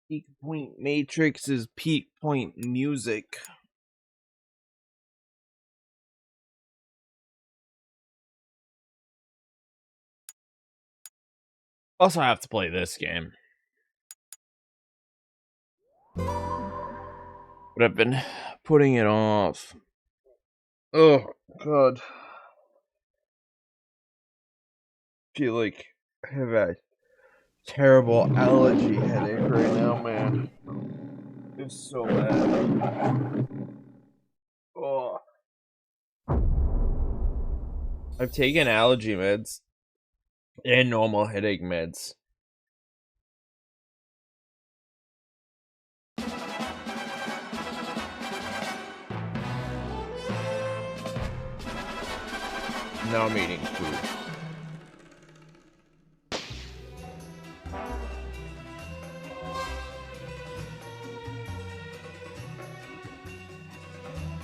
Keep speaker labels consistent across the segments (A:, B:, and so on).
A: Peak Point Matrix is Peak Point music. Also, I have to play this game. But I've been putting it off. Oh, God. I feel like I have a terrible allergy headache right now, man. It's so bad. Oh. I've taken allergy meds and normal headache meds. Now I'm eating food.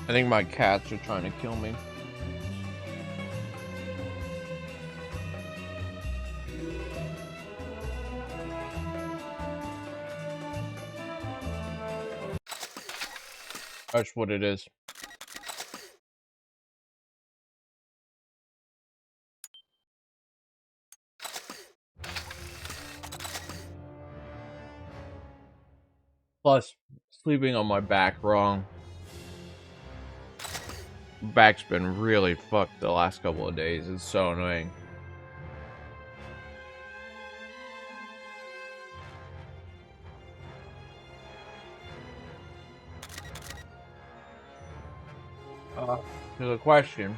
A: I think my cats are trying to kill me. That's what it is. Plus, sleeping on my back wrong. Back's been really fucked the last couple of days. It's so annoying. There's a question.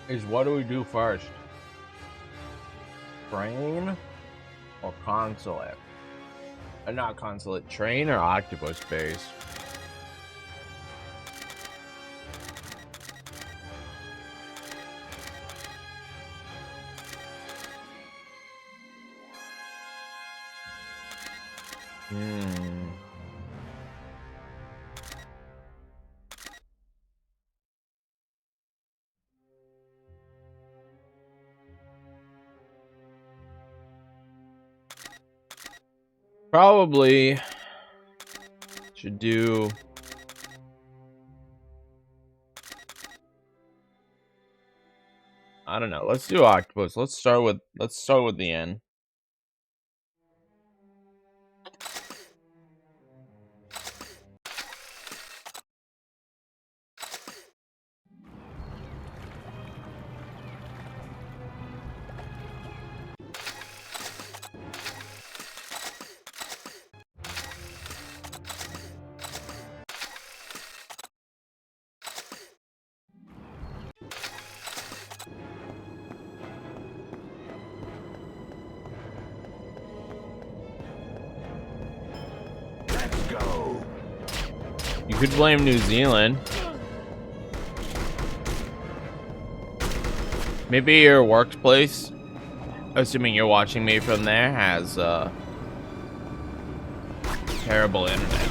A: Is what do we do first? Train or consulate? Not consulate. Train or octopus base? Probably should do. I don't know. Let's do octopus. Let's start with the end. You could blame New Zealand. Maybe your workplace, assuming you're watching me from there, has terrible internet.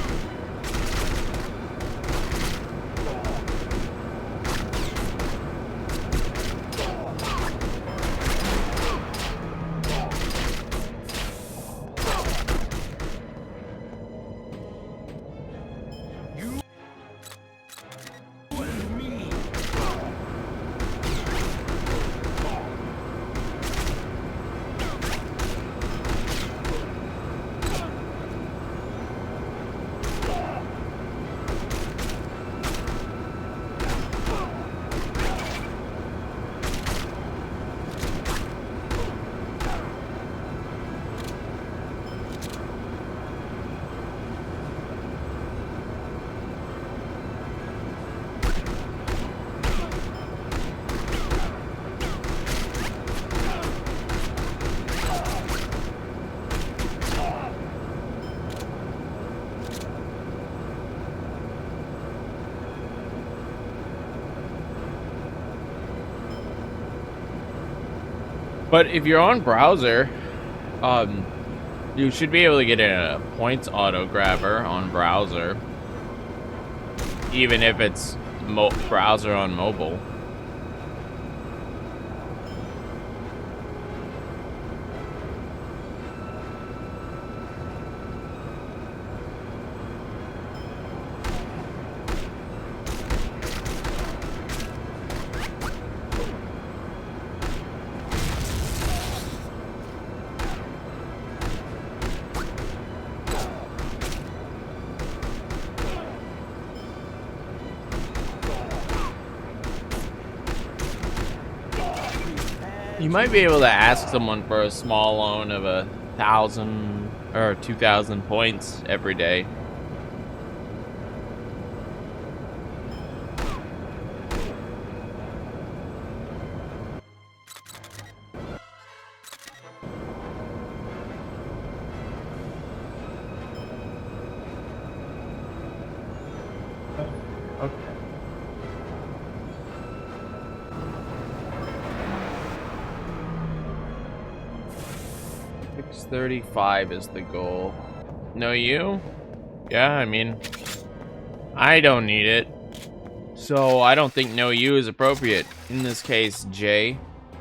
A: But if you're on browser, you should be able to get a points auto grabber on browser. even if it's browser on mobile. You might be able to ask someone for a small loan of 1,000 or 2,000 points every day. Okay. 635 is the goal. No, you? Yeah, I mean, I don't need it. So I don't think no you is appropriate. In this case, Jay.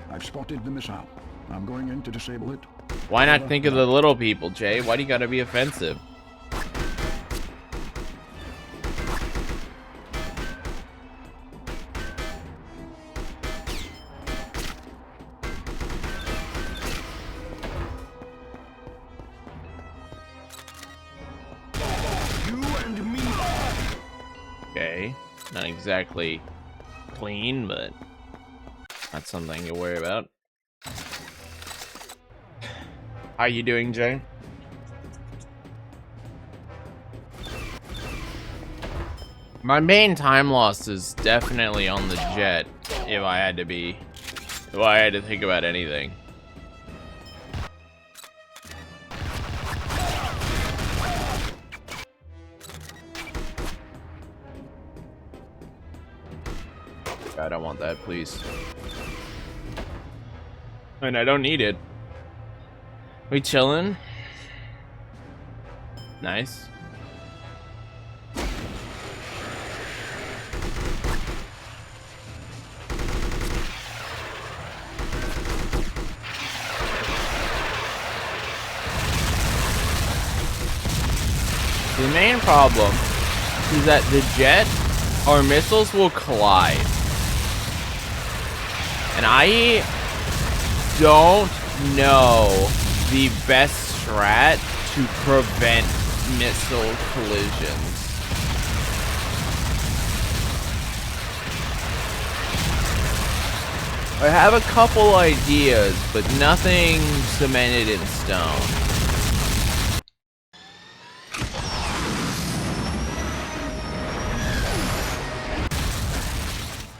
B: I've spotted the missile. I'm going in to disable it.
A: Why not think of the little people, Jay? Why do you gotta be offensive? Okay, not exactly clean, but that's something to worry about. How you doing, Jay? My main time loss is definitely on the jet, if I had to think about anything. I don't want that, please. And I don't need it. We chillin'? Nice. The main problem is that the jet or missiles will collide. And I don't know the best strat to prevent missile collisions. I have a couple ideas, but nothing cemented in stone.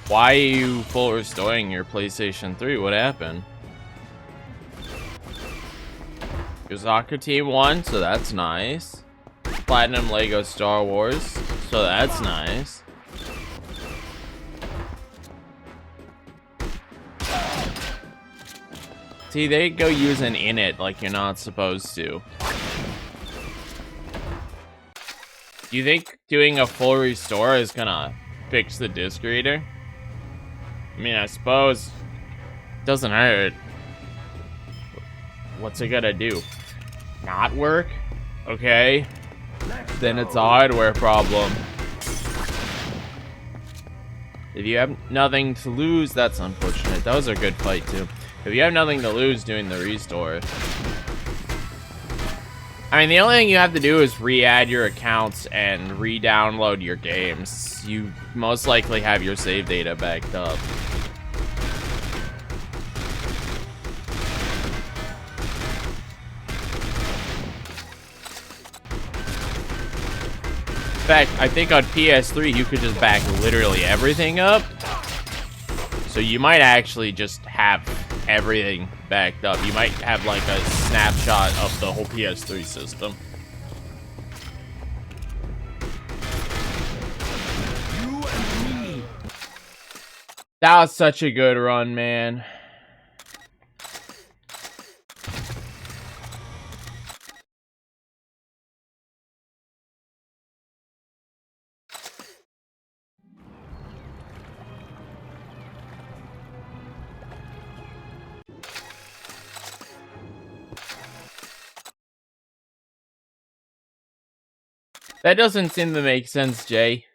A: Why are you full restoring your PlayStation 3? What happened? Your soccer team won, so that's nice. Platinum Lego Star Wars, so that's nice. See, they go using init like you're not supposed to. Do you think doing a full restore is gonna fix the disc reader? I mean, I suppose it doesn't hurt. What's it gonna do? Not work? Okay. Then it's a hardware problem. If you have nothing to lose, that's unfortunate. That was a good fight, too. If you have nothing to lose doing the restore. I mean, the only thing you have to do is re-add your accounts and re-download your games. You most likely have your save data backed up. In fact, I think on PS3 you could just back literally everything up. So you might actually just have everything backed up. You might have like a snapshot of the whole PS3 system. That was such a good run, man. That doesn't seem to make sense, Jay.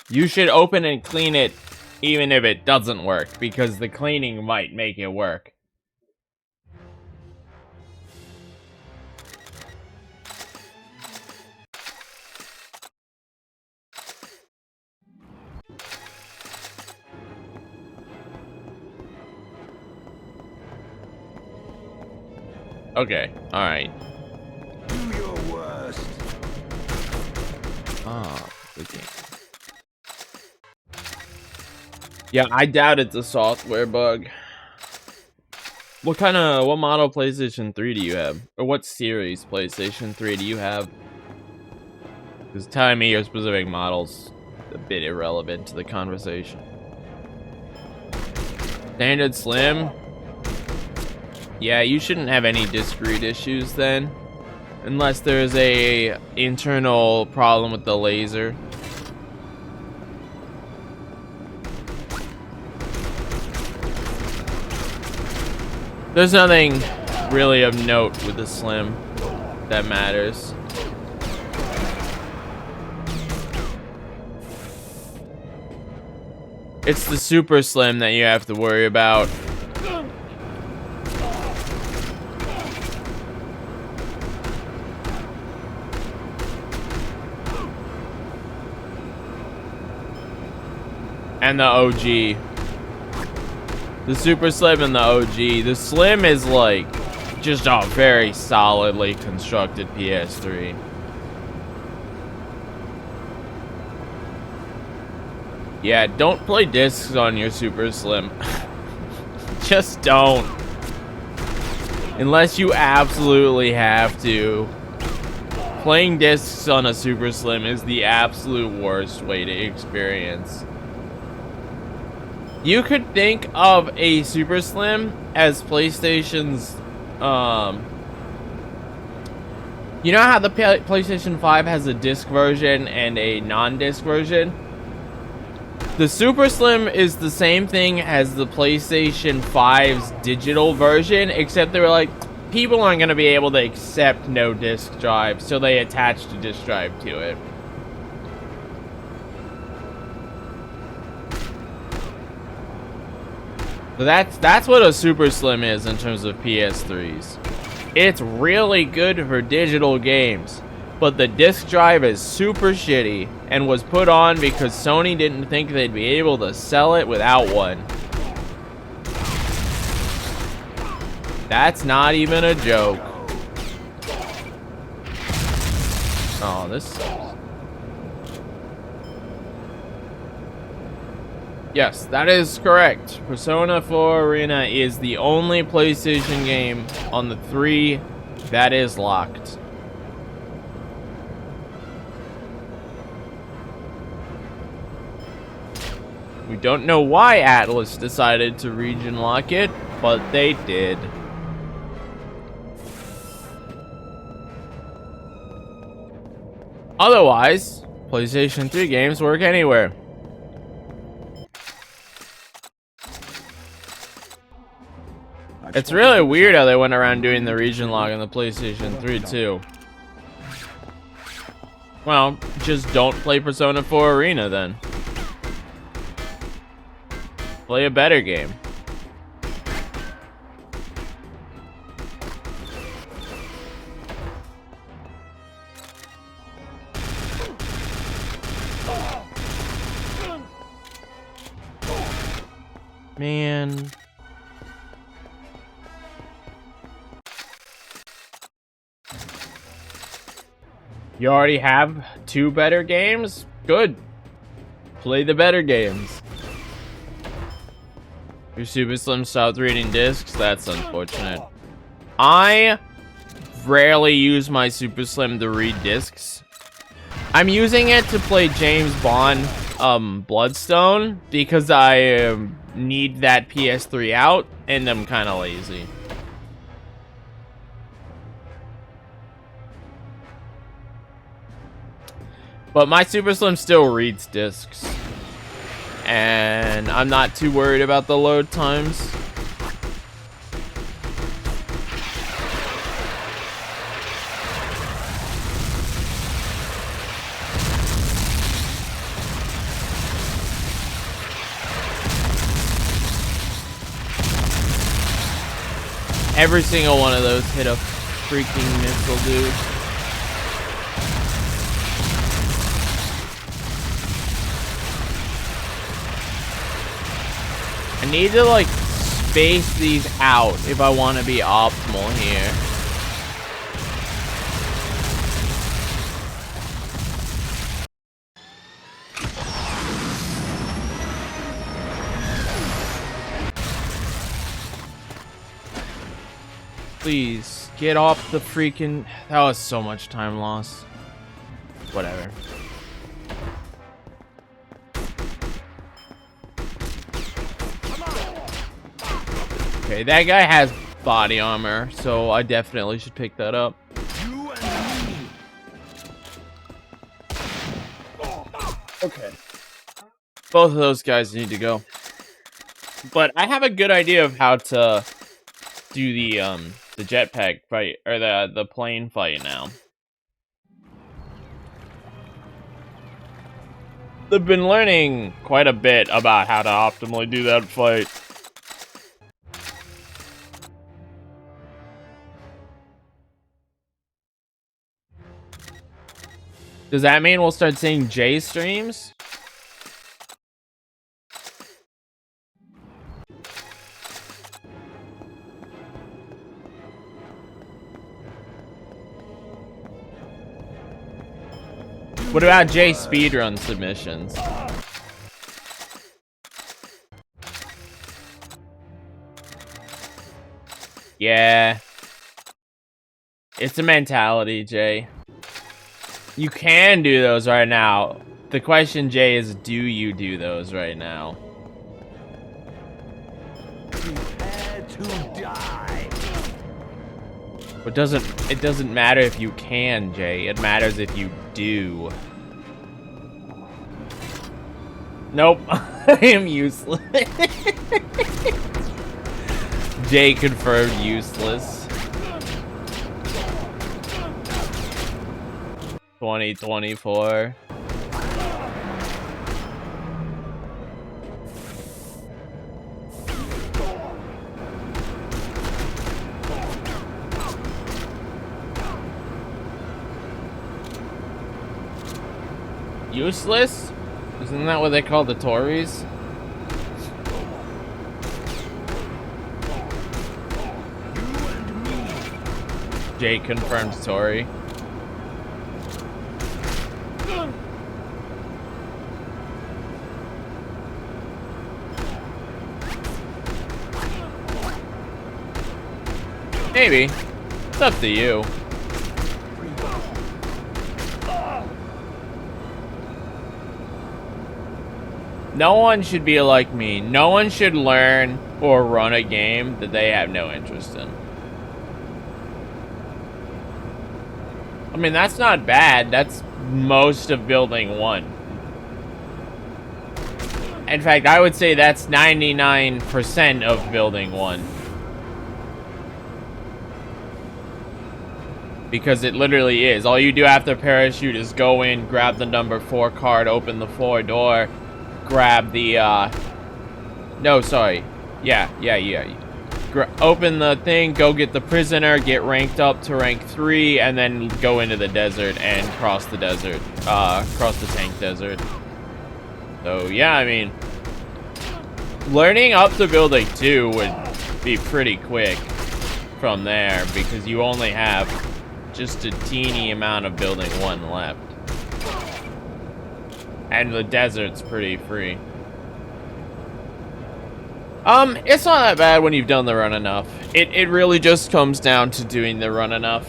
A: You should open and clean it even if it doesn't work, because the cleaning might make it work. Okay, alright.
C: Do your worst.
A: Ah, okay. Yeah, I doubt it's a software bug. What model PlayStation 3 do you have? Or what series PlayStation 3 do you have? Because telling me your specific model's a bit irrelevant to the conversation. Standard Slim? Yeah, you shouldn't have any disk read issues then. Unless there's a internal problem with the laser. There's nothing really of note with the Slim that matters. It's the Super Slim that you have to worry about. And the OG. The Super Slim and the OG. The Slim is like just a very solidly constructed PS3. Yeah, don't play discs on your Super Slim. Just don't. Unless you absolutely have to. Playing discs on a Super Slim is the absolute worst way to experience. You could think of a Super Slim as PlayStation's, you know how the PlayStation 5 has a disc version and a non-disc version? The Super Slim is the same thing as the PlayStation 5's digital version, except they were like, people aren't going to be able to accept no disc drive, so they attached a disc drive to it. So that's what a Super Slim is in terms of PS3s. It's really good for digital games, but the disc drive is super shitty and was put on because Sony didn't think they'd be able to sell it without one. That's not even a joke. Oh, this sucks. Yes, that is correct. Persona 4 Arena is the only PlayStation game on the 3 that is locked. We don't know why Atlus decided to region lock it, but they did. Otherwise, PlayStation 3 games work anywhere. It's really weird how they went around doing the region lock on the PlayStation 3 too. Well, just don't play Persona 4 Arena then. Play a better game. Man. You already have 2 better games? Good. Play the better games. Your Super Slim stopped reading discs? That's unfortunate. I rarely use my Super Slim to read discs. I'm using it to play James Bond Bloodstone because I need that PS3 out and I'm kind of lazy. But my Super Slim still reads discs. And I'm not too worried about the load times. Every single one of those hit a freaking missile, dude. I need to, like, space these out if I want to be optimal here. Please, get off the freaking... That was so much time lost. Whatever. Okay, that guy has body armor, so I definitely should pick that up.
C: You and me.
A: Okay. Both of those guys need to go. But I have a good idea of how to do the jetpack fight, or the plane fight now. I've been learning quite a bit about how to optimally do that fight. Does that mean we'll start seeing Jay streams? What about Jay speedrun submissions? Yeah. It's a mentality, Jay. You can do those right now. The question, Jay, is do you do those right now?
C: Prepare to die.
A: It doesn't matter if you can, Jay. It matters if you do. Nope. I am useless. Jay confirmed useless. 2024. Useless? Isn't that what they call the Tories? Jay confirmed Tory. Maybe. It's up to you. No one should be like me. No one should learn or run a game that they have no interest in. I mean, that's not bad. That's most of building one. In fact, I would say that's 99% of building one. Because it literally is. All you do after parachute is go in, grab the number 4 card, open the 4 door, grab the, no, sorry. Yeah. Open the thing, go get the prisoner, get ranked up to rank 3, and then go into the desert and cross the desert, cross the tank desert. So, yeah, I mean, learning up to building 2 would be pretty quick from there, because you only have just a teeny amount of building 1 left. And the desert's pretty free. It's not that bad when you've done the run enough. It really just comes down to doing the run enough.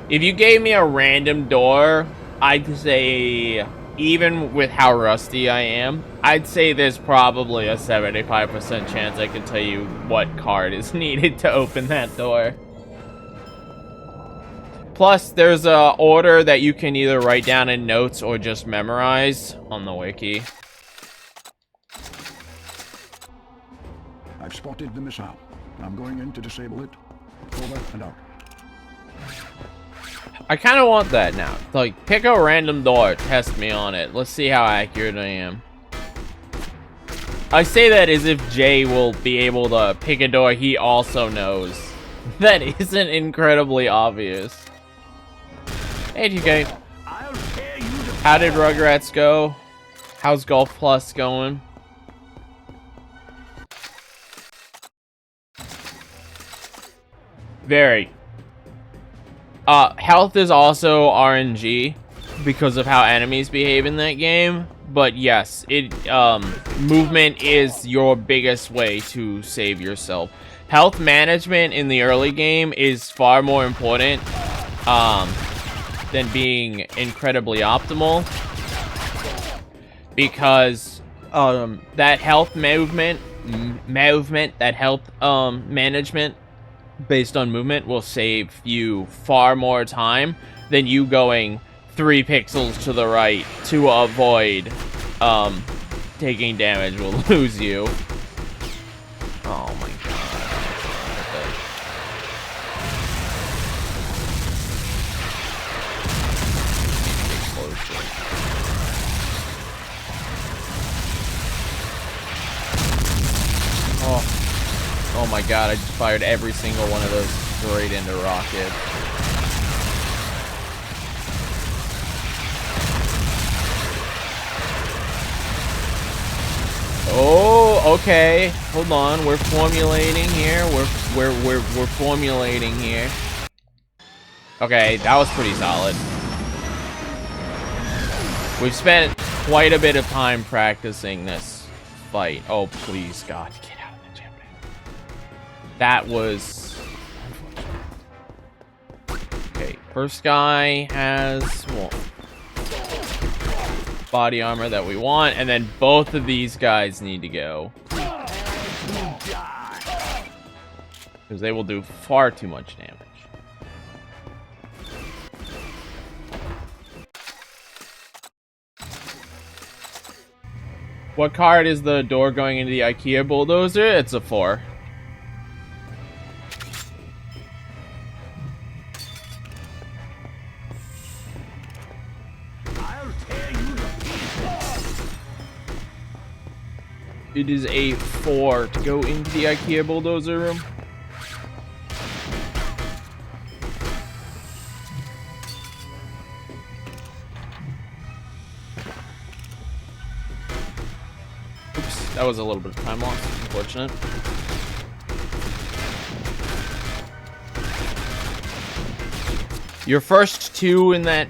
A: If you gave me a random door, I'd say, even with how rusty I am, I'd say there's probably a 75% chance I can tell you what card is needed to open that door. Plus, there's a order that you can either write down in notes or just memorize on the wiki.
B: I've spotted the missile. I'm going in to disable it. Over and out.
A: I kind of want that now. Like, pick a random door, test me on it. Let's see how accurate I am. I say that as if Jay will be able to pick a door he also knows. That isn't incredibly obvious. Hey, TK.
C: I'll tear you to
A: How did Rugrats go? How's Golf Plus going? Very. Health is also RNG because of how enemies behave in that game. But yes, movement is your biggest way to save yourself. Health management in the early game is far more important than being incredibly optimal, because that health management based on movement will save you far more time than you going 3 pixels to the right to avoid taking damage will lose you. Oh my god. Oh my god, I just fired every single one of those straight into rocket. Oh, okay. Hold on, we're formulating here. We're formulating here. Okay, that was pretty solid. We've spent quite a bit of time practicing this fight. Oh, please, God, get out of the gym. That was unfortunate. Okay, first guy has, well, body armor that we want, and then both of these guys need to go, because they will do far too much damage. What card is the door going into the IKEA bulldozer? It's a 4. It is a 4 to go into the IKEA bulldozer room. Oops, that was a little bit of time loss, unfortunate. Your first 2 in that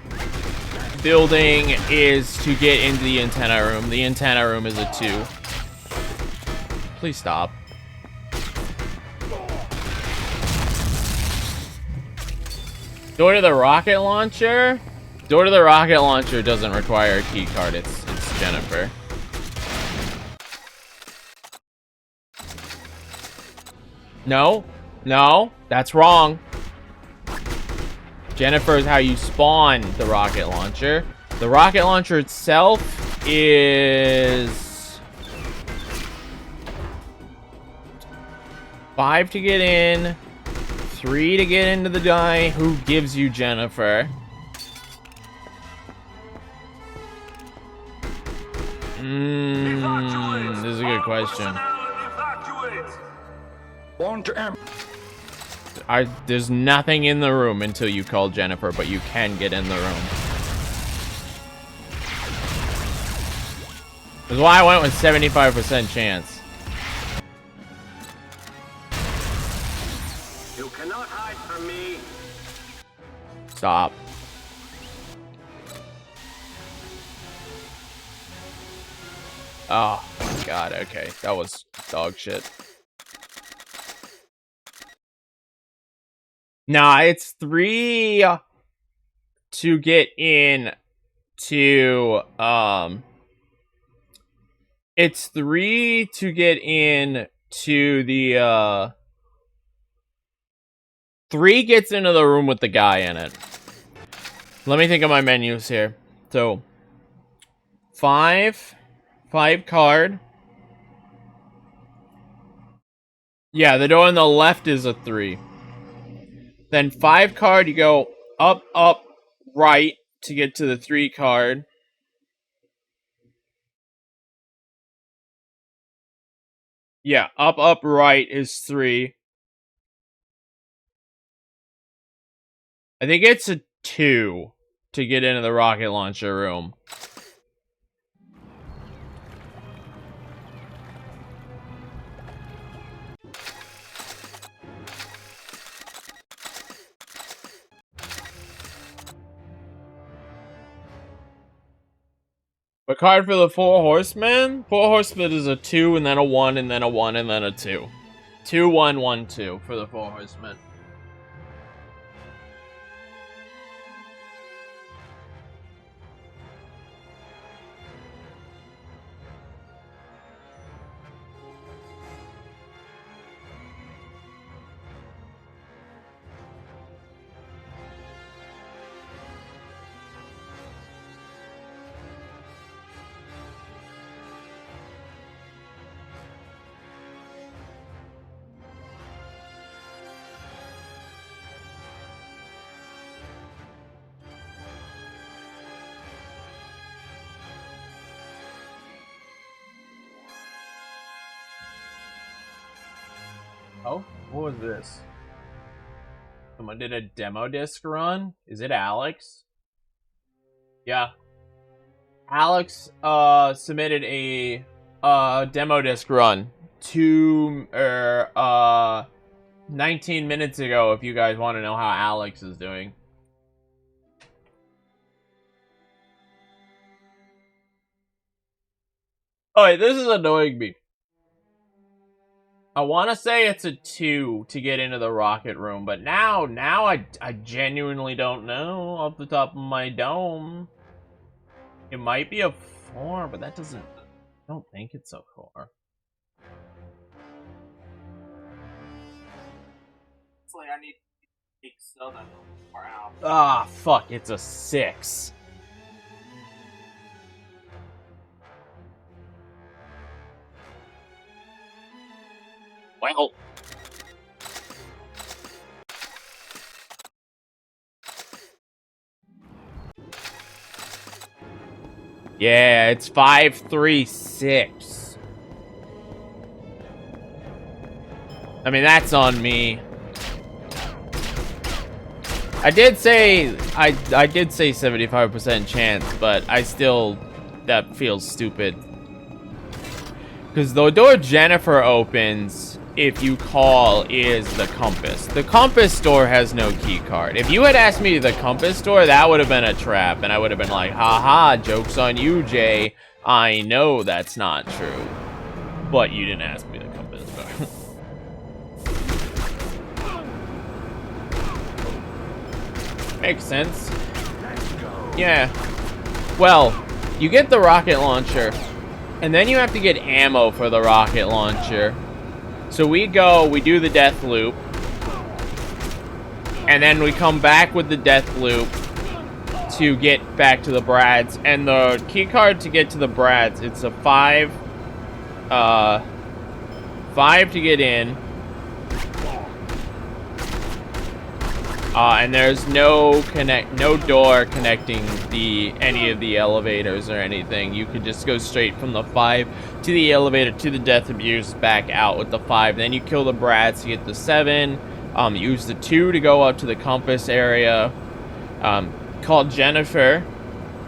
A: building is to get into the antenna room. The antenna room is a 2. Please stop. Door to the rocket launcher? Door to the rocket launcher doesn't require a key card. It's Jennifer. No, no, that's wrong. Jennifer is how you spawn the rocket launcher. The rocket launcher itself is 5 to get in, 3 to get into the guy who gives you Jennifer. This is a good question. There's nothing in the room until you call Jennifer, but you can get in the room. That's why I went with 75% chance.
C: You cannot hide from me.
A: Stop. Oh my god, okay. That was dog shit. Nah, it's 3 to get in to, it's 3 to get in to the, 3 gets into the room with the guy in it. Let me think of my menus here. So, 5 card. Yeah, the door on the left is a 3. Then 5 card, you go up, right to get to the 3 card. Yeah, up, right is 3. I think it's a 2 to get into the rocket launcher room. A card for the 4 horsemen? 4 horsemen is a 2 and then a 1 and then a 1 and then a 2. 2, 1, 1, 2 for the 4 horsemen. Oh, what was this? Someone did a demo disc run? Is it Alex? Yeah. Alex submitted a demo disc run 19 minutes ago if you guys want to know how Alex is doing. Oh, wait, this is annoying me. I want to say it's a 2 to get into the rocket room, but now I genuinely don't know off the top of my dome. It might be a 4, but that doesn't... I don't think it's a 4.
D: It's like I need to take Southern far out.
A: Ah, fuck, it's a 6. Well... Yeah, it's 5, 3, 6. I mean, that's on me. I did say 75% chance, but I still... That feels stupid. Because the door Jennifer opens, if you call, is the compass. The compass door has no key card. If you had asked me the compass door, that would have been a trap, and I would have been like, haha, joke's on you, Jay. I know that's not true. But you didn't ask me the compass door. Makes sense. Yeah. Well, you get the rocket launcher, and then you have to get ammo for the rocket launcher. So we do the death loop, and then we come back with the death loop to get back to the Brads. And the key card to get to the Brads, it's a 5 to get in. And there's no door connecting any of the elevators or anything. You could just go straight from the 5 to the elevator to the Death Abuse, back out with the 5. Then you kill the Brads to get the 7. Use the 2 to go up to the compass area. Call Jennifer.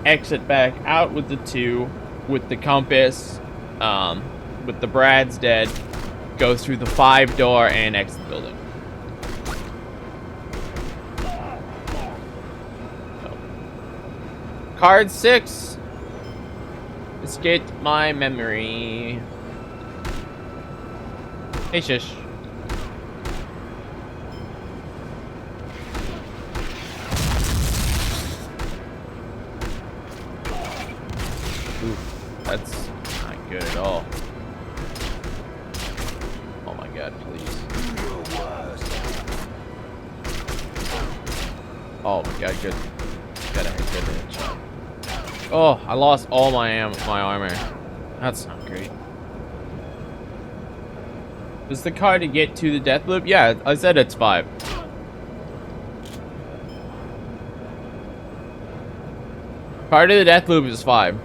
A: Exit back out with the 2 with the compass. With the Brads dead. Go through the 5 door and exit the building. Card 6. Escaped my memory. Hey, shush. Ooh, that's not good at all. Oh my god, please. Oh my god, good. Gotta hit good headshot. Oh, I lost all my armor. That's not great. Is the card to get to the death loop? Yeah, I said it's 5. Card to the death loop is 5.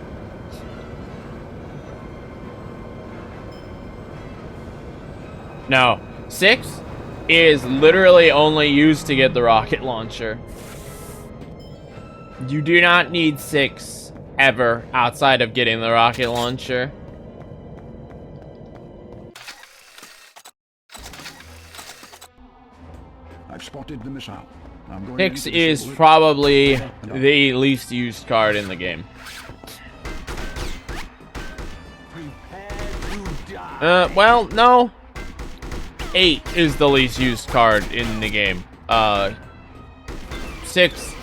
A: No. 6 is literally only used to get the rocket launcher. You do not need 6 ever outside of getting the rocket launcher.
B: I've spotted the missile. I'm going
A: 6
B: in to
A: is
B: disable it.
A: probably the least used card in the game. Well, no. 8 is the least used card in the game. 6.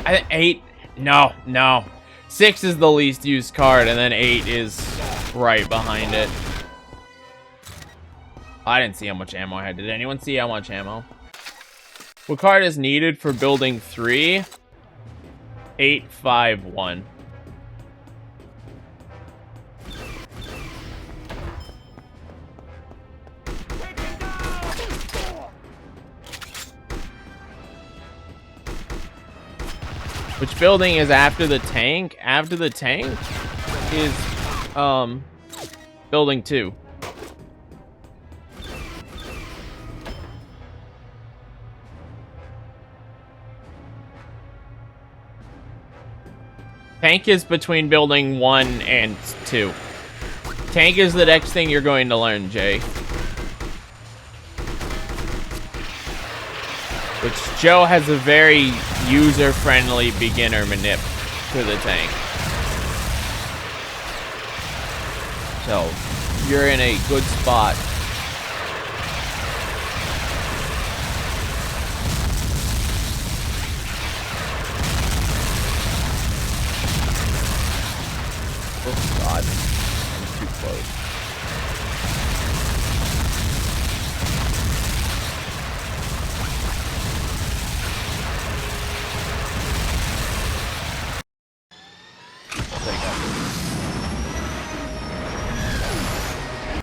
A: 8. No. 6 is the least used card, and then 8 is right behind it. I didn't see how much ammo I had. Did anyone see how much ammo? What card is needed for building 3? 851. Which building is after the tank? After the tank is building 2. Tank is between building 1 and 2. Tank is the next thing you're going to learn, Jay. Which Joe has a very user-friendly beginner manip to the tank. So, you're in a good spot. Oh god, I'm too close.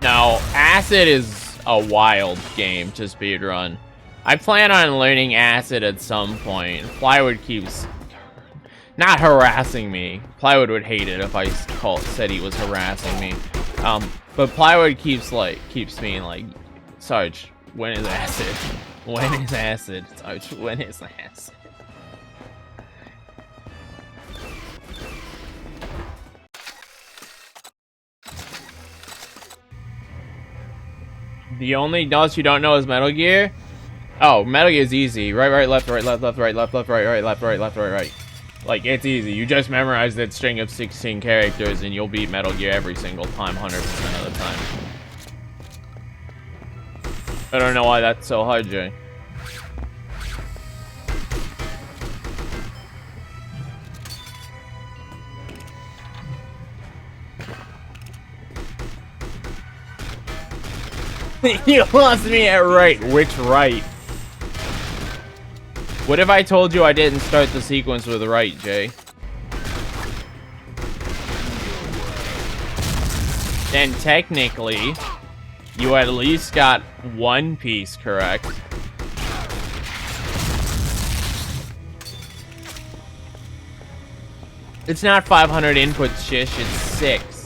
A: Now, Acid is a wild game to speedrun. I plan on learning Acid at some point. Plywood keeps not harassing me. Plywood would hate it if I said he was harassing me. But Plywood keeps me like, Sarge, when is Acid? When is Acid? Sarge, when is Acid? The only DOS you don't know is Metal Gear? Oh, Metal Gear is easy. Right, left, right, left, right, left, right, left, right. Like, it's easy. You just memorize that string of 16 characters and you'll beat Metal Gear every single time, 100% of the time. I don't know why that's so hard, Jay. You lost me at right. Which right? What if I told you I didn't start the sequence with right, Jay? Then technically, you at least got one piece correct. It's not 500 inputs, Shish, it's 6.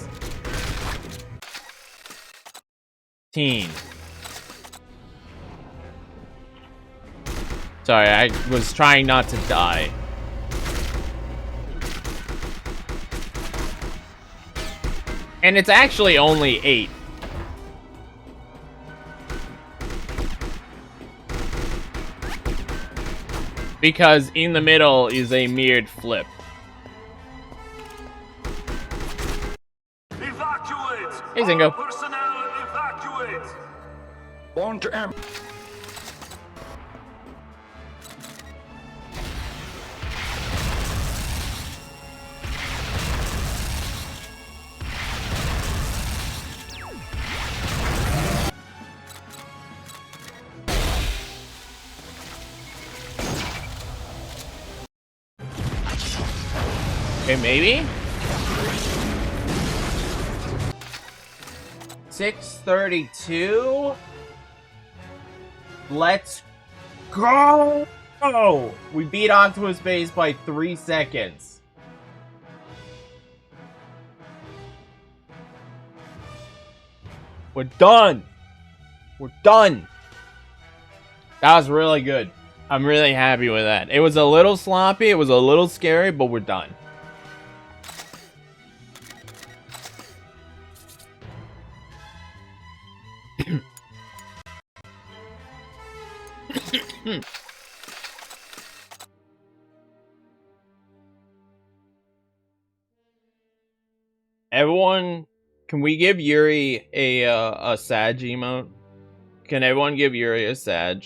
A: Sorry, I was trying not to die. And it's actually only 8. Because in the middle is a mirrored flip.
C: Evacuate!
A: Hey, Zingo.
C: All personnel, evacuate!
B: On to M.
A: Okay, maybe? 6:32. Let's go! We beat Octopus Base by 3 seconds. We're done! We're done. That was really good. I'm really happy with that. It was a little sloppy. It was a little scary, but we're done. Everyone, can we give Yuri a Sag emote? Can everyone give Yuri a Sag?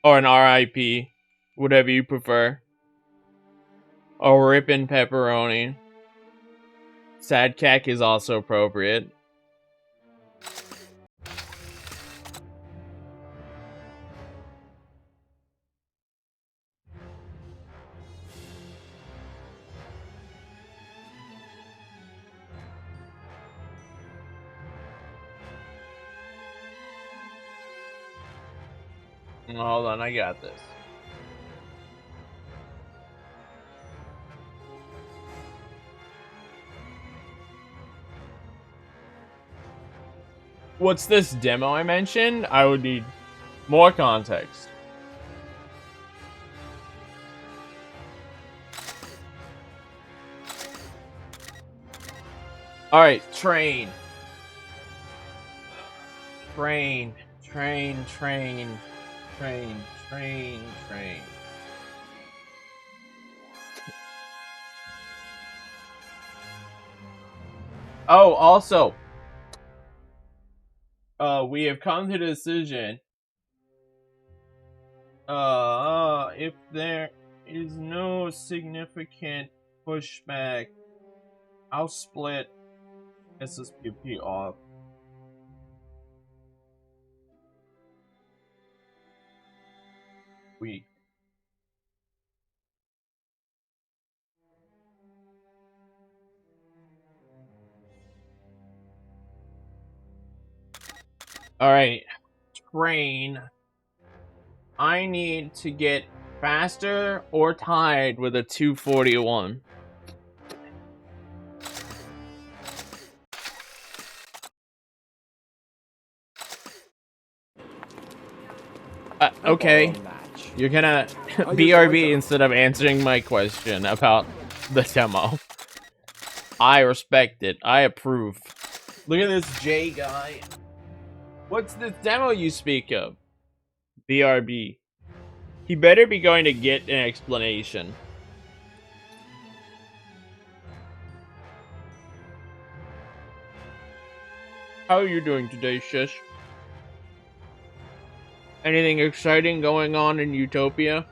A: Or an RIP, whatever you prefer. Or rippin' pepperoni. Sad cack is also appropriate. Hold on, I got this. What's this demo I mentioned? I would need more context. Alright, train. Train. Oh, also, we have come to the decision. If there is no significant pushback, I'll split SSPP off. Week. Alright. Train. I need to get faster or tied with a 241. Okay. You're gonna BRB instead of answering my question about the demo. I respect it. I approve. Look at this J guy. What's this demo you speak of? BRB. He better be going to get an explanation. How are you doing today, Shish? Anything exciting going on in Utopia?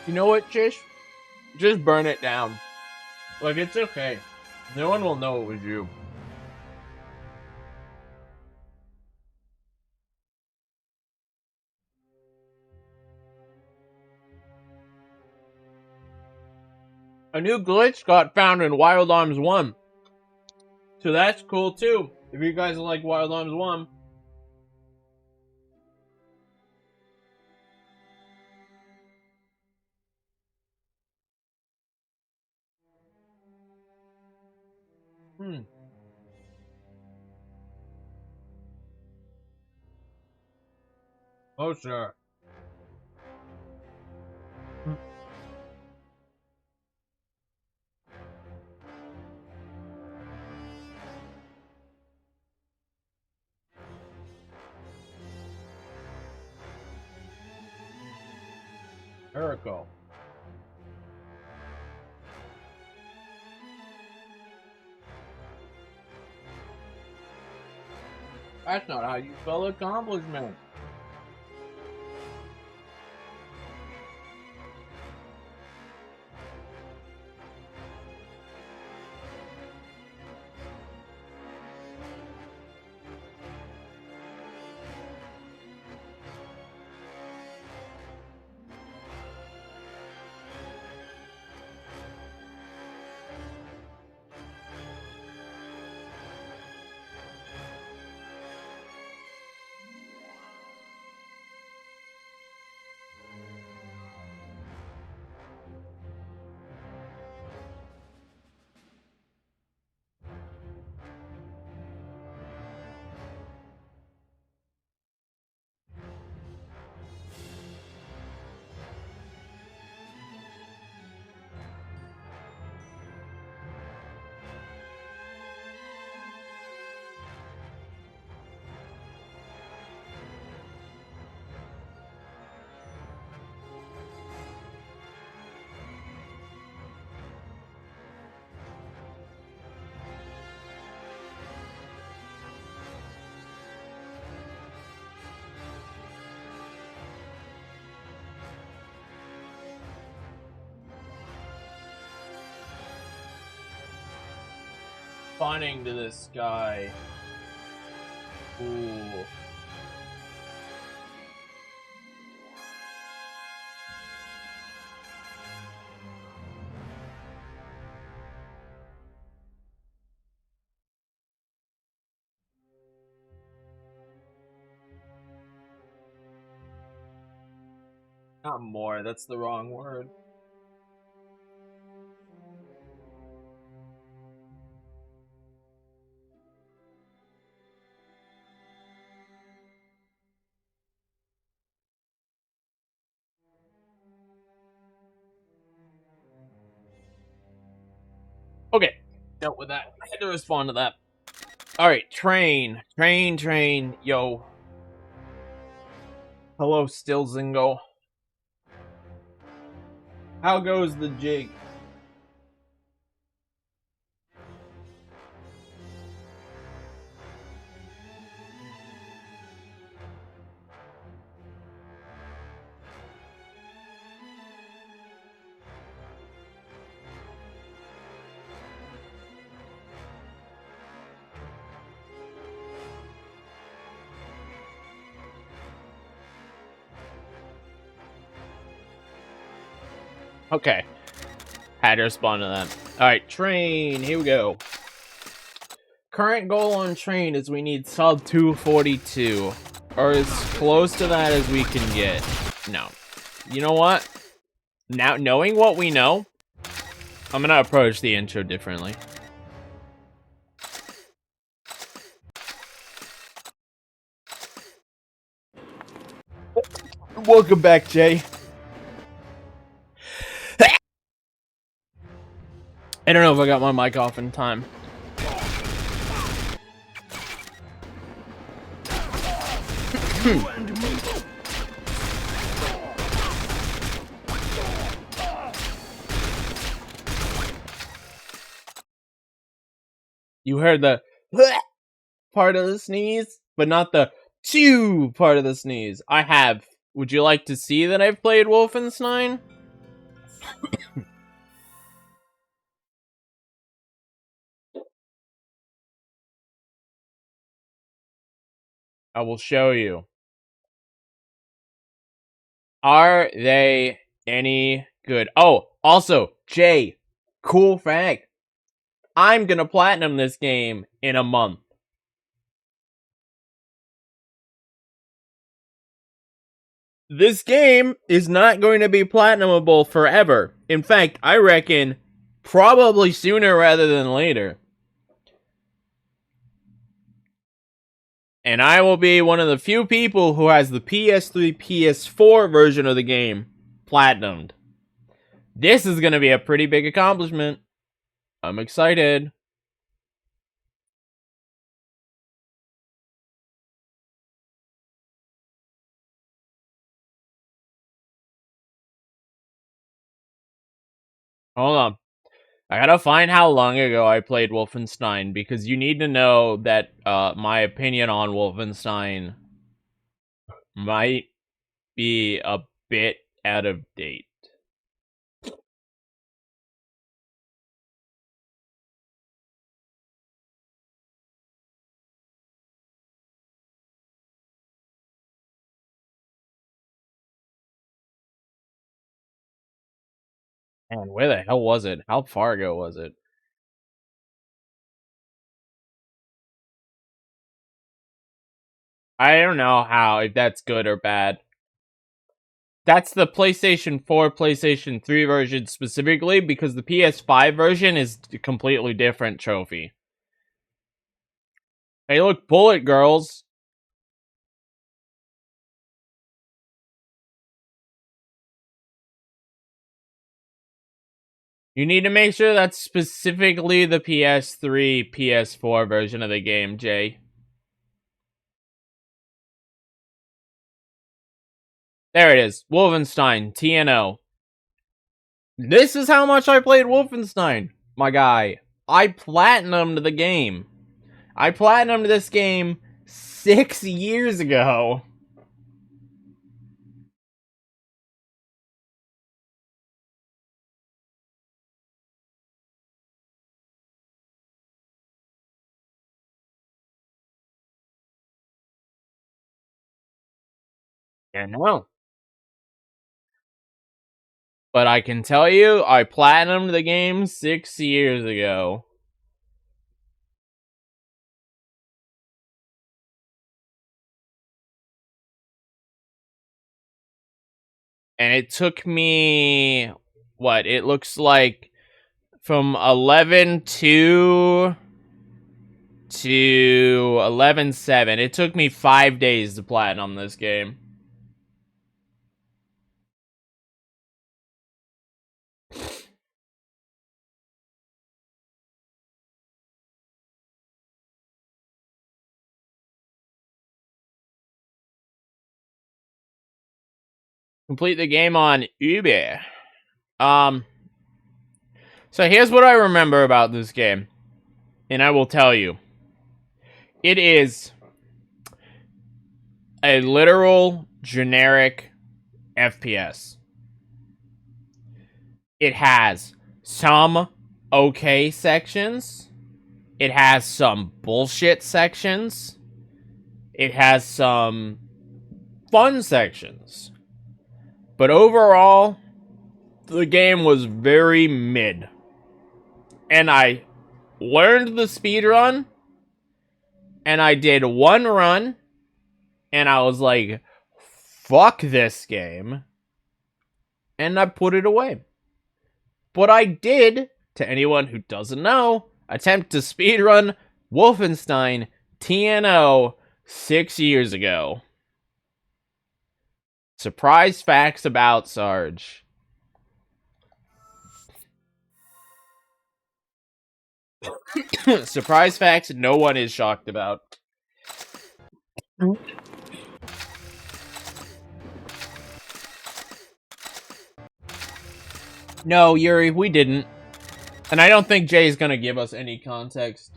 A: You know what, Chish? Just burn it down. Like, it's okay. No one will know it was you. A new glitch got found in Wild Arms 1. So that's cool too. If you guys like Wild Arms 1. Oh, sure. Miracle. That's not how you spell accomplishment. responding to this guy. Ooh. Not more, that's the wrong word. Okay, dealt with that. I had to respond to that. Alright, train. Yo. Hello, Stilzingo. How goes the jig? Okay. Had to respond to that. Alright, train. Here we go. Current goal on train is we need sub 242. Or as close to that as we can get. No. You know what? Now, knowing what we know, I'm gonna approach the intro differently. Welcome back, Jay. I don't know if I got my mic off in time. You heard the part of the sneeze, but not the chew part of the sneeze. I have. Would you like to see that I've played Wolfenstein? I will show you. Are they any good? Oh, also, Jay, cool fact. I'm gonna platinum this game in a month. This game is not going to be platinumable forever. In fact, I reckon probably sooner rather than later. And I will be one of the few people who has the PS3, PS4 version of the game platinumed. This is going to be a pretty big accomplishment. I'm excited. Hold on. I gotta find how long ago I played Wolfenstein, because you need to know that my opinion on Wolfenstein might be a bit out of date. Man, where the hell was it? How far ago was it? I don't know if that's good or bad. That's the PlayStation 4, PlayStation 3 version specifically, because the PS5 version is a completely different trophy. Hey, look, Bullet Girls. You need to make sure that's specifically the PS3, PS4 version of the game, Jay. There it is. Wolfenstein, TNO. This is how much I played Wolfenstein, my guy. I platinumed the game. I platinumed this game 6 years ago. I know. But I can tell you, I platinumed the game 6 years ago. And it took me, what, it looks like from 11-2 to 11-7. It took me 5 days to platinum this game. Complete the game on Uber. So here's what I remember about this game. And I will tell you. It is a literal generic FPS. It has some okay sections. It has some bullshit sections. It has some fun sections. But overall, the game was very mid. And I learned the speedrun. And I did one run. And I was like, fuck this game. And I put it away. But I did, to anyone who doesn't know, attempt to speedrun Wolfenstein TNO 6 years ago. Surprise facts about Sarge. Surprise facts no one is shocked about. No, Yuri, we didn't. And I don't think Jay's gonna give us any context.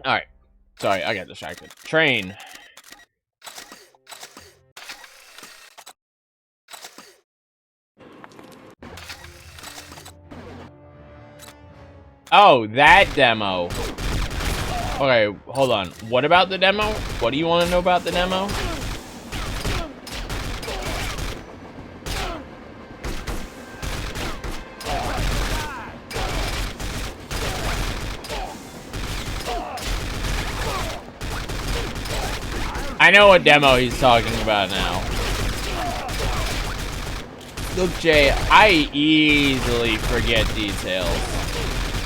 A: Alright. Sorry, I got distracted. Train. Oh, that demo. Okay, hold on. What about the demo? What do you want to know about the demo? I know what demo he's talking about now. Look, Jay, I easily forget details.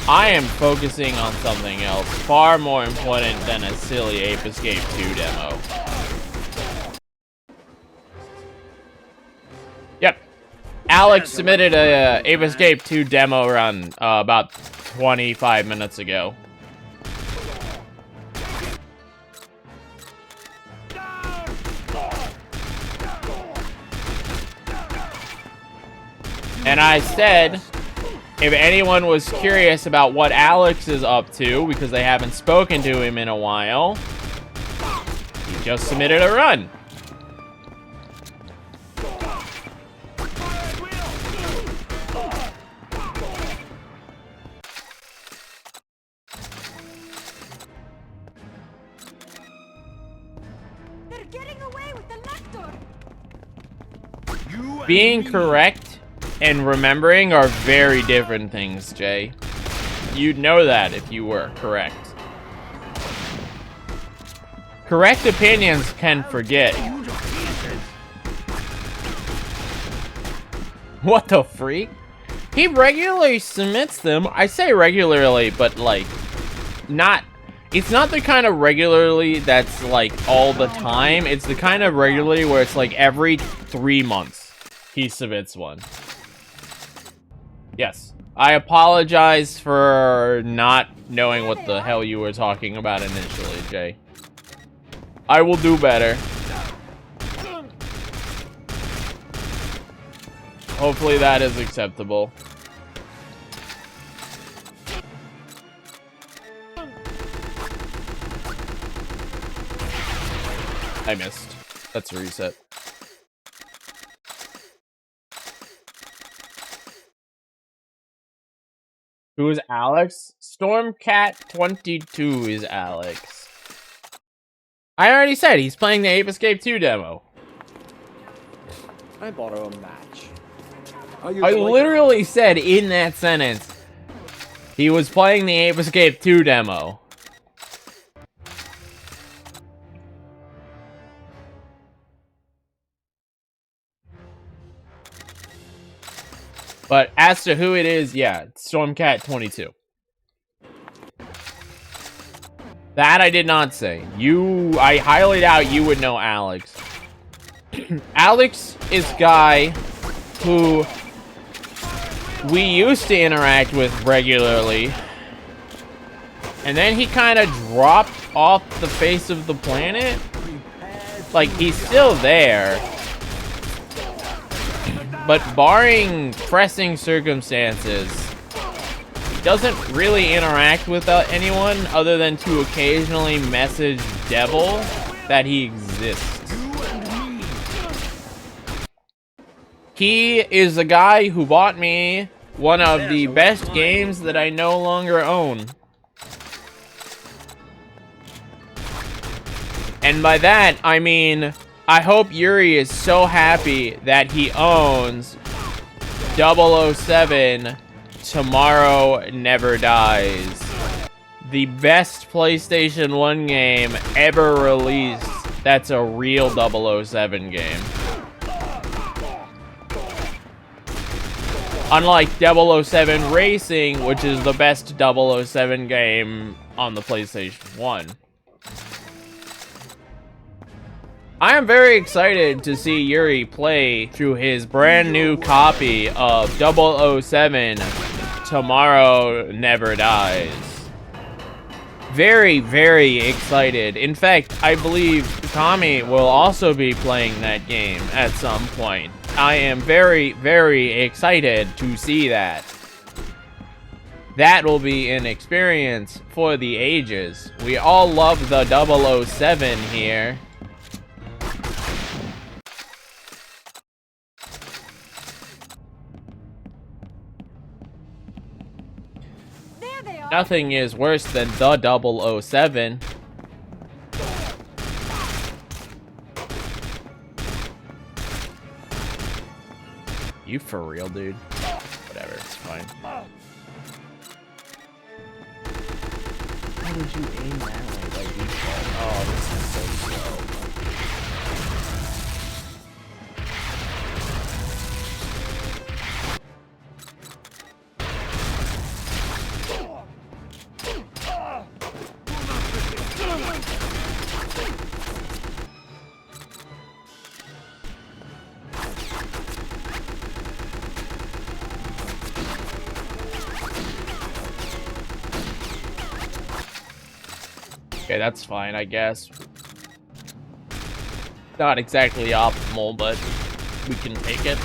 A: I am focusing on something else far more important than a silly Ape Escape 2 demo. Yep. Alex submitted a Ape Escape 2 demo run about 25 minutes ago. And I said, if anyone was curious about what Alex is up to, because they haven't spoken to him in a while, he just submitted a run.
E: They're getting away with the Lector.
A: Being correct and remembering are very different things, Jay. You'd know that if you were correct. Correct opinions can forget. What the freak? He regularly submits them. I say regularly, but like not... It's not the kind of regularly that's like all the time. It's the kind of regularly where it's like every 3 months he submits one. Yes. I apologize for not knowing what the hell you were talking about initially, Jay. I will do better. Hopefully that is acceptable. I missed. That's a reset. Who is Alex? Stormcat22 is Alex. I already said he's playing the Ape Escape 2 demo.
F: I borrow a match.
A: I literally said in that sentence he was playing the Ape Escape 2 demo. But as to who it is, yeah, Stormcat22. That I did not say. I highly doubt you would know Alex. Alex is guy who we used to interact with regularly. And then he kind of dropped off the face of the planet. Like, he's still there. But barring pressing circumstances, he doesn't really interact with anyone other than to occasionally message Devil that he exists. He is a guy who bought me one of the best games that I no longer own. And by that, I mean... I hope Yuri is so happy that he owns 007 Tomorrow Never Dies. The best PlayStation 1 game ever released that's a real 007 game. Unlike 007 Racing, which is the best 007 game on the PlayStation 1. I am very excited to see Yuri play through his brand new copy of 007 Tomorrow Never Dies. Very, very excited. In fact, I believe Tommy will also be playing that game at some point. I am very, very excited to see that. That will be an experience for the ages. We all love the 007 here. Nothing is worse than the 007. You for real, dude? Whatever, it's fine. Why would you aim that way by default? Oh, this is so slow. Okay, that's fine, I guess. Not exactly optimal, but we can take it.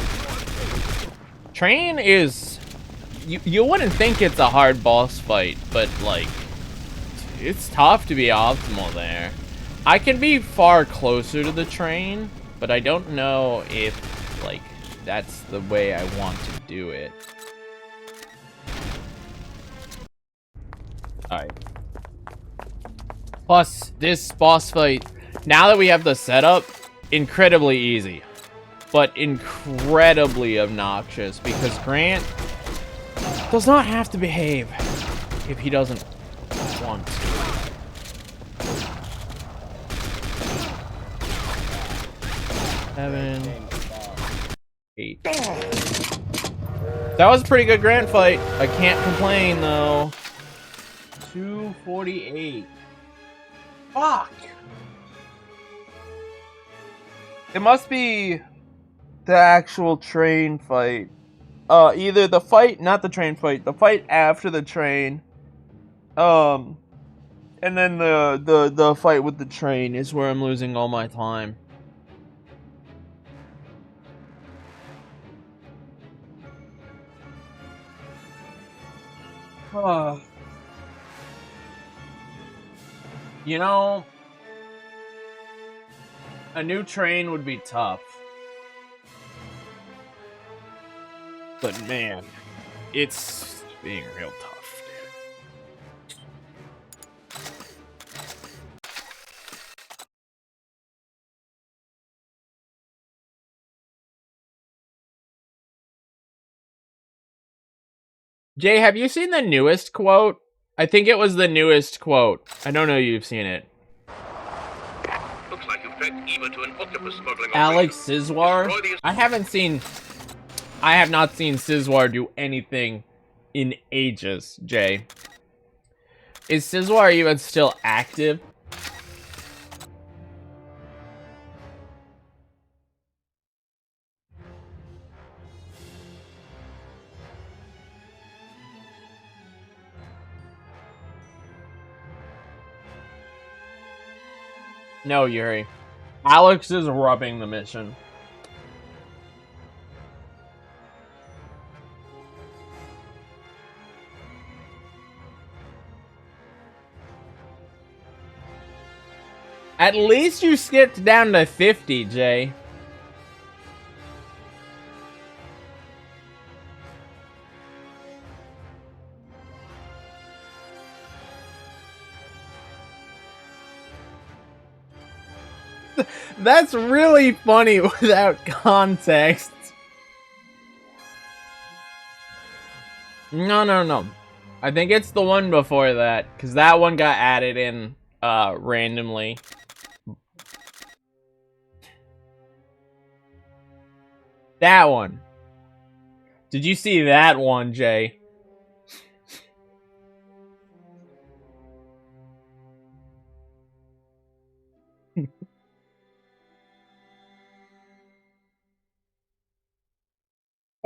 A: Train is... You wouldn't think it's a hard boss fight, but, like... It's tough to be optimal there. I can be far closer to the train, but I don't know if, like, that's the way I want to do it. Alright. Plus, this boss fight, now that we have the setup, incredibly easy. But incredibly obnoxious, because Grant does not have to behave if he doesn't want to. 7, 8. That was a pretty good Grant fight. I can't complain, though. 2:48. Fuck. It must be the actual train fight. Either the fight, not the train fight, the fight after the train. And then the fight with the train is where I'm losing all my time. You know, a new train would be tough. But man, it's being real tough, dude. Jay, have you seen the newest quote? I think it was the newest quote. I don't know if you've seen it.
F: Looks like you've tracked Eva to an octopus smuggling
A: Alex
F: operation.
A: Sizwar?
F: Destroy the-
A: I have not seen Sizwar do anything in ages, Jay. Is Sizwar even still active? No, Yuri. Alex is rubbing the mission. At least you skipped down to 50, Jay. That's really funny without context. No. I think it's the one before that, because that one got added in randomly. That one. Did you see that one, Jay?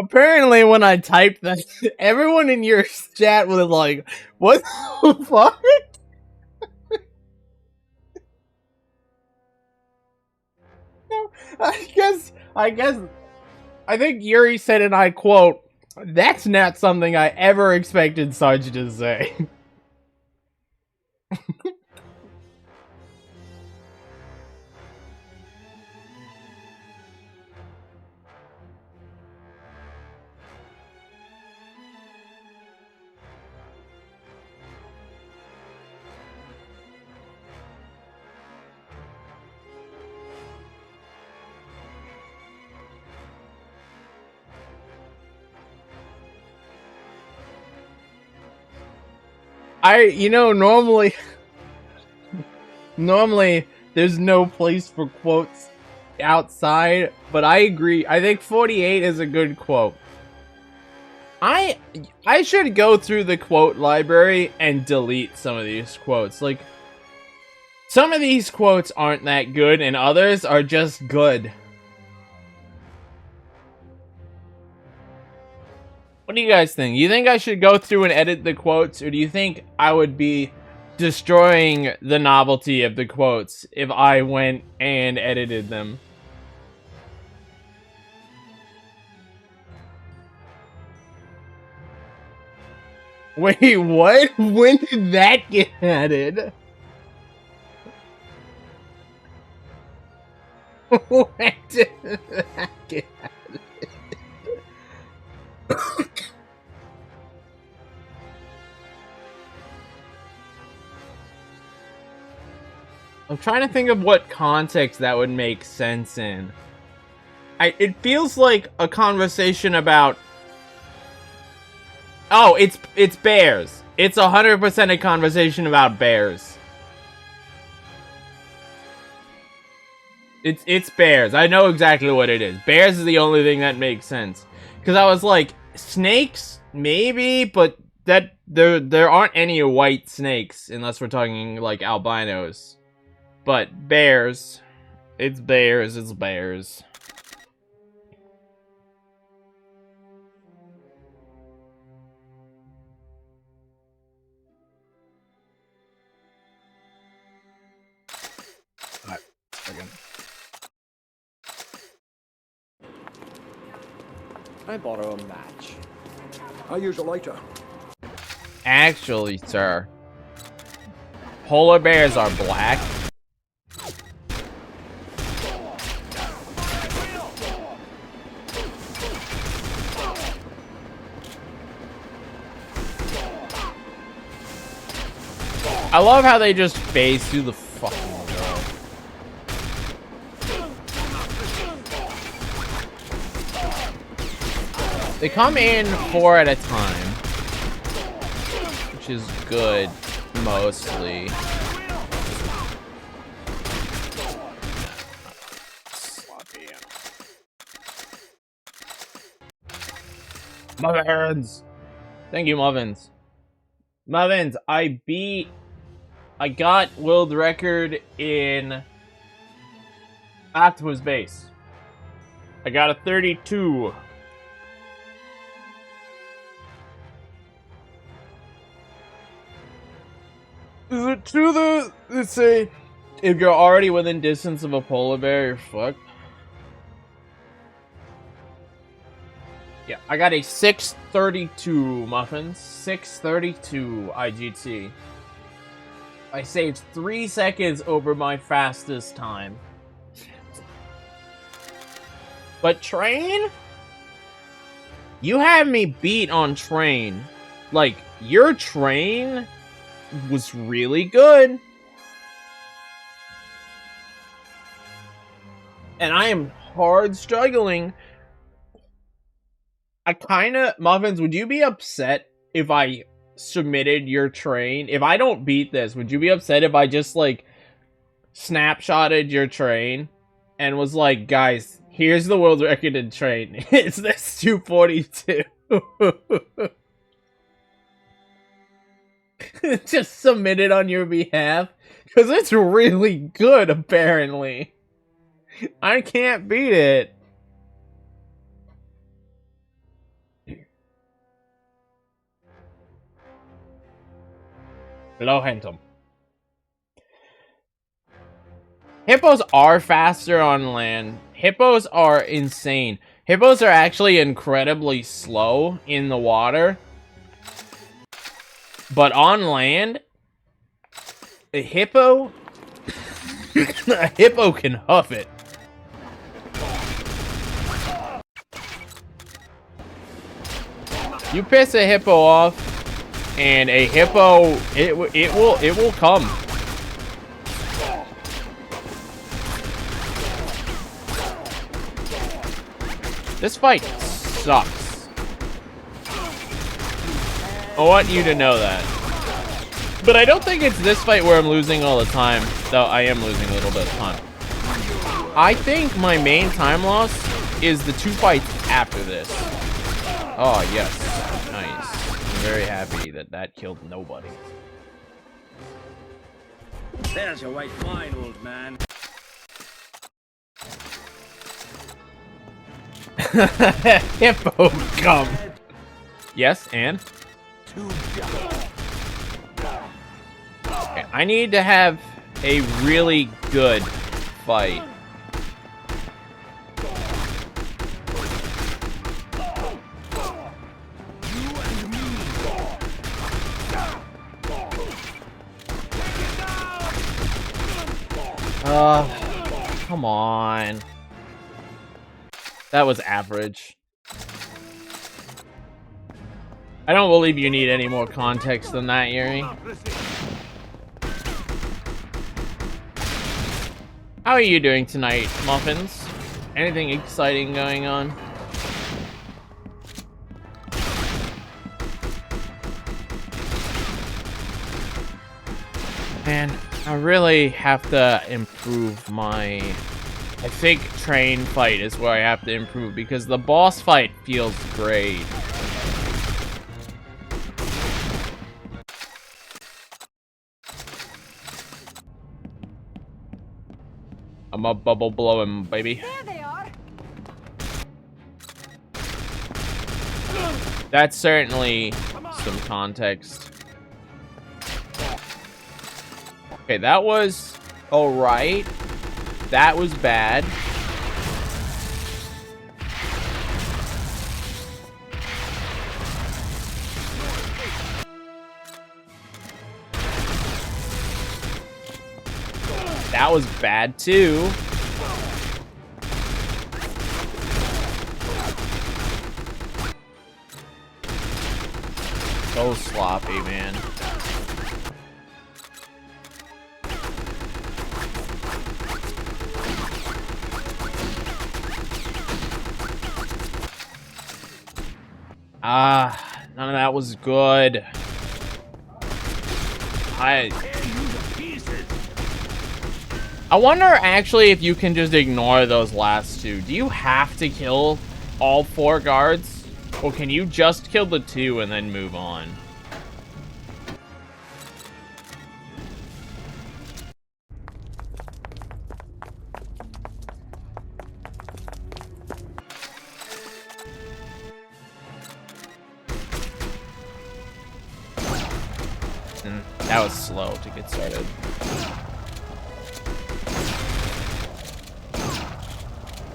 A: Apparently, when I typed that, everyone in your chat was like, "What the fuck?" No, I think Yuri said, and I quote, "That's not something I ever expected Sarge to say." Normally there's no place for quotes outside, but I agree. I think 48 is a good quote. I should go through the quote library and delete some of these quotes. Like, some of these quotes aren't that good, and others are just good. What do you guys think? You think I should go through and edit the quotes, or do you think I would be destroying the novelty of the quotes if I went and edited them? Wait, what? When did that get added? When did that get added? I'm trying to think of what context that would make sense in. It feels like a conversation about... Oh, it's bears. It's 100% a conversation about bears. It's bears. I know exactly what it is. Bears is the only thing that makes sense. Because I was like, snakes? Maybe, but that there aren't any white snakes unless we're talking like albinos. But bears, it's bears, it's bears.
G: Can I borrow a match?
B: I use a lighter.
A: Actually, sir, polar bears are black. I love how they just phase through the fucking world. They come in 4 at a time, which is good, mostly. Muffins! Thank you, Muffins. Muffins, I got world record in Octopus Base. I got a 32. Is it true that they say if you're already within distance of a polar bear, you're fucked? Yeah, I got a 632, Muffins. 632 IGT. I saved 3 seconds over my fastest time. But Train? You have me beat on Train. Like, your Train was really good. And I am hard struggling. I kinda... Muffins, would you be upset if I submitted your Train? If I don't beat this, would you be upset if I just, like, snapshotted your Train and was like, guys, here's the world record in Train. It's this 242. Just submit it on your behalf? Because it's really good, apparently. I can't beat it. Hello, Hentum. Hippos are faster on land. Hippos are insane. Hippos are actually incredibly slow in the water. But on land, a hippo can huff it. You piss a hippo off, and a hippo it will come. This fight sucks. I want you to know that. But I don't think it's this fight where I'm losing all the time, though I am losing a little bit of time. I think my main time loss is the 2 fights after this. Oh, yes. Nice. I'm very happy that that killed nobody.
G: There's your white wine, old man.
A: Hippo come. Yes, and? Okay, I need to have a really good fight. Come on. That was average. I don't believe you need any more context than that, Yuri. How are you doing tonight, Muffins? Anything exciting going on? Man, I really have to improve my... I think train fight is where I have to improve, because the boss fight feels great. I'm a bubble blowing, baby.
E: There they are.
A: That's certainly some context. Okay, that was alright. That was bad. That was bad too. So sloppy, man. None of that was good. I wonder actually if you can just ignore those last two. Do you have to kill all 4 guards? Or can you just kill the 2 and then move on? That was slow to get started.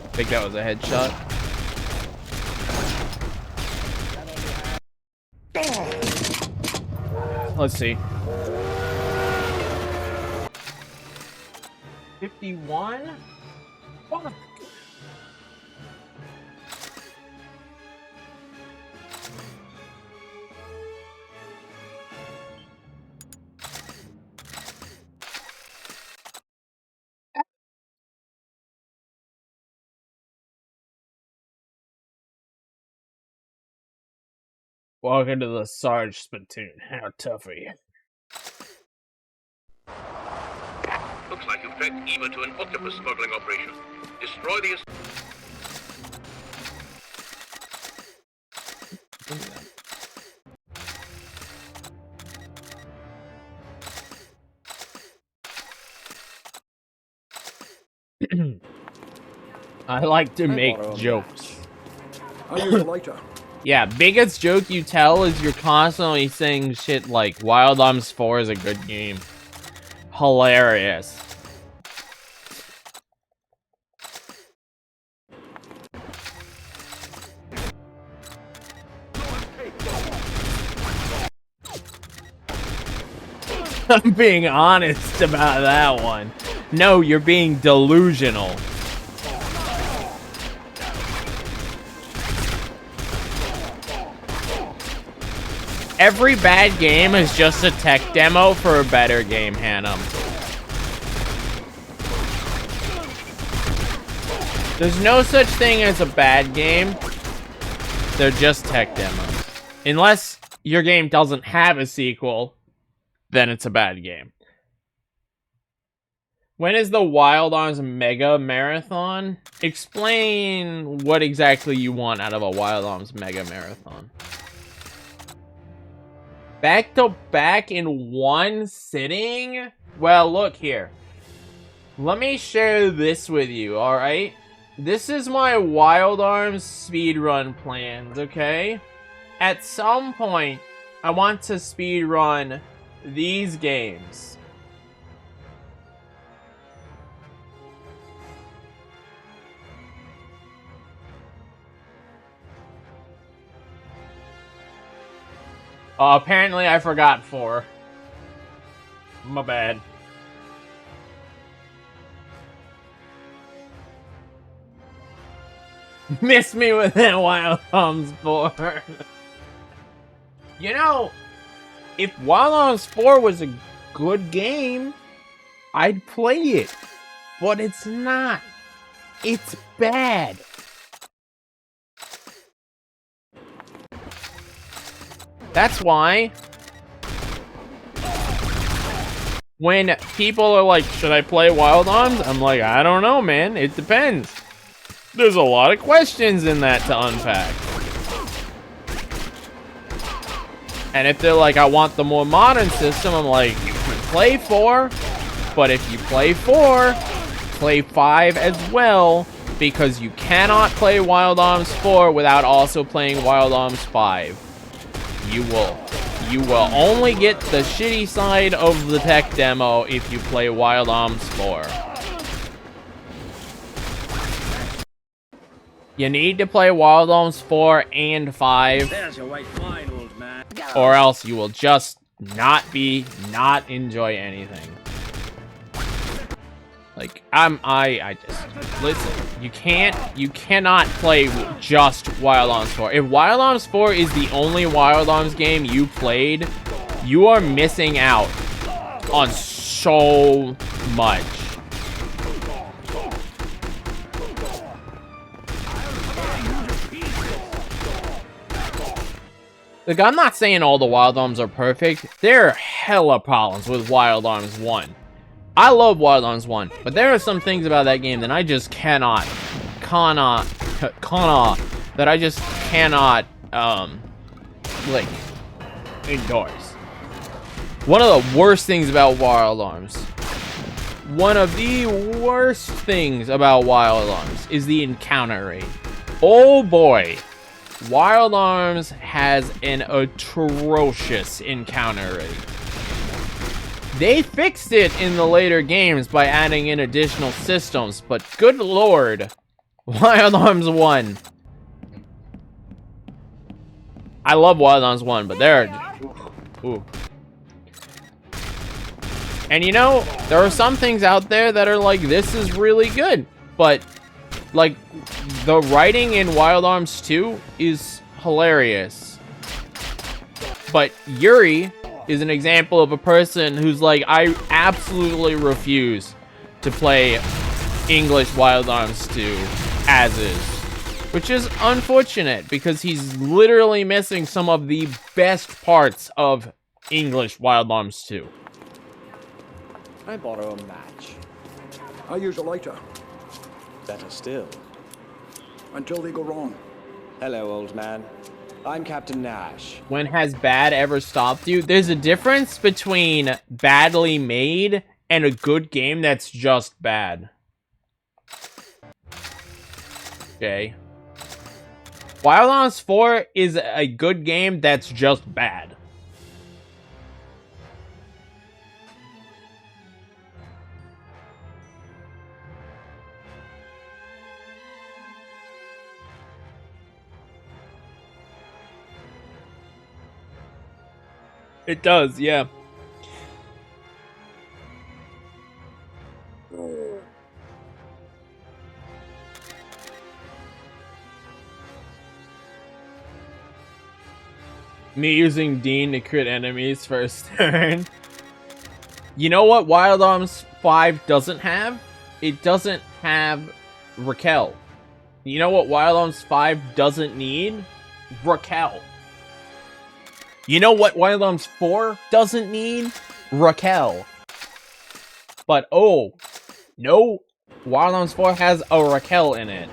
A: I think that was a headshot. Let's see. 51? Fuck. Welcome to the Sarge Spittoon. How tough are you?
F: Looks like you've tracked Eva to an octopus smuggling operation. Destroy the...
A: I like to make jokes.
B: I use a lighter.
A: Yeah, biggest joke you tell is you're constantly saying shit like Wild Arms 4 is a good game. Hilarious. I'm being honest about that one. No, you're being delusional. Every bad game is just a tech demo for a better game, Hannah. There's no such thing as a bad game. They're just tech demos. Unless your game doesn't have a sequel, then it's a bad game. When is the Wild Arms Mega Marathon? Explain what exactly you want out of a Wild Arms Mega Marathon. Back to back in one sitting? Well, look here. Let me share this with you, alright? This is my Wild Arms speedrun plans, okay? At some point, I want to speedrun these games. Apparently I forgot 4. My bad. Missed me with that Wild Arms 4. You know, if Wild Arms 4 was a good game, I'd play it. But it's not. It's bad. That's why when people are like, should I play Wild Arms? I'm like, I don't know, man. It depends. There's a lot of questions in that to unpack. And if they're like, I want the more modern system, I'm like, you can play 4. But if you play 4, play 5 as well, because you cannot play Wild Arms 4 without also playing Wild Arms 5. You will only get the shitty side of the tech demo if you play Wild Arms 4. You need to play Wild Arms 4 and 5,
G: There's your white wine, old man.
A: or else you will just not enjoy anything. Like, I just, listen, you cannot play just Wild Arms 4. If Wild Arms 4 is the only Wild Arms game you played, you are missing out on so much. Look, I'm not saying all the Wild Arms are perfect. There are hella problems with Wild Arms 1. I love Wild Arms 1, but there are some things about that game that I just cannot, like, endorse. One of the worst things about Wild Arms, is the encounter rate. Oh boy. Wild Arms has an atrocious encounter rate. They fixed it in the later games by adding in additional systems, but good lord, Wild Arms 1. I love Wild Arms 1, but they're... Ooh. And you know, there are some things out there that are like, this is really good, but like, the writing in Wild Arms 2 is hilarious. But Yuri is an example of a person who's like, I absolutely refuse to play English Wild Arms 2 as is. Which is unfortunate, because he's literally missing some of the best parts of English Wild Arms 2.
G: I borrow a match.
B: I use a lighter
G: Better still.
B: until they go wrong.
G: Hello, old man. I'm Captain Nash.
A: When has bad ever stopped you? There's a difference between badly made and a good game that's just bad. Okay. Wild Arms 4 is a good game that's just bad. It does, yeah. Me using Dean to crit enemies first turn. You know what Wild Arms 5 doesn't have? It doesn't have Raquel. You know what Wild Arms 5 doesn't need? Raquel. You know what Wild Arms 4 doesn't need? Raquel. But oh, no, Wild Arms 4 has a Raquel in it.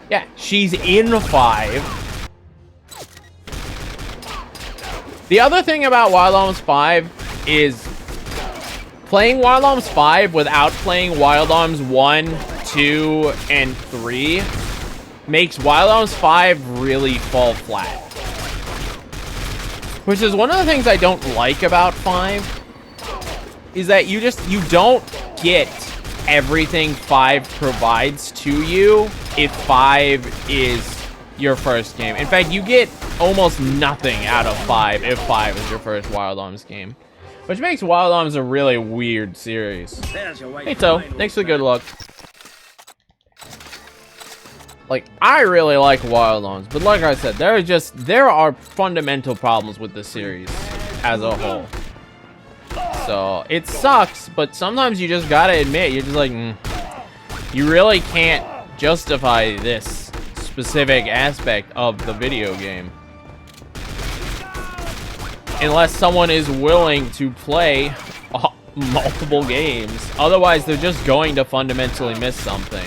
A: Yeah, she's in 5. The other thing about Wild Arms 5 is playing Wild Arms 5 without playing Wild Arms 1, 2, and 3 makes Wild Arms 5 really fall flat. Which is one of the things I don't like about 5, is that you don't get everything 5 provides to you if 5 is your first game. In fact, you get almost nothing out of 5 if 5 is your first Wild Arms game. Which makes Wild Arms a really weird series. Hey, To, thanks for the good luck. Like, I really like Wild Arms, but like I said, there are fundamental problems with the series as a whole. So, it sucks, but sometimes you just gotta admit, you're just like, you really can't justify this specific aspect of the video game. Unless someone is willing to play multiple games. Otherwise, they're just going to fundamentally miss something.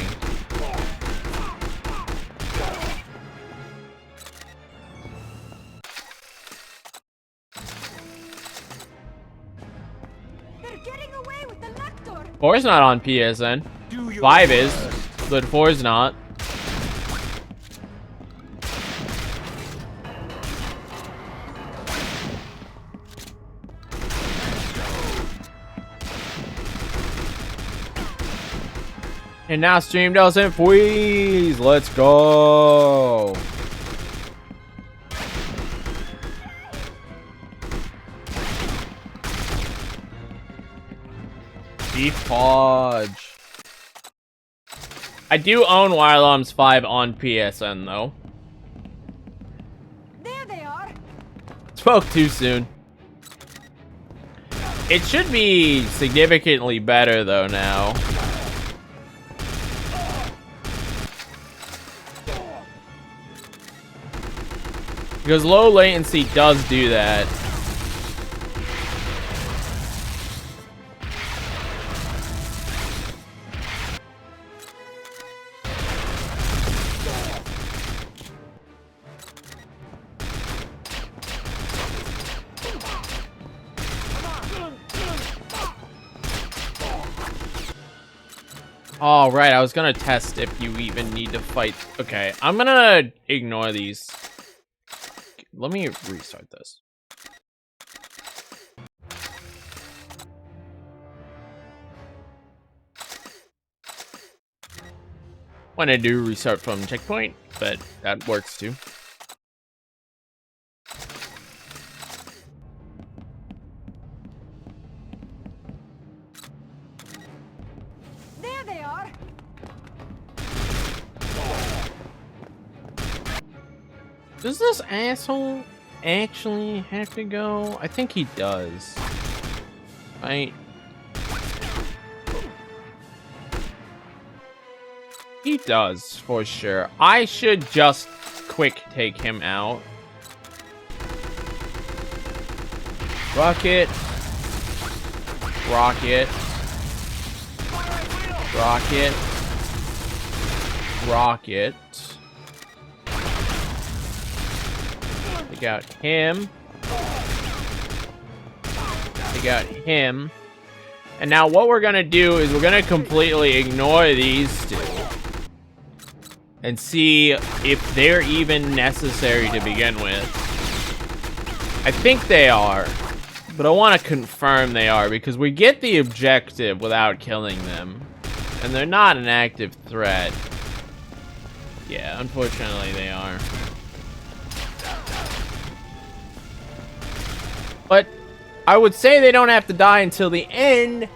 E: They're getting away with the Lector!
A: 4 is not on PSN. 5 is, but 4 is not. And now Stream doesn't freeze. Let's go. Beef Podge. I do own Wild Arms 5 on PSN though.
E: There they are.
A: Spoke too soon. It should be significantly better though now. Because low latency does do that. Oh, right, I was gonna test if you even need to fight. Okay, I'm gonna ignore these. Let me restart this. When I do restart from checkpoint, but that works too.
E: There they are.
A: Does this asshole actually have to go? I think he does. Right? He does, for sure. I should just quick take him out. Rocket. Rocket. Rocket. Rocket. Take out him. Take out him. And now what we're gonna do is we're gonna completely ignore these two. And see if they're even necessary to begin with. I think they are. But I want to confirm they are because we get the objective without killing them. And they're not an active threat. Yeah, unfortunately they are. But I would say they don't have to die until the end.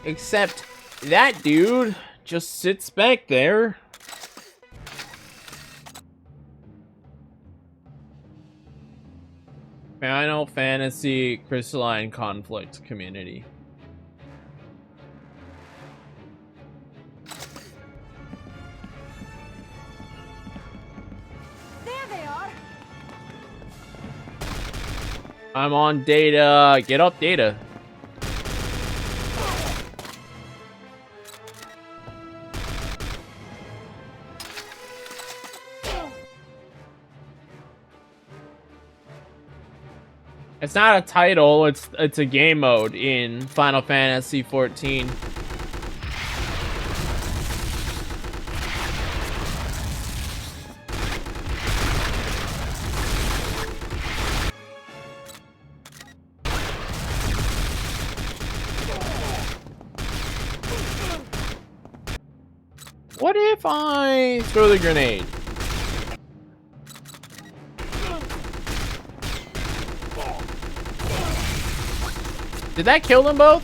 A: Except that dude just sits back there. Final Fantasy Crystalline Conflict community.
E: There they are.
A: I'm on data. Get up, data. It's not a title, it's a game mode in Final Fantasy 14. What if I throw the grenade? Did that kill them both?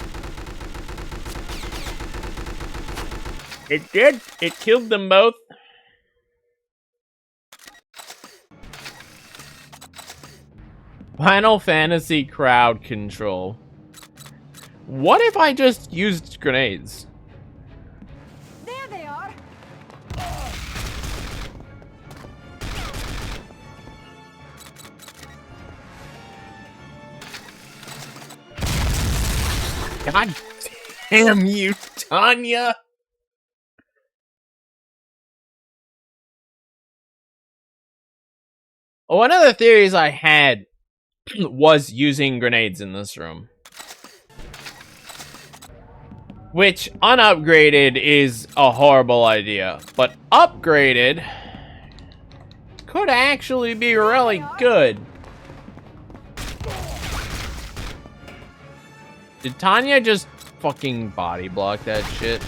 A: It did. It killed them both. Final Fantasy crowd control. What if I just used grenades?
E: There they are.
A: God damn you, Tanya! One of the theories I had was using grenades in this room. Which, unupgraded is a horrible idea, but upgraded could actually be really good. Did Tanya just fucking body block that shit?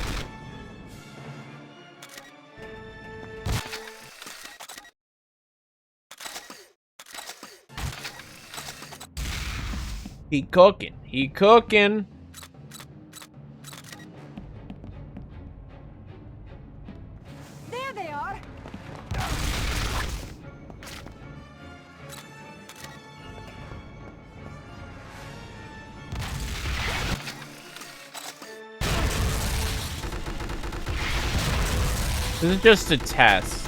A: He cooking. He cooking.
E: There they are.
A: This is just a test.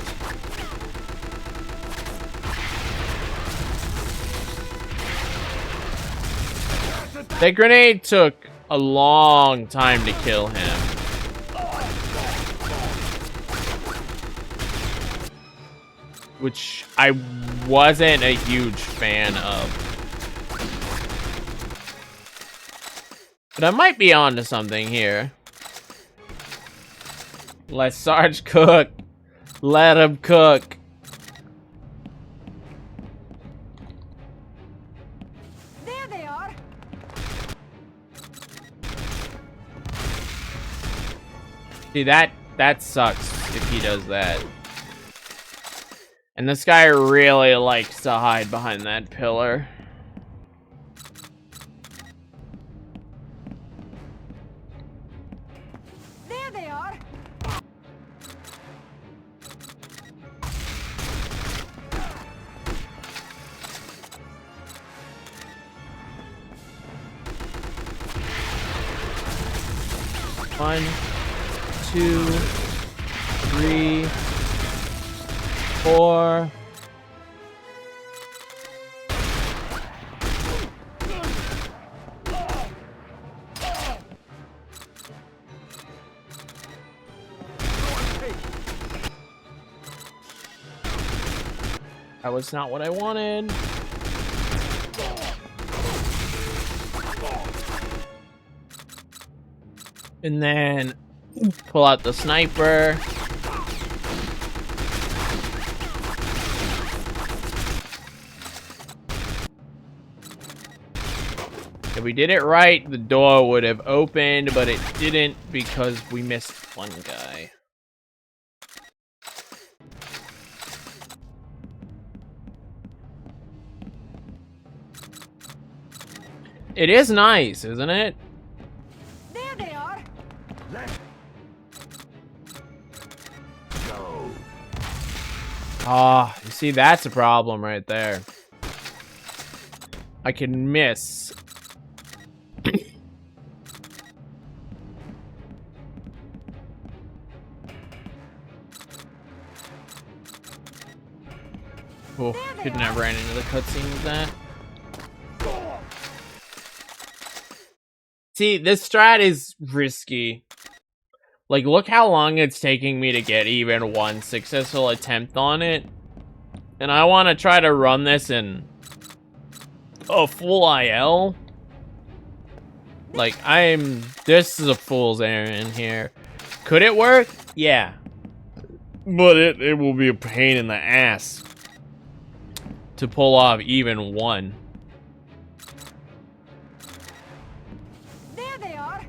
A: That grenade took a long time to kill him. Which I wasn't a huge fan of. But I might be onto something here. Let Sarge cook. Let him cook.
E: There they are.
A: See, that sucks if he does that. And this guy really likes to hide behind that pillar.
E: There they are.
A: One, 2, 3, 4. That was not what I wanted. And then pull out the sniper. If we did it right, the door would have opened, but it didn't because we missed one guy. It is nice, isn't it?
E: There they are.
A: Ah, you see, that's a problem right there. I can miss. Oh, couldn't have ran into the cutscene with that. See, this strat is risky. Like, look how long it's taking me to get even one successful attempt on it. And I want to try to run this in a full IL. Like, this is a fool's errand here. Could it work? Yeah. But it will be a pain in the ass to pull off even one.
E: There they are.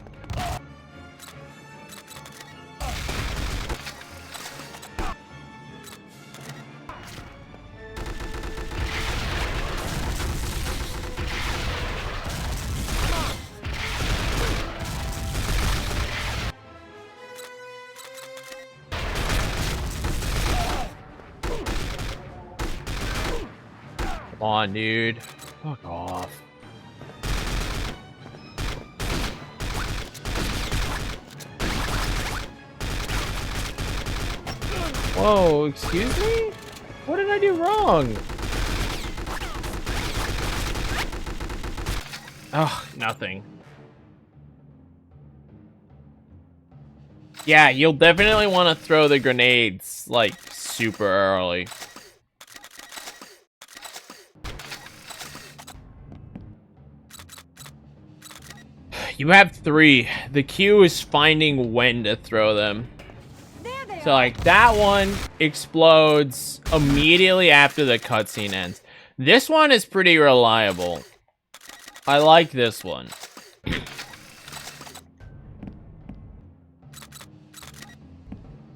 A: Come on, dude. Fuck off. Whoa, excuse me? What did I do wrong? Ugh, nothing. Yeah, you'll definitely want to throw the grenades, like, super early. You have 3. The Q is finding when to throw them.
E: There they
A: So,
E: are.
A: like, that one explodes immediately after the cutscene ends. This one is pretty reliable. I like this one.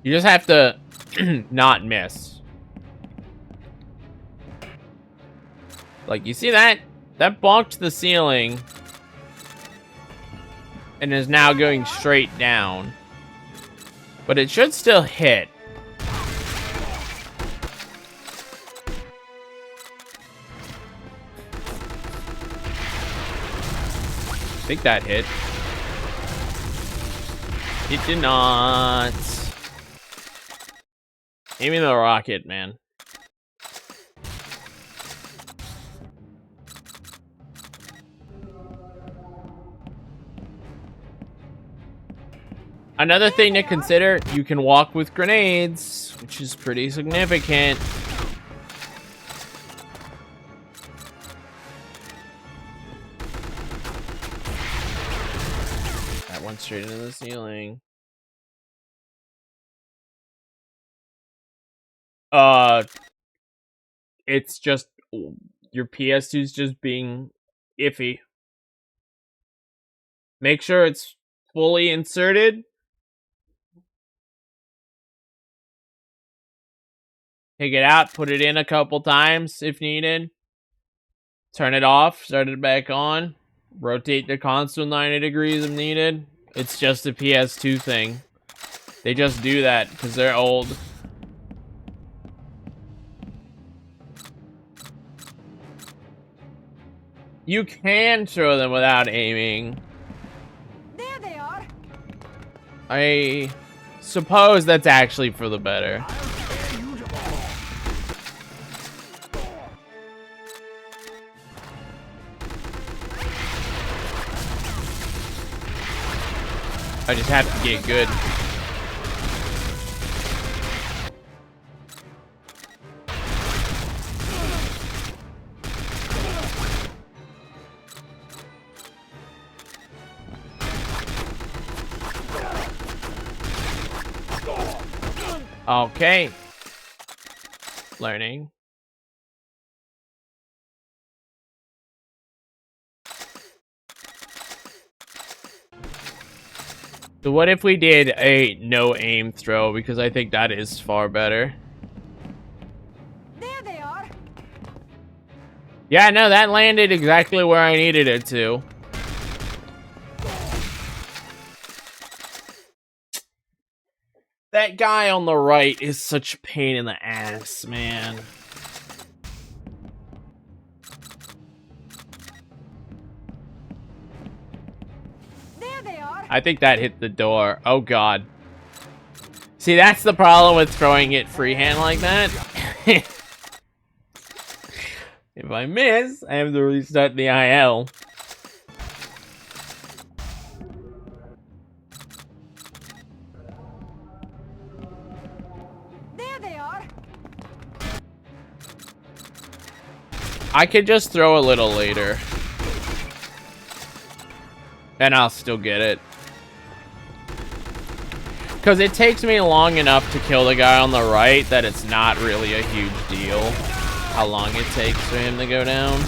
A: You just have to not miss. Like, you see that? That bonked the ceiling. And is now going straight down. But it should still hit. I think that hit. It did not. Aiming the rocket, man. Another thing to consider, you can walk with grenades, which is pretty significant. That went straight into the ceiling. It's just, your PS2's just being iffy. Make sure it's fully inserted. Take it out, put it in a couple times if needed. Turn it off, start it back on. Rotate the console 90 degrees if needed. It's just a PS2 thing. They just do that because they're old. You can throw them without aiming.
E: There they are.
A: I suppose that's actually for the better. I just have to get good. Okay. Learning. So what if we did a no aim throw, because I think that is far better.
E: There they are.
A: Yeah, no, that landed exactly where I needed it to. That guy on the right is such a pain in the ass, man.
E: There they are.
A: I think that hit the door. Oh, God. See, that's the problem with throwing it freehand like that. If I miss, I have to restart the IL.
E: There they are.
A: I could just throw a little later. And I'll still get it. Because it takes me long enough to kill the guy on the right that it's not really a huge deal how long it takes for him to go down.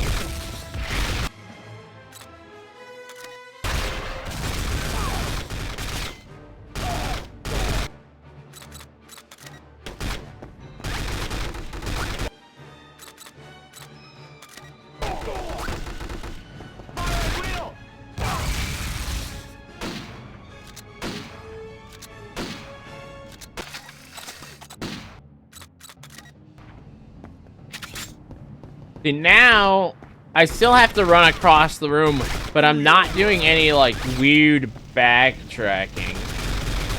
A: See, now, I still have to run across the room, but I'm not doing any, like, weird backtracking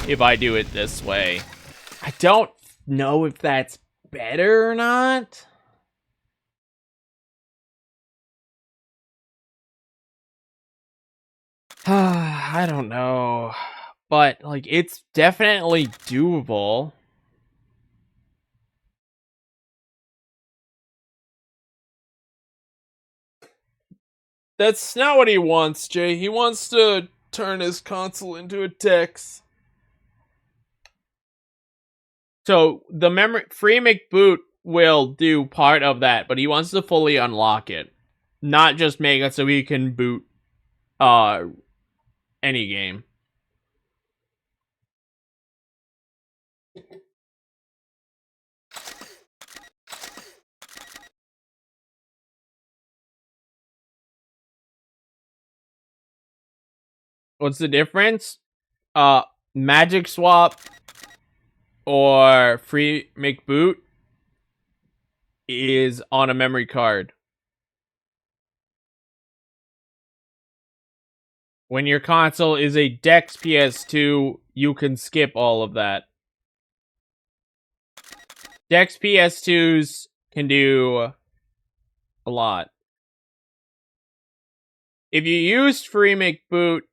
A: if I do it this way. I don't know if that's better or not. I don't know. But, like, it's definitely doable. That's not what he wants, Jay. He wants to turn his console into a Dex. So the memory free McBoot will do part of that, but he wants to fully unlock it, not just make it so he can boot any game. What's the difference? Magic Swap or free McBoot is on a memory card. When your console is a Dex PS2, you can skip all of that. Dex PS2s can do a lot. If you use free McBoot,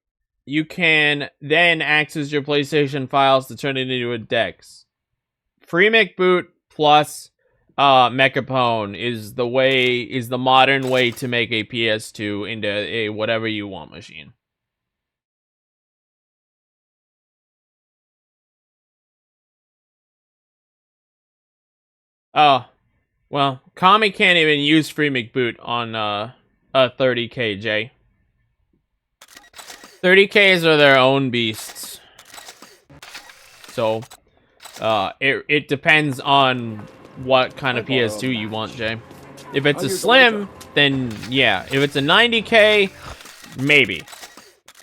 A: you can then access your PlayStation files to turn it into a Dex. Free McBoot plus Mechapone is the modern way to make a PS2 into a whatever you want machine. Oh, well, Kami can't even use free McBoot on a 30K, Jay. 30Ks are their own beasts. So, it depends on what kind of PS2 you want, Jay. If it's a slim, then yeah. If it's a 90K, maybe.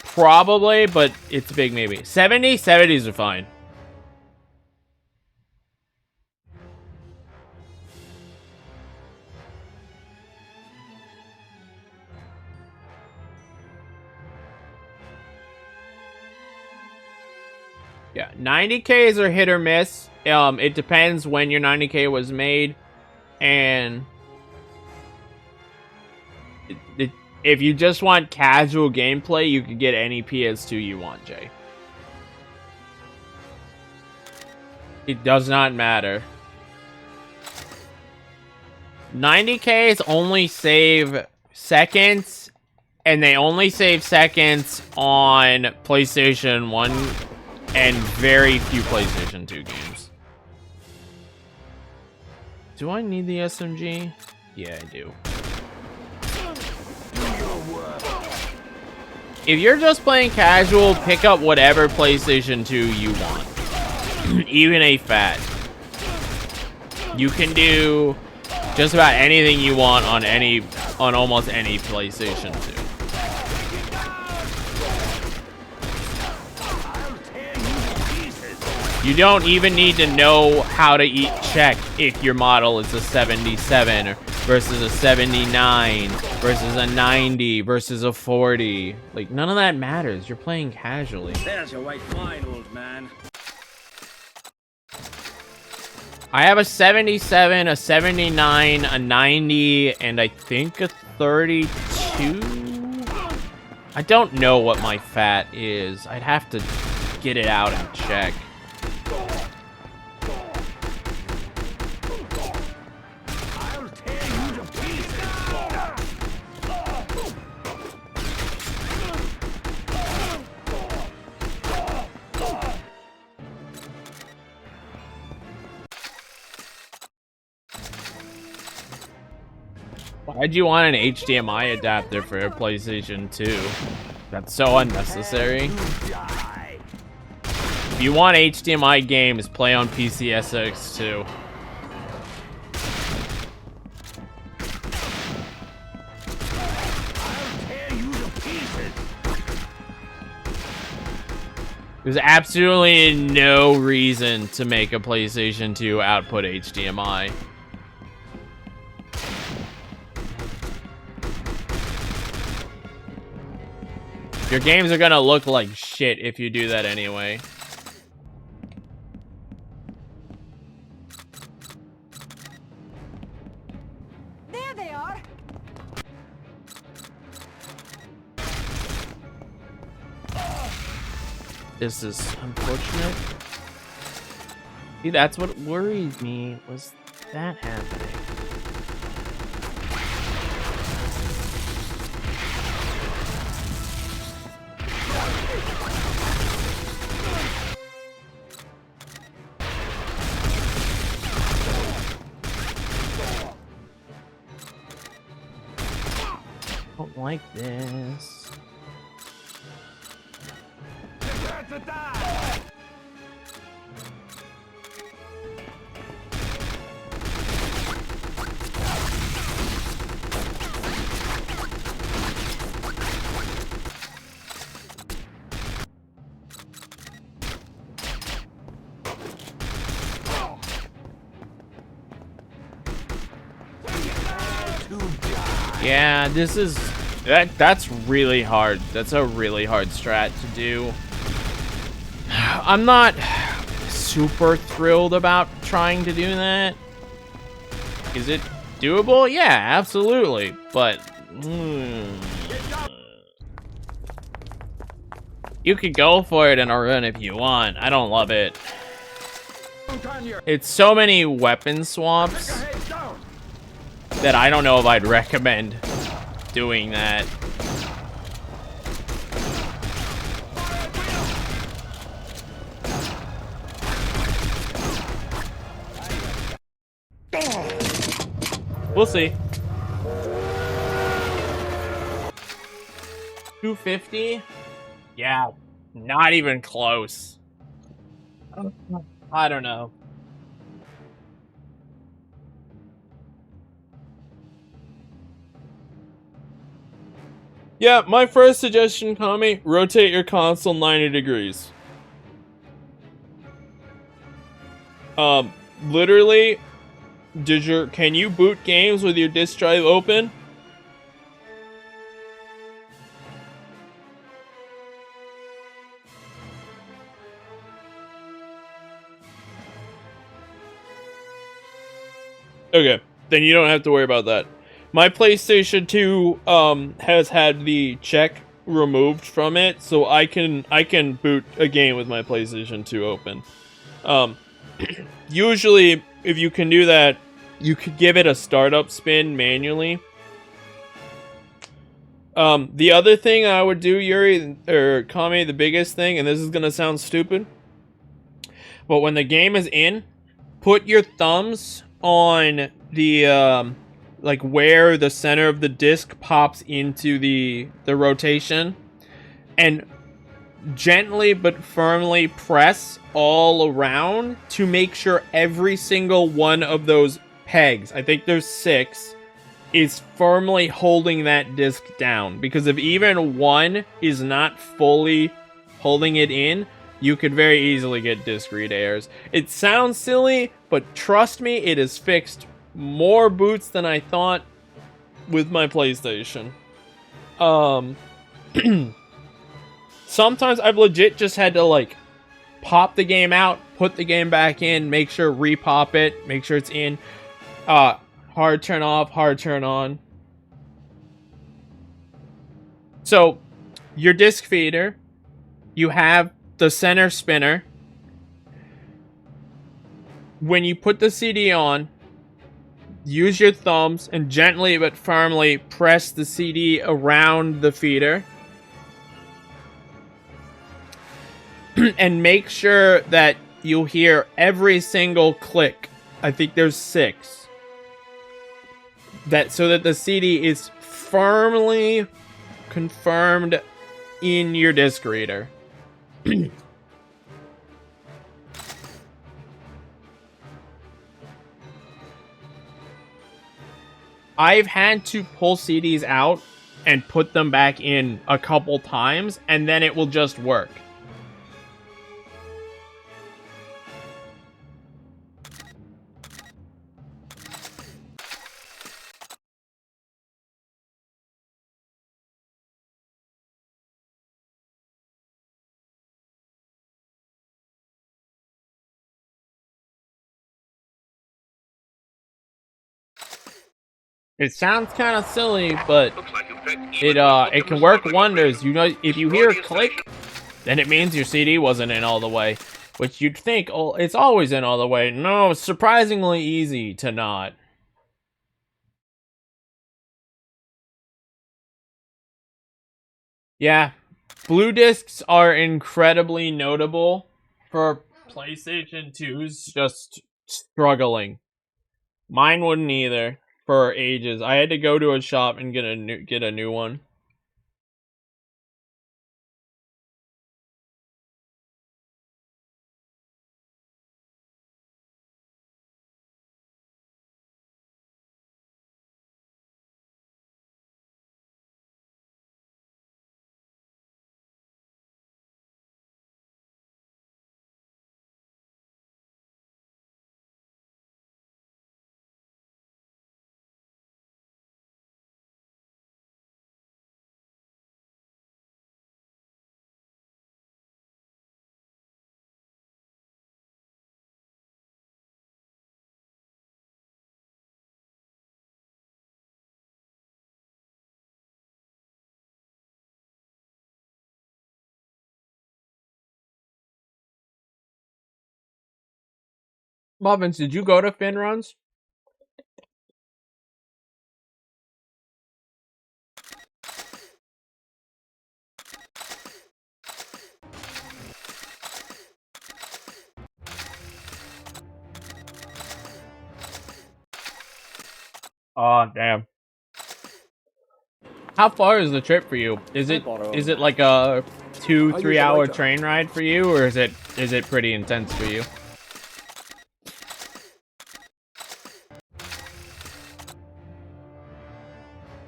A: Probably, but it's a big maybe. 70s are fine. Yeah, 90Ks are hit or miss. It depends when your 90K was made, and if you just want casual gameplay, you can get any PS2 you want, Jay. It does not matter. 90Ks only save seconds, and they only save seconds on PlayStation 1 and very few PlayStation 2 games. Do I need the SMG? Yeah, I do. If you're just playing casual, pick up whatever PlayStation 2 you want. Even a fat. You can do just about anything you want on almost any PlayStation 2. You don't even need to know how to check if your model is a 77 versus a 79 versus a 90 versus a 40. Like, none of that matters. You're playing casually.
G: There's your white wine, old man.
A: I have a 77, a 79, a 90, and I think a 32. I don't know what my fat is. I'd have to get it out and check. Why'd you want an HDMI adapter for a PlayStation 2? That's so unnecessary. If you want HDMI games, play on PCSX2. There's absolutely no reason to make a PlayStation 2 output HDMI. Your games are gonna look like shit if you do that anyway.
E: There they are.
A: This is unfortunate. See, that's what worried me, was that happening. like this. Yeah, this is that's really hard. That's a really hard strat to do. I'm not super thrilled about trying to do that. Is it doable? Yeah, absolutely. But you could go for it in a run if you want. I don't love it. It's so many weapon swaps that I don't know if I'd recommend doing that. We'll see. 250? Yeah, not even close. I don't know. Yeah, my first suggestion, Kami, rotate your console 90 degrees. Literally, can you boot games with your disk drive open? Okay, then you don't have to worry about that. My PlayStation 2 has had the check removed from it, so I can boot a game with my PlayStation 2 open. Usually, if you can do that, you could give it a startup spin manually. The other thing I would do, Yuri, or Kami, the biggest thing, and this is gonna sound stupid, but when the game is in, put your thumbs on the like where the center of the disc pops into the rotation, and gently but firmly press all around to make sure every single one of those pegs, I think there's 6, is firmly holding that disc down. Because if even one is not fully holding it in, you could very easily get disc read errors. It sounds silly, but trust me, it is fixed more boots than I thought with my PlayStation. Sometimes I've legit just had to like pop the game out, put the game back in, make sure repop it, make sure it's in. Hard turn off, hard turn on. So your disc feeder, you have the center spinner. When you put the CD on, use your thumbs and gently but firmly press the CD around the feeder. And make sure that you'll hear every single click. I think there's 6. So that the CD is firmly confirmed in your disc reader. I've had to pull CDs out and put them back in a couple times, and then it will just work. It sounds kind of silly, but it can work wonders. You know, if you hear a click, then it means your CD wasn't in all the way. Which you'd think, oh, it's always in all the way. No, it's surprisingly easy to not. Yeah, blue discs are incredibly notable for PlayStation 2's just struggling. Mine wouldn't either. For ages, I had to go to a shop and get a new one. Muffins, did you go to Finruns? Oh, damn. How far is the trip for you? Is it like a 2-3 hour train ride for you, or is it pretty intense for you?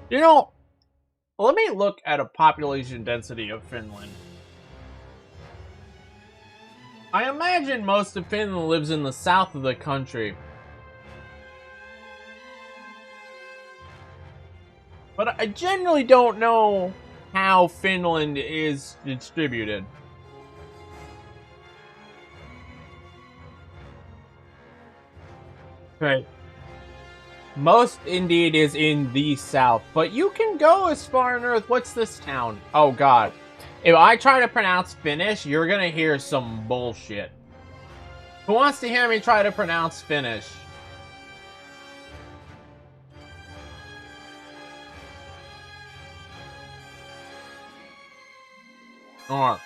A: You know, let me look at a population density of Finland. I imagine most of Finland lives in the south of the country. But I generally don't know how Finland is distributed. Right. Most indeed is in the south, but you can go as far north. What's this town? Oh god. If I try to pronounce Finnish, you're gonna hear some bullshit. Who wants to hear me try to pronounce Finnish? Or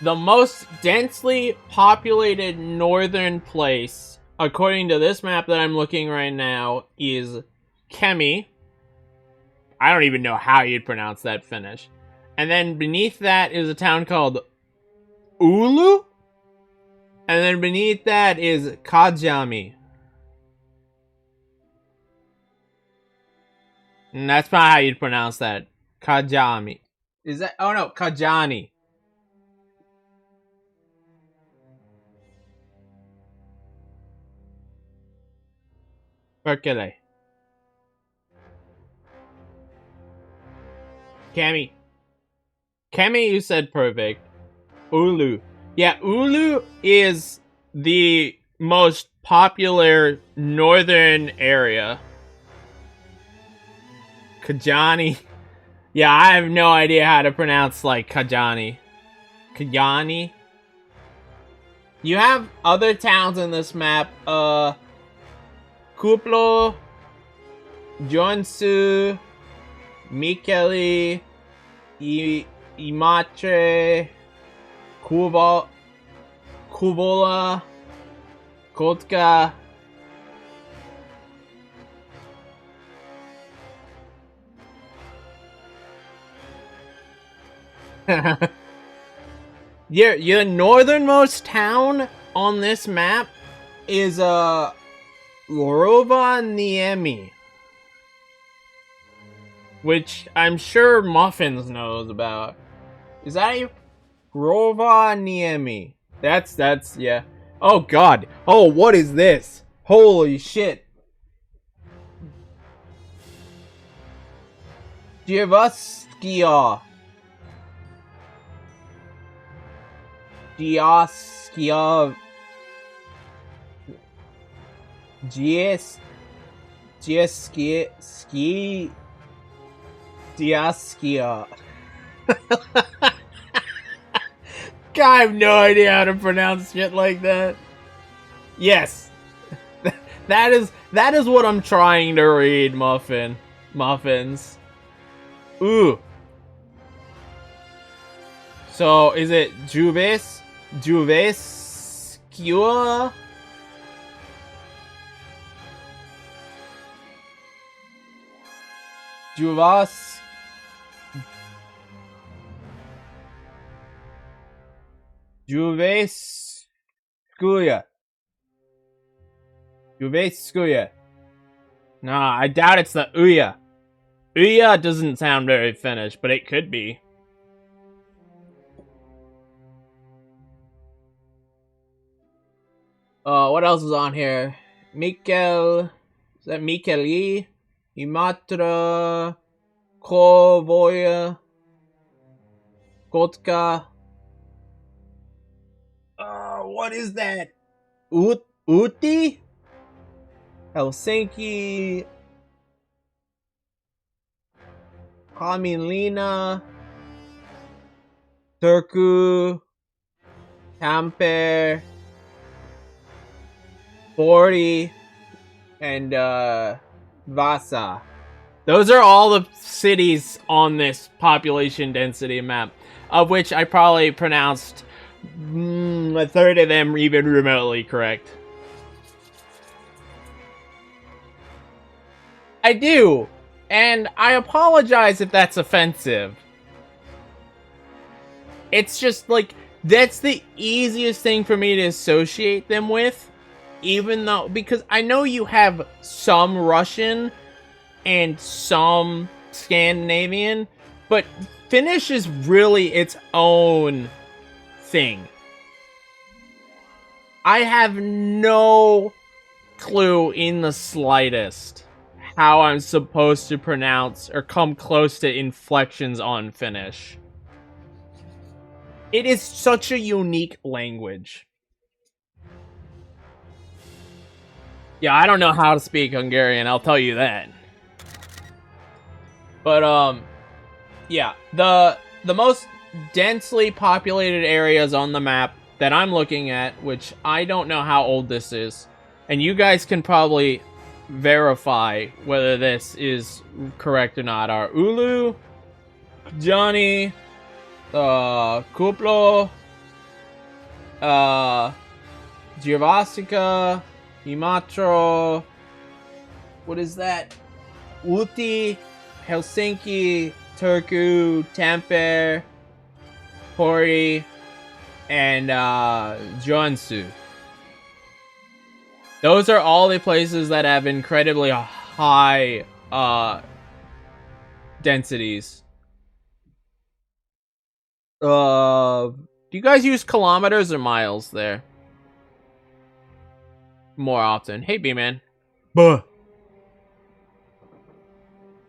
A: the most densely populated northern place, according to this map that I'm looking right now, is Kemi. I don't even know how you'd pronounce that Finnish. And then beneath that is a town called Oulu. And then beneath that is Kajami. And that's not how you'd pronounce that. Kajami. Is that? Oh no, Kajani. Perkele. Kemi. Kemi, you said perfect. Oulu. Yeah, Oulu is the most popular northern area. Kajani. Yeah, I have no idea how to pronounce, like, Kajani. Kajani. You have other towns in this map. Kuplo, Joensuu, Mikkeli, Imatre, Kouvola, Kotka. Your northernmost town on this map is Rovaniemi, which I'm sure Muffins knows about. Is that you? Rovaniemi. That's yeah. Oh god. Oh, what is this? Holy shit. Jyväskylä. Jyväskylä. Jyväskylä. God, I have no idea how to pronounce shit like that. Yes. That is what I'm trying to read, Muffins. Ooh. So, is it Jyväskylä? Jyväskylä. Nah, I doubt it's the Uya. Uya doesn't sound very Finnish, but it could be. What else is on here? Mikkel. Is that Mikkeli? Imatra. Kovoja. Kotka. What is that? Uti? Helsinki. Haminlina. Turku. Tampere. Pori, and Vasa. Those are all the cities on this population density map, of which I probably pronounced a third of them even remotely correct. I do, and I apologize if that's offensive. It's just like, that's the easiest thing for me to associate them with, even though, because I know you have some Russian and some Scandinavian, but Finnish is really its own thing. I have no clue in the slightest how I'm supposed to pronounce or come close to inflections on Finnish. It is such a unique language. Yeah, I don't know how to speak Hungarian, I'll tell you that. But, yeah, the most densely populated areas on the map that I'm looking at, which I don't know how old this is, and you guys can probably verify whether this is correct or not, are Oulu, Johnny, Kuplo, Jyväskylä, Imatra, what is that? Uti, Helsinki, Turku, Tampere, Pori, and Joensuu. Those are all the places that have incredibly high densities. Do you guys use kilometers or miles there? More often. Hey, B-Man. Buh.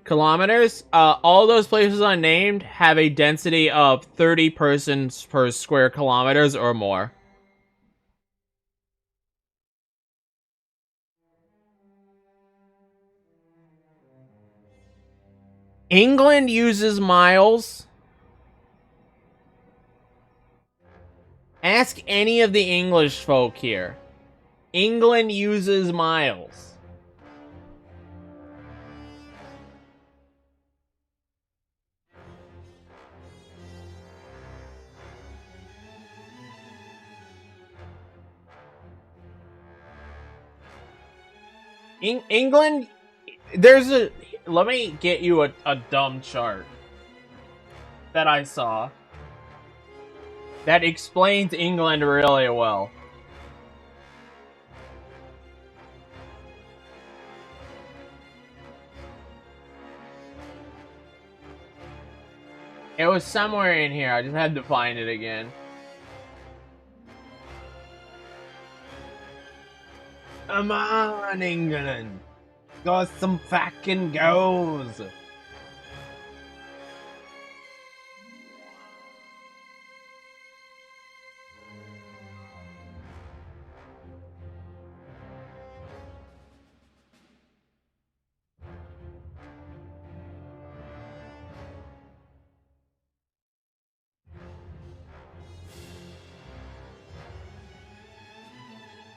A: Kilometers? All those places I named have a density of 30 persons per square kilometers or more. England uses miles. Ask any of the English folk here. England uses miles. England, there's a, let me get you a dumb chart that I saw that explains England really well. It was somewhere in here, I just had to find it again. Come on, England! Got some fucking goals!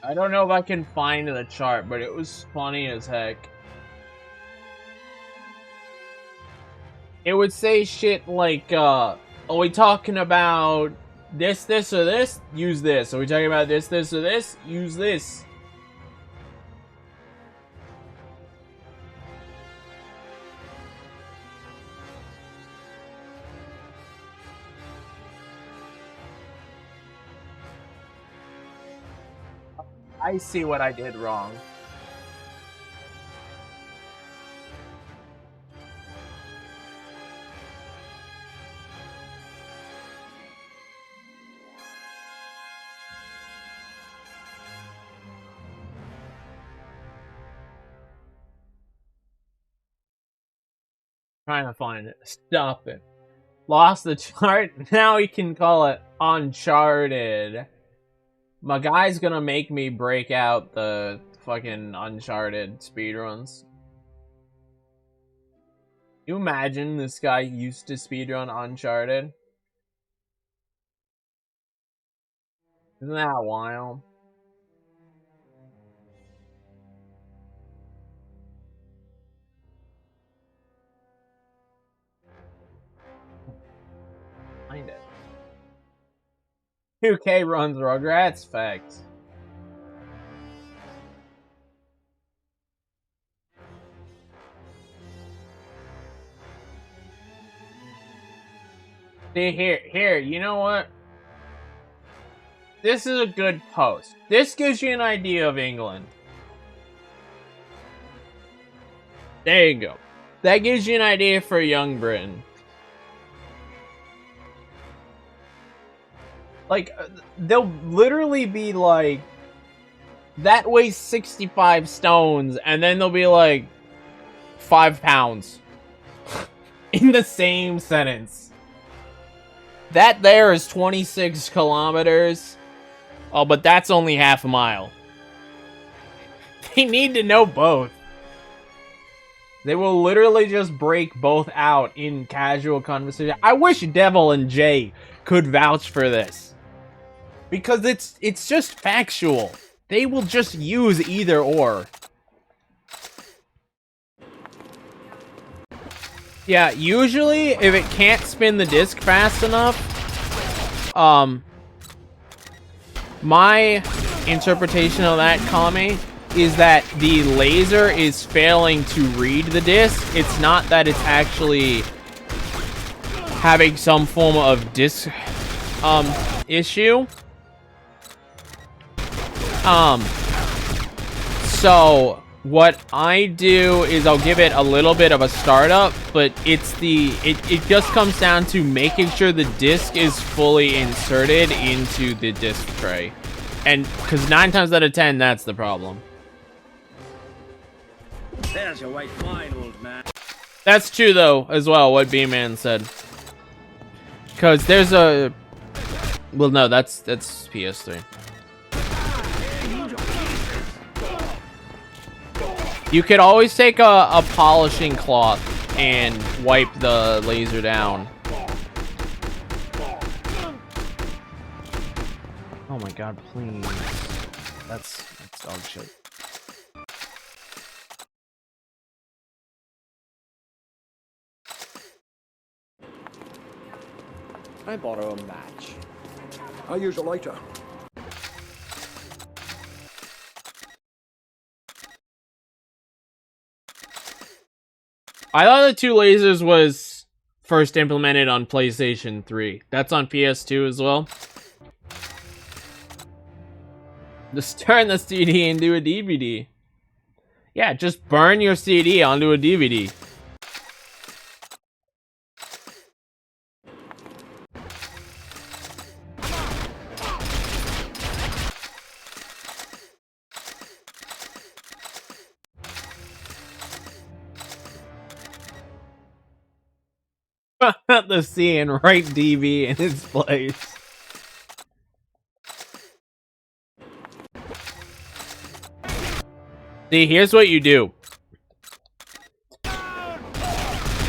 A: I don't know if I can find the chart, but it was funny as heck. It would say shit like, are we talking about this, this, or this? Use this. Are we talking about this, this, or this? Use this. I see what I did wrong. Trying to find it. Stop it. Lost the chart. Now we can call it Uncharted. My guy's gonna make me break out the fucking Uncharted speedruns. You imagine this guy used to speedrun Uncharted? Isn't that wild? 2K runs Rugrats? Facts. See, here, you know what? This is a good post. This gives you an idea of England. There you go. That gives you an idea for young Britain. Like, they'll literally be like, that weighs 65 stones, and then they'll be like, 5 pounds. In the same sentence. That there is 26 kilometers. Oh, but that's only half a mile. They need to know both. They will literally just break both out in casual conversation. I wish Devil and Jay could vouch for this. Because it's just factual. They will just use either or. Yeah, usually if it can't spin the disc fast enough, my interpretation of that, Kame, is that the laser is failing to read the disc. It's not that it's actually having some form of disc issue. So what I do is I'll give it a little bit of a startup, but it just comes down to making sure the disc is fully inserted into the disc tray. And because 9 times out of 10, that's the problem.
G: There's your white wine, old man.
A: That's true though, as well, what B-Man said. Because there's a... Well, no, that's PS3. You could always take a polishing cloth and wipe the laser down. Oh my god, please. That's dog shit.
G: I borrow a match.
B: I use a lighter.
A: I thought the 2 lasers was first implemented on PlayStation 3. That's on PS2 as well. Just turn the CD into a DVD. Yeah, just burn your CD onto a DVD. The C and write DV in its place. See, here's what you do.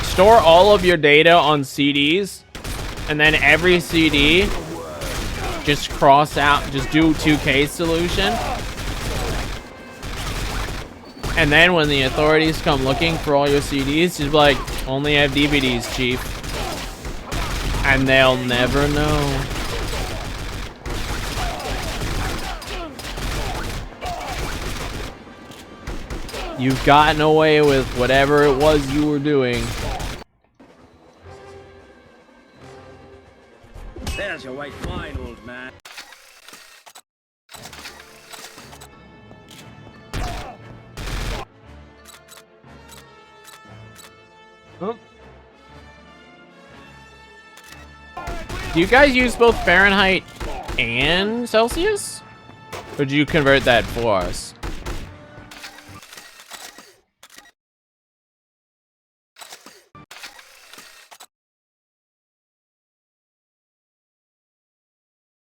A: Store all of your data on CDs, and then every CD, just cross out, just do 2K solution. And then when the authorities come looking for all your CDs, just be like, only have DVDs, chief. And they'll never know. You've gotten away with whatever it was you were doing.
G: There's your white wine, old man.
A: Huh? Do you guys use both Fahrenheit and Celsius? Or do you convert that for us?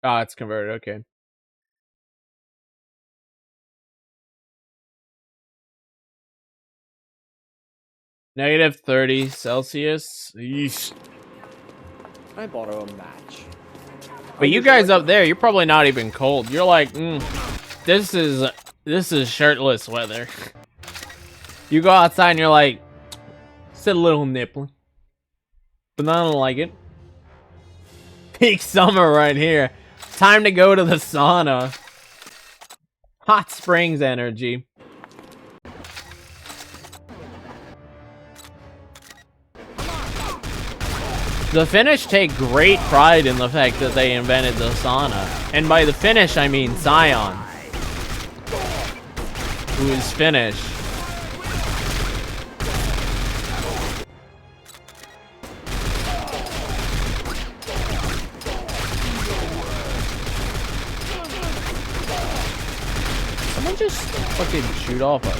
A: Ah, it's converted, okay. -30 Celsius. Yeesh.
G: I borrow a match.
A: But you guys up there, you're probably not even cold. You're like, this is shirtless weather. You go outside and you're like, it's a little nipply. But I don't like it. Peak summer right here. Time to go to the sauna. Hot springs energy. The Finnish take great pride in the fact that they invented the sauna. And by the Finnish, I mean Sion, who is Finnish. Someone just fucking shoot off a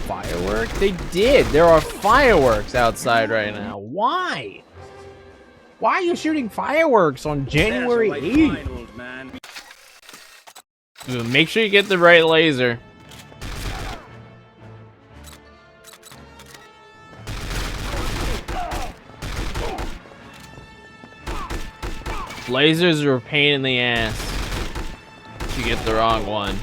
A: firework? They did. There are fireworks outside right now. Why? Why are you shooting fireworks on January 8th? Make sure you get the right laser. Lasers are a pain in the ass if you get the wrong one.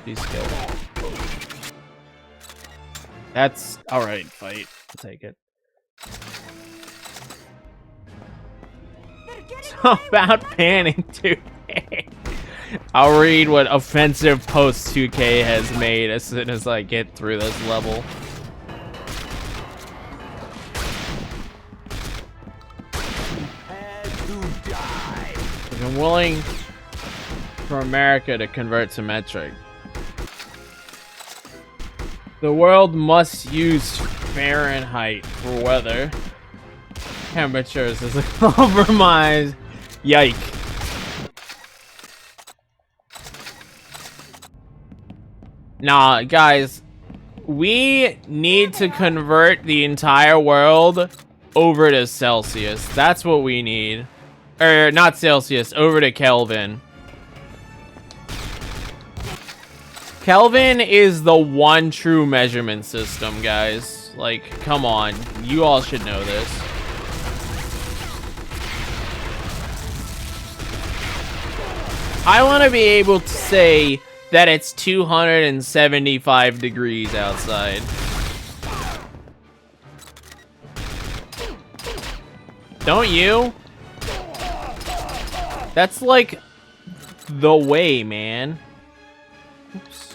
A: These skills. That's alright, fight. I'll take it. About panning 2K. I'll read what offensive post 2K has made as soon as I get through this level. I'm willing for America to convert to metric. The world must use Fahrenheit for weather. Temperatures is a compromise. Yike. Nah, guys. We need to convert the entire world over to Celsius. That's what we need. Or, not Celsius, over to Kelvin. Kelvin is the one true measurement system, guys. Like, come on. You all should know this. I want to be able to say that it's 275 degrees outside. Don't you? That's like the way, man. Oops.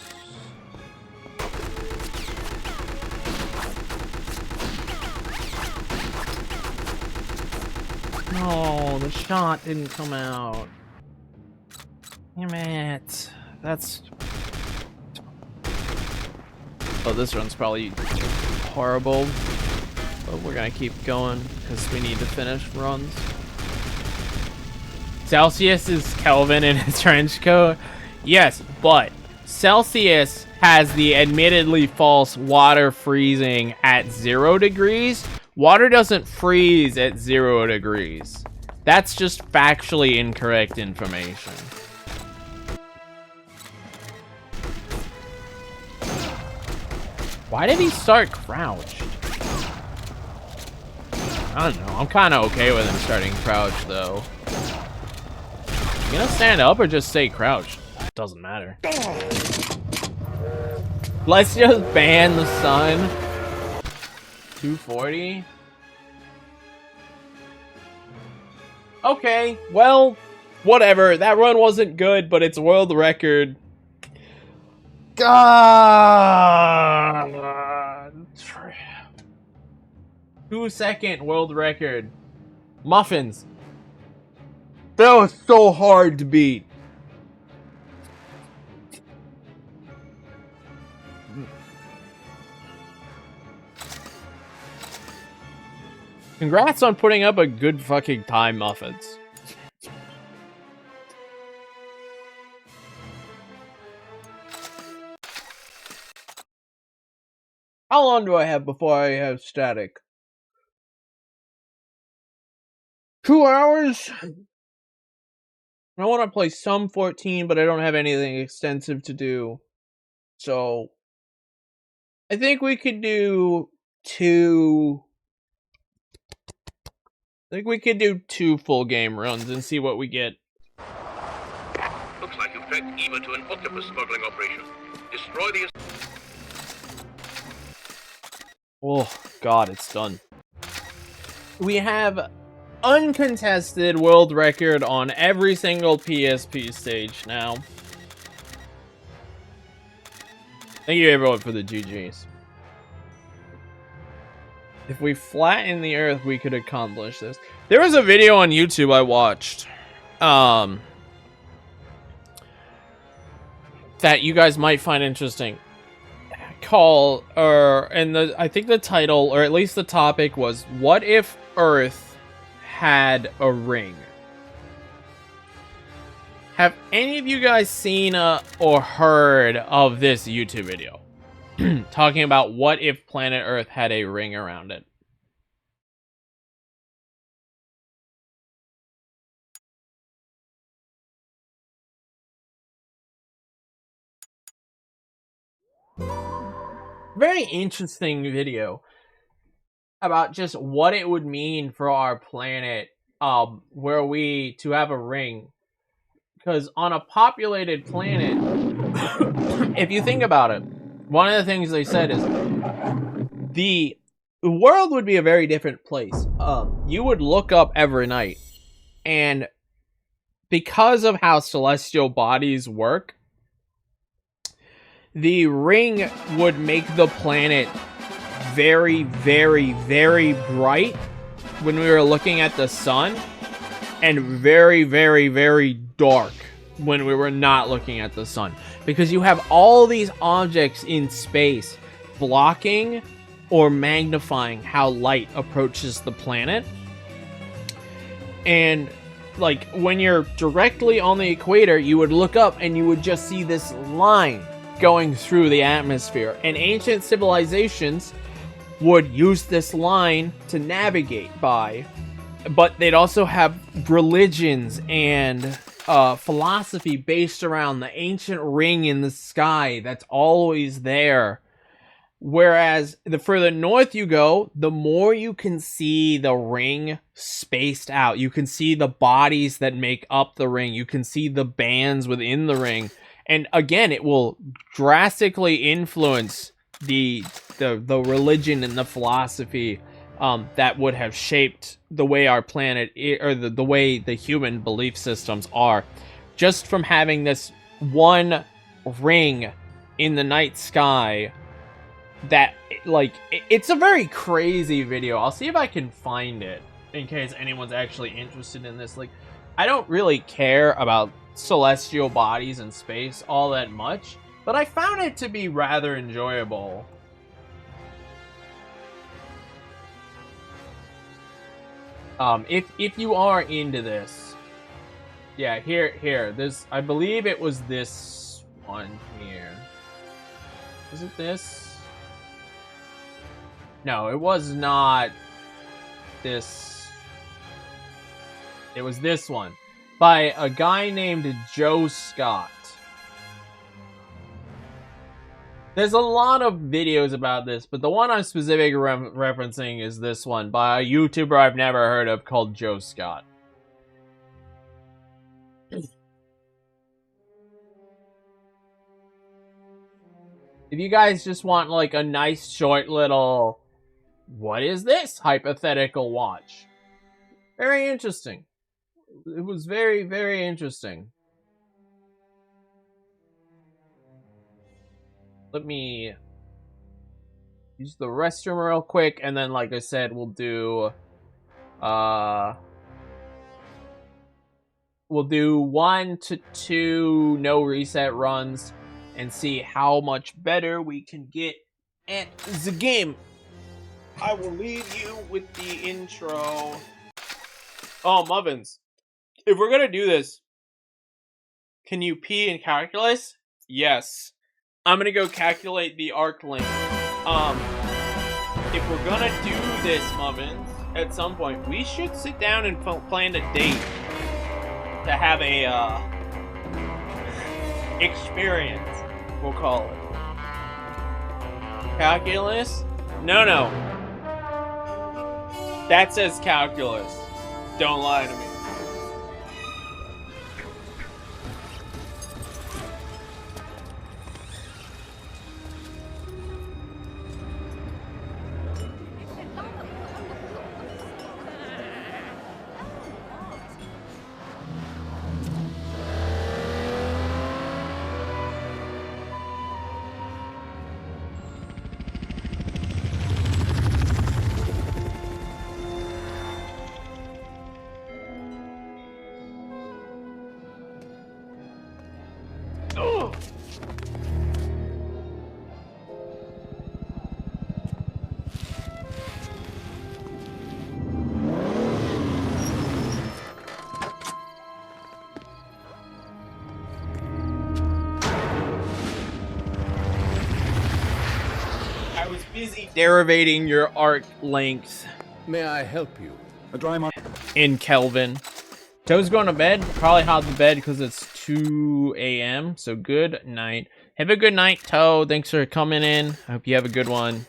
A: No, the shot didn't come out. Damn it. That's... Oh, this run's probably horrible. But we're gonna keep going because we need to finish runs. Celsius is Kelvin in his trench coat. Yes, but Celsius has the admittedly false water freezing at 0 degrees. Water doesn't freeze at 0 degrees. That's just factually incorrect information. Why did he start crouched? I don't know. I'm kind of okay with him starting crouched, though. You gonna stand up or just stay crouched? Doesn't matter. Let's just ban the sun. 240? Okay, well, whatever. That run wasn't good, but it's a world record. God. 2-second world record. Muffins. That was so hard to beat. Congrats on putting up a good fucking time, Muffins. How long do I have before I have static? 2 hours? I want to play some 14, but I don't have anything extensive to do. So, I think we could do 2... I think we could do 2 full game runs and see what we get.
F: Looks Looks like you've tracked Eva to an octopus smuggling operation. Destroy the...
A: Oh, God, it's done. We have uncontested world record on every single PSP stage now. Thank you, everyone, for the GGs. If we flatten the Earth, we could accomplish this. There was a video on YouTube I watched. That you guys might find interesting. I think the title, or at least the topic, was what if Earth had a ring? Have any of you guys seen or heard of this YouTube video? Talking about what if planet Earth had a ring around it? Very interesting video about just what it would mean for our planet, were we to have a ring. Because on a populated planet, if you think about it, one of the things they said is the world would be a very different place. You would look up every night, and because of how celestial bodies work, the ring would make the planet very, very, very bright when we were looking at the sun, and very, very, very dark when we were not looking at the sun. Because you have all these objects in space blocking or magnifying how light approaches the planet. And like when you're directly on the equator, you would look up and you would just see this line going through the atmosphere. And ancient civilizations would use this line to navigate by. But they'd also have religions and philosophy based around the ancient ring in the sky that's always there. Whereas the further north you go, the more you can see the ring spaced out. You can see the bodies that make up the ring. You can see the bands within the ring. And again, it will drastically influence the religion and the philosophy that would have shaped the way our planet, or the way the human belief systems are. Just from having this one ring in the night sky, that, like, it's a very crazy video. I'll see if I can find it, in case anyone's actually interested in this. Like, I don't really care about celestial bodies in space all that much, but I found it to be rather enjoyable. If you are into this, yeah, here, this, I believe it was this one here. Is it this? No, it was not this. It was this one by a guy named Joe Scott. There's a lot of videos about this, but the one I'm specifically referencing is this one by a YouTuber I've never heard of called Joe Scott. If you guys just want like a nice short little, what is this hypothetical watch? Very interesting. It was very, very interesting. Let me use the restroom real quick, and then, like I said, we'll do 1 to 2 no reset runs and see how much better we can get at the game. I will leave you with the intro. Oh, Muffins. If we're gonna do this, can you pee in calculus? Yes. I'm gonna go calculate the arc length. If we're gonna do this, Muffins, at some point, we should sit down and plan a date to have a experience, we'll call it. Calculus? No. That says calculus. Don't lie to me.
C: go!
A: I was busy derivating your arc length
H: May I help you?
B: A dry mark.
A: in Kelvin. Toe's going to bed. Probably hop to bed because it's 2 a.m. So good night. Have a good night, Toe. Thanks for coming in. I hope you have a good one.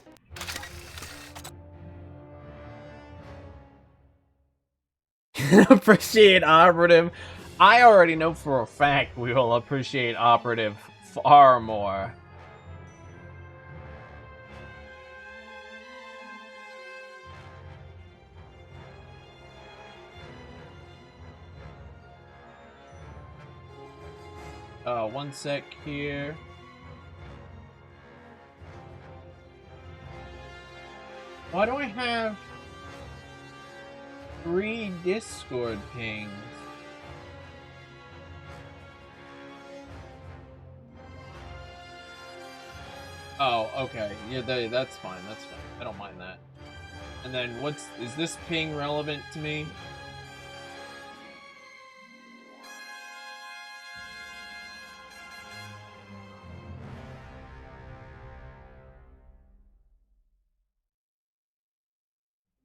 A: Appreciate Operative. I already know for a fact we will appreciate Operative far more. One sec here. Why do I have 3 Discord pings? Oh, okay. Yeah, that's fine. That's fine. I don't mind that. And then is this ping relevant to me?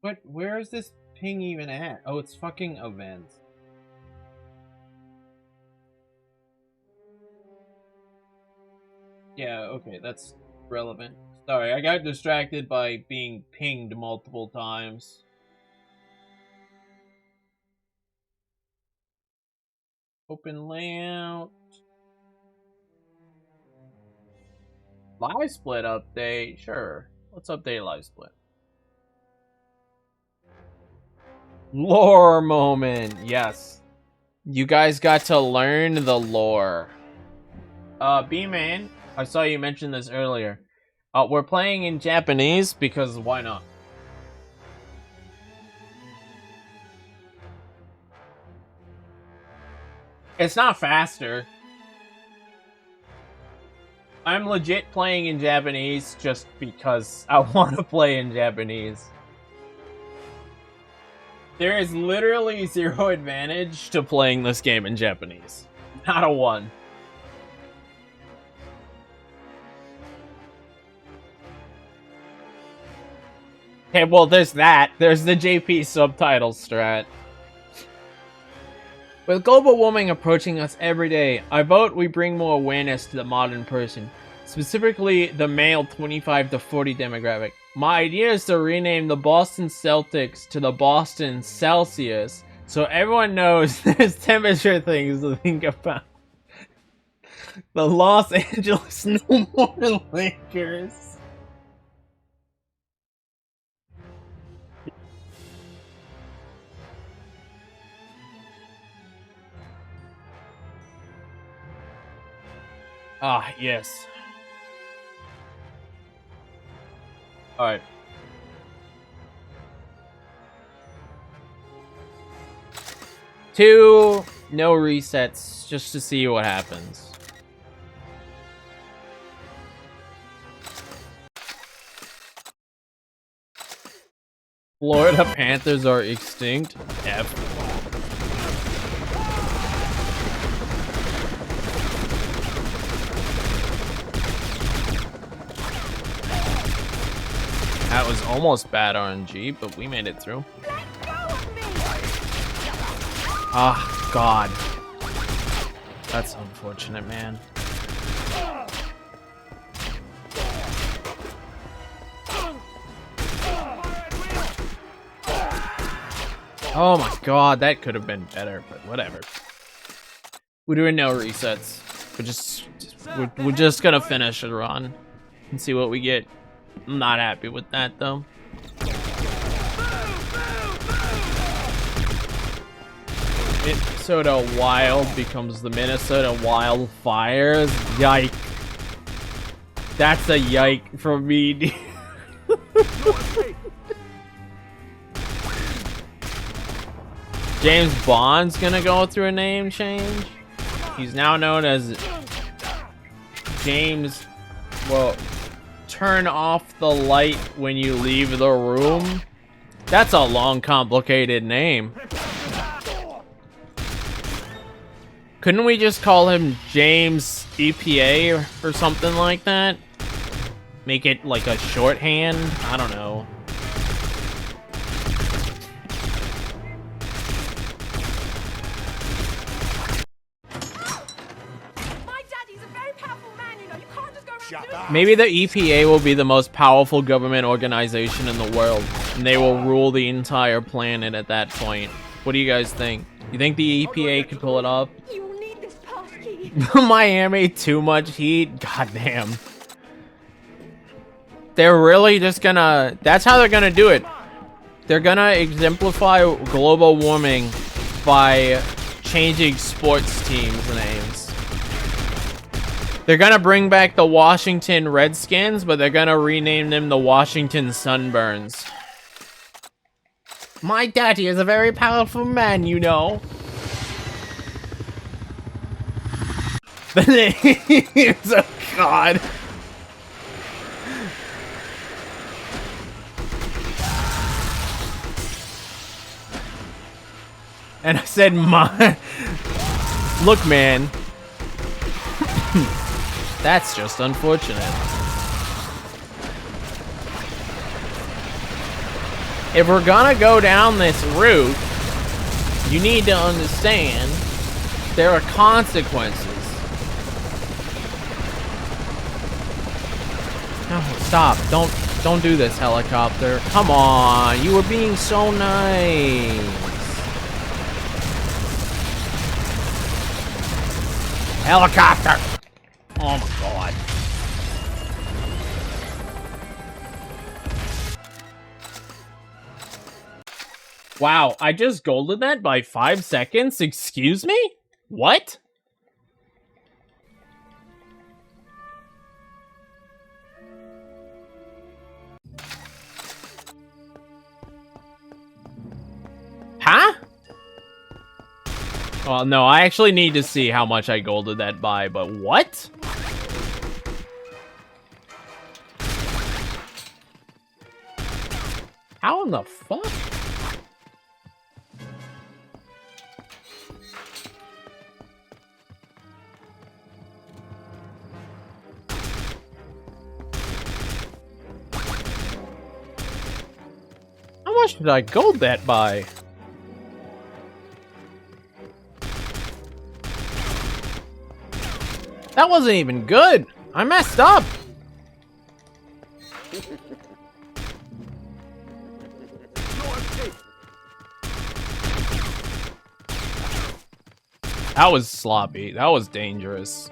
A: What? Where is this ping even at? Oh, it's fucking events. Yeah, okay, that's relevant. Sorry, I got distracted by being pinged multiple times. Open layout. Live split update, sure. Let's update live split. Lore moment, yes. You guys got to learn the lore. B-Man, I saw you mention this earlier. We're playing in Japanese because why not? It's not faster. I'm legit playing in Japanese just because I want to play in Japanese. There is literally 0 advantage to playing this game in Japanese. Not a 1. Okay, well, there's that. There's the JP subtitle strat. With global warming approaching us every day, I vote we bring more awareness to the modern person, specifically the male 25 to 40 demographic. My idea is to rename the Boston Celtics to the Boston Celsius, so everyone knows there's temperature things to think about. The Los Angeles No More Lakers. Ah, yes. Alright. Two, no resets, just to see what happens. Florida Panthers are extinct. F. That was almost bad RNG, but we made it through. Ah, God. That's unfortunate, man. Oh my God, that could have been better, but whatever. We're doing no resets. We're just gonna finish a run and see what we get. I'm not happy with that though. Minnesota Wild becomes the Minnesota Wildfires. Yike. That's a yike from me, dude. James Bond's gonna go through a name change. He's now known as James will turn off the light when you leave the room. That's a long, complicated name. Couldn't we just call him James EPA or something like that? Make it like a shorthand? I don't know.
E: My daddy's a very powerful man, you know. You can't just go around doing
A: Maybe the EPA will be the most powerful government organization in the world, and they will rule the entire planet at that point. What do you guys think? You think the EPA could pull it off?
E: You will need this pass key.
A: Miami, too much heat? Goddamn. They're really just gonna... That's how they're gonna do it. They're gonna exemplify global warming by changing sports teams' names. They're gonna bring back the Washington Redskins, but they're gonna rename them the Washington Sunburns. My daddy is a very powerful man, you know. The names, oh god. And I said, my... Look, man. That's just unfortunate. If we're gonna go down this route, you need to understand there are consequences. No, stop. Don't do this, helicopter. Come on. You were being so nice. Helicopter! Oh my god. Wow, I just golded that by 5 seconds? Excuse me? What? Huh? Well, no, I actually need to see how much I golded that by, but what? How in the fuck? How much did I gold that by? That wasn't even good. I messed up. That was sloppy. That was dangerous.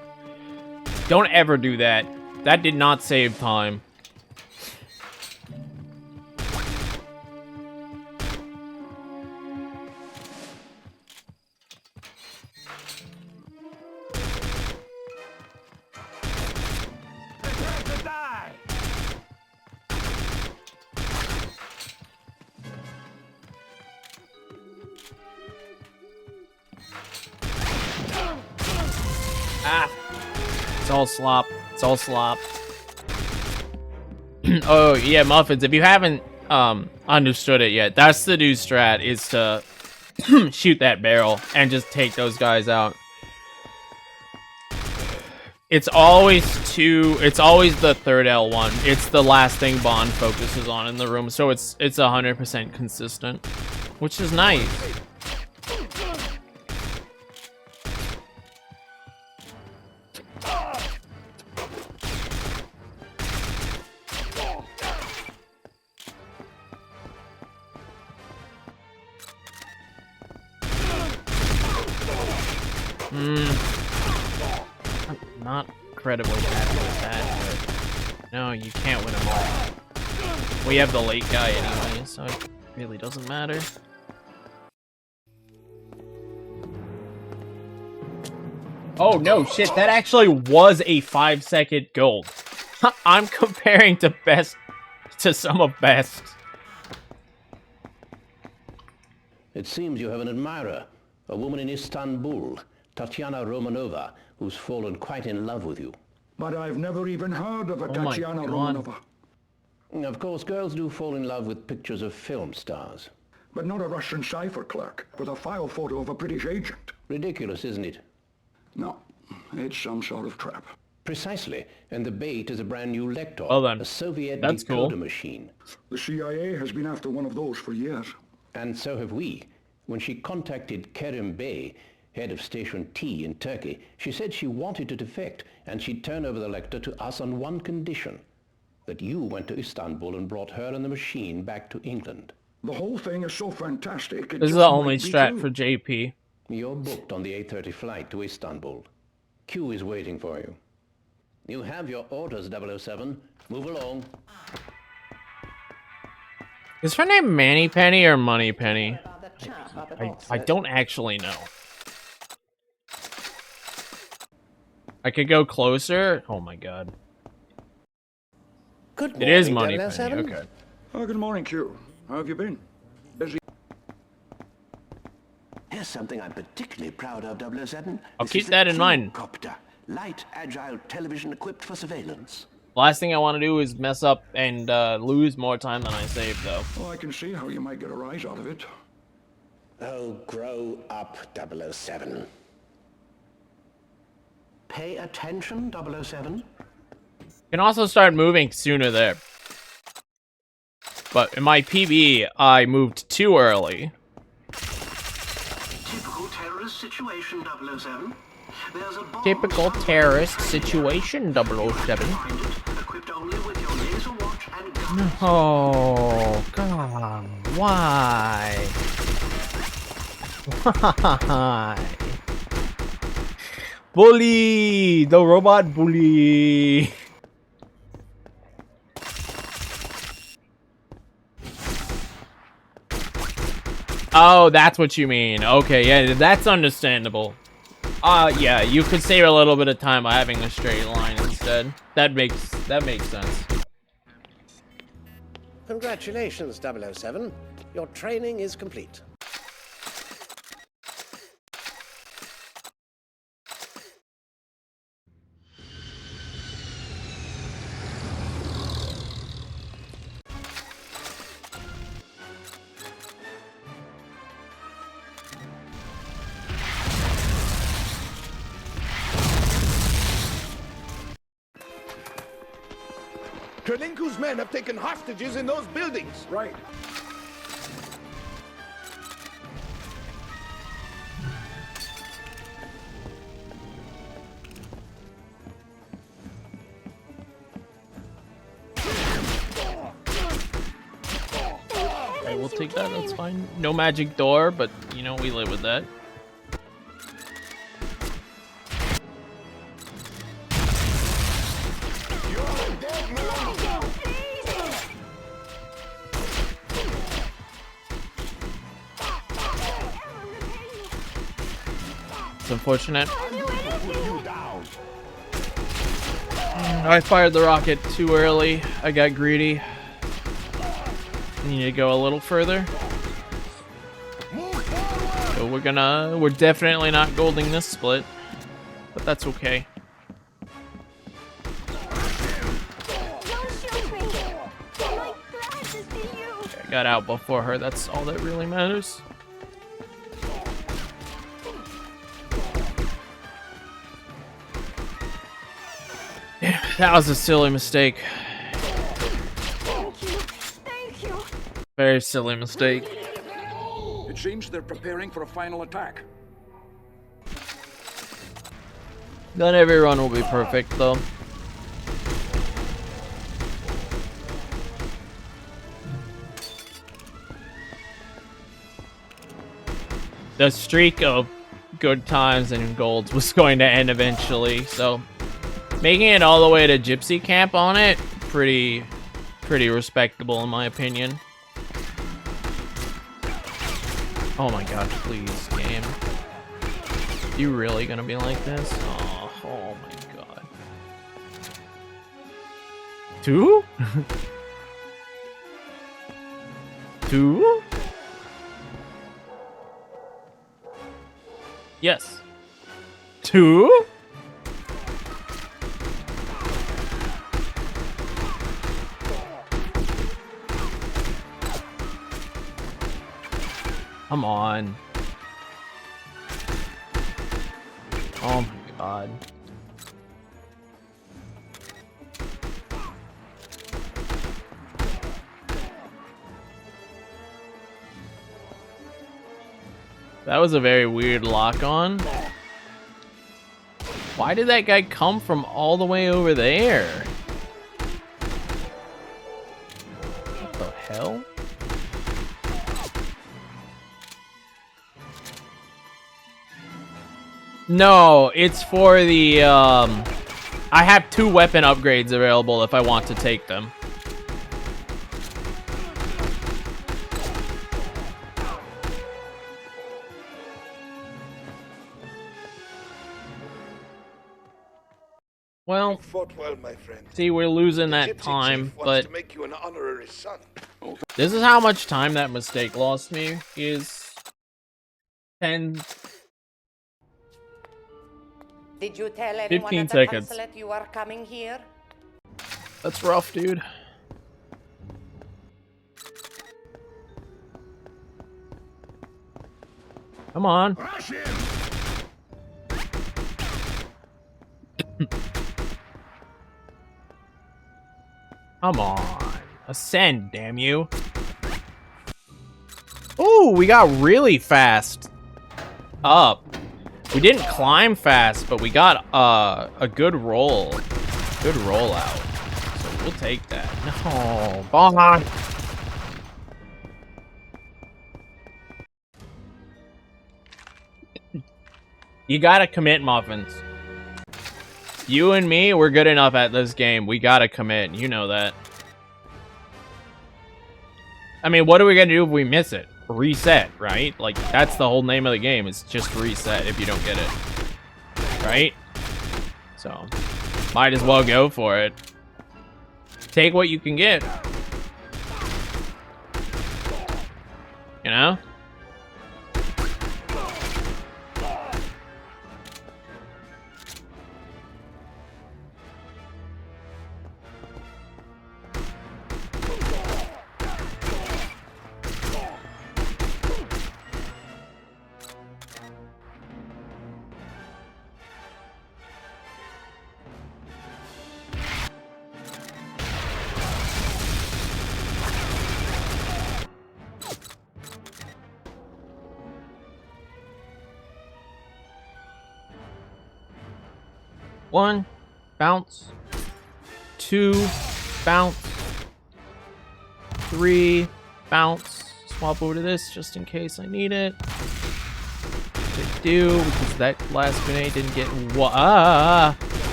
A: Don't ever do that. That did not save time. Ah, it's all slop. It's all slop. Oh yeah, Muffins. If you haven't understood it yet, that's the new strat: is to shoot that barrel and just take those guys out. It's always the third L1. It's the last thing Bond focuses on in the room, so it's 100% consistent, which is nice. I'm not incredibly happy with that, but no, you can't win them all. We have the late guy anyway, so it really doesn't matter. Oh no, shit, that actually was a 5-second gold. I'm comparing to some of best.
H: It seems you have an admirer, a woman in Istanbul, Tatiana Romanova, who's fallen quite in love with you.
B: But I've never even heard of a
A: Oh my
B: Tatiana
A: God.
B: Romanova.
H: Of course, girls do fall in love with pictures of film stars.
B: But not a Russian cipher clerk with a file photo of a British agent.
H: Ridiculous, isn't it?
B: No, it's some sort of trap.
H: Precisely. And the bait is a brand new Lektor,
A: Well then,
H: a Soviet
A: that's
H: decoder
A: cool.
H: machine.
B: The CIA has been after one of those for years.
H: And so have we. When she contacted Kerim Bey, head of Station T in Turkey, she said she wanted to defect, and she'd turn over the Lektor to us on one condition: that you went to Istanbul and brought her and the machine back to England.
B: The whole thing is so fantastic. It
A: This is
B: just
A: the only
B: might be
A: strat
B: true.
A: for JP.
H: You're booked on the 8:30 flight to Istanbul. Q is waiting for you. You have your orders, 007. Move along.
A: Is her name Manny Penny or Money Penny? I don't actually know. I could go closer. Oh my god.
G: Good
A: It
G: morning,
A: is Money
G: 007.
A: Penny. Okay.
B: Oh, good morning, Q. How have you been? Busy?
I: Here's something I'm particularly proud of, 007.
A: I'll
I: This
A: keep
I: is the
A: that in mind.
I: Copter. Light, agile television equipped for surveillance.
A: Last thing I want to do is mess up and lose more time than I save, though.
B: Oh, I can see how you might get a rise out of it.
I: Oh, grow up, 007. Pay attention, 007.
A: Can also start moving sooner there. But in my PB, I moved too early.
I: Typical terrorist situation, 007. There's a bomb
A: Typical
I: somewhere
A: terrorist
I: behind it.
A: situation, 007.
I: Find it, equipped only with your laser watch and gun.
A: Oh, God. Why? Why? Bully! The robot bully! Oh, that's what you mean. Okay, yeah, that's understandable. Yeah, you could save a little bit of time by having a straight line instead. That makes sense.
G: Congratulations, 007. Your training is complete.
F: Trelinku's men have taken hostages in those buildings.
B: Right.
A: Okay, we'll take that, that's fine. No magic door, but, you know, we live with that. It's unfortunate. I fired the rocket too early. I got greedy. Need to go a little further. So we're definitely not golding this split, but that's okay. I got out before her, that's all that really matters. That was a silly mistake.
E: Thank you.
A: Very silly mistake.
B: It seems they're preparing for a final attack.
A: Not every run will be perfect, though. The streak of good times and golds was going to end eventually, so making it all the way to Gypsy Camp on it, pretty respectable in my opinion. Oh my god, please, game. You really gonna be like this? Oh my god. 2? 2? Yes. 2? Come on. Oh my god. That was a very weird lock-on. Why did that guy come from all the way over there? What the hell? No, it's for the, I have 2 weapon upgrades available if I want to take them. Well,
J: fought well, my friend.
A: See, we're losing that
J: Gypsy
A: time,
J: Chief wants
A: but
J: to make you an honorary son.
A: this is how much time that mistake lost me, is 10...
K: Did you tell
A: 15
K: anyone at the
A: seconds.
K: consulate you are coming here?
A: That's rough, dude. Come on. Come on. Ascend, damn you. Ooh, we got really fast up. We didn't climb fast, but we got a good roll. Good rollout. So we'll take that. No, ball. You gotta commit, Muffins. You and me, we're good enough at this game. We gotta commit. You know that. I mean, what are we gonna do if we miss it? Reset, right? Like, that's the whole name of the game. It's just reset if you don't get it. Right? So, might as well go for it. Take what you can get. You know? One, bounce. 2, bounce. 3, bounce. Swap over to this just in case I need it. Which I do, because that last grenade didn't get...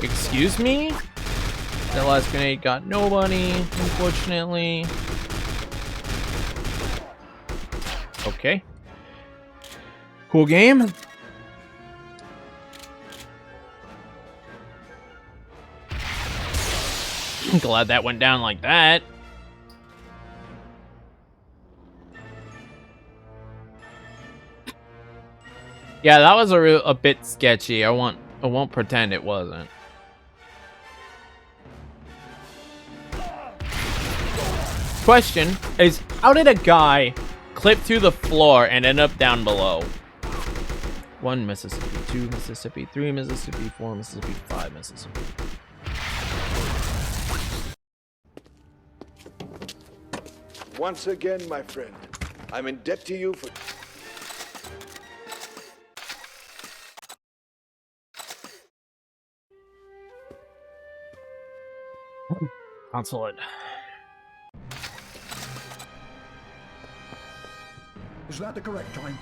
A: Excuse me? That last grenade got nobody, unfortunately. Okay. Cool game. I'm glad that went down like that. Yeah, that was a bit sketchy. I won't pretend it wasn't. Question is, how did a guy clip through the floor and end up down below? 1 Mississippi, 2 Mississippi, 3 Mississippi, 4 Mississippi, 5 Mississippi.
J: Once again, my friend, I'm in debt to you for...
A: Consulate.
B: Is that the correct time?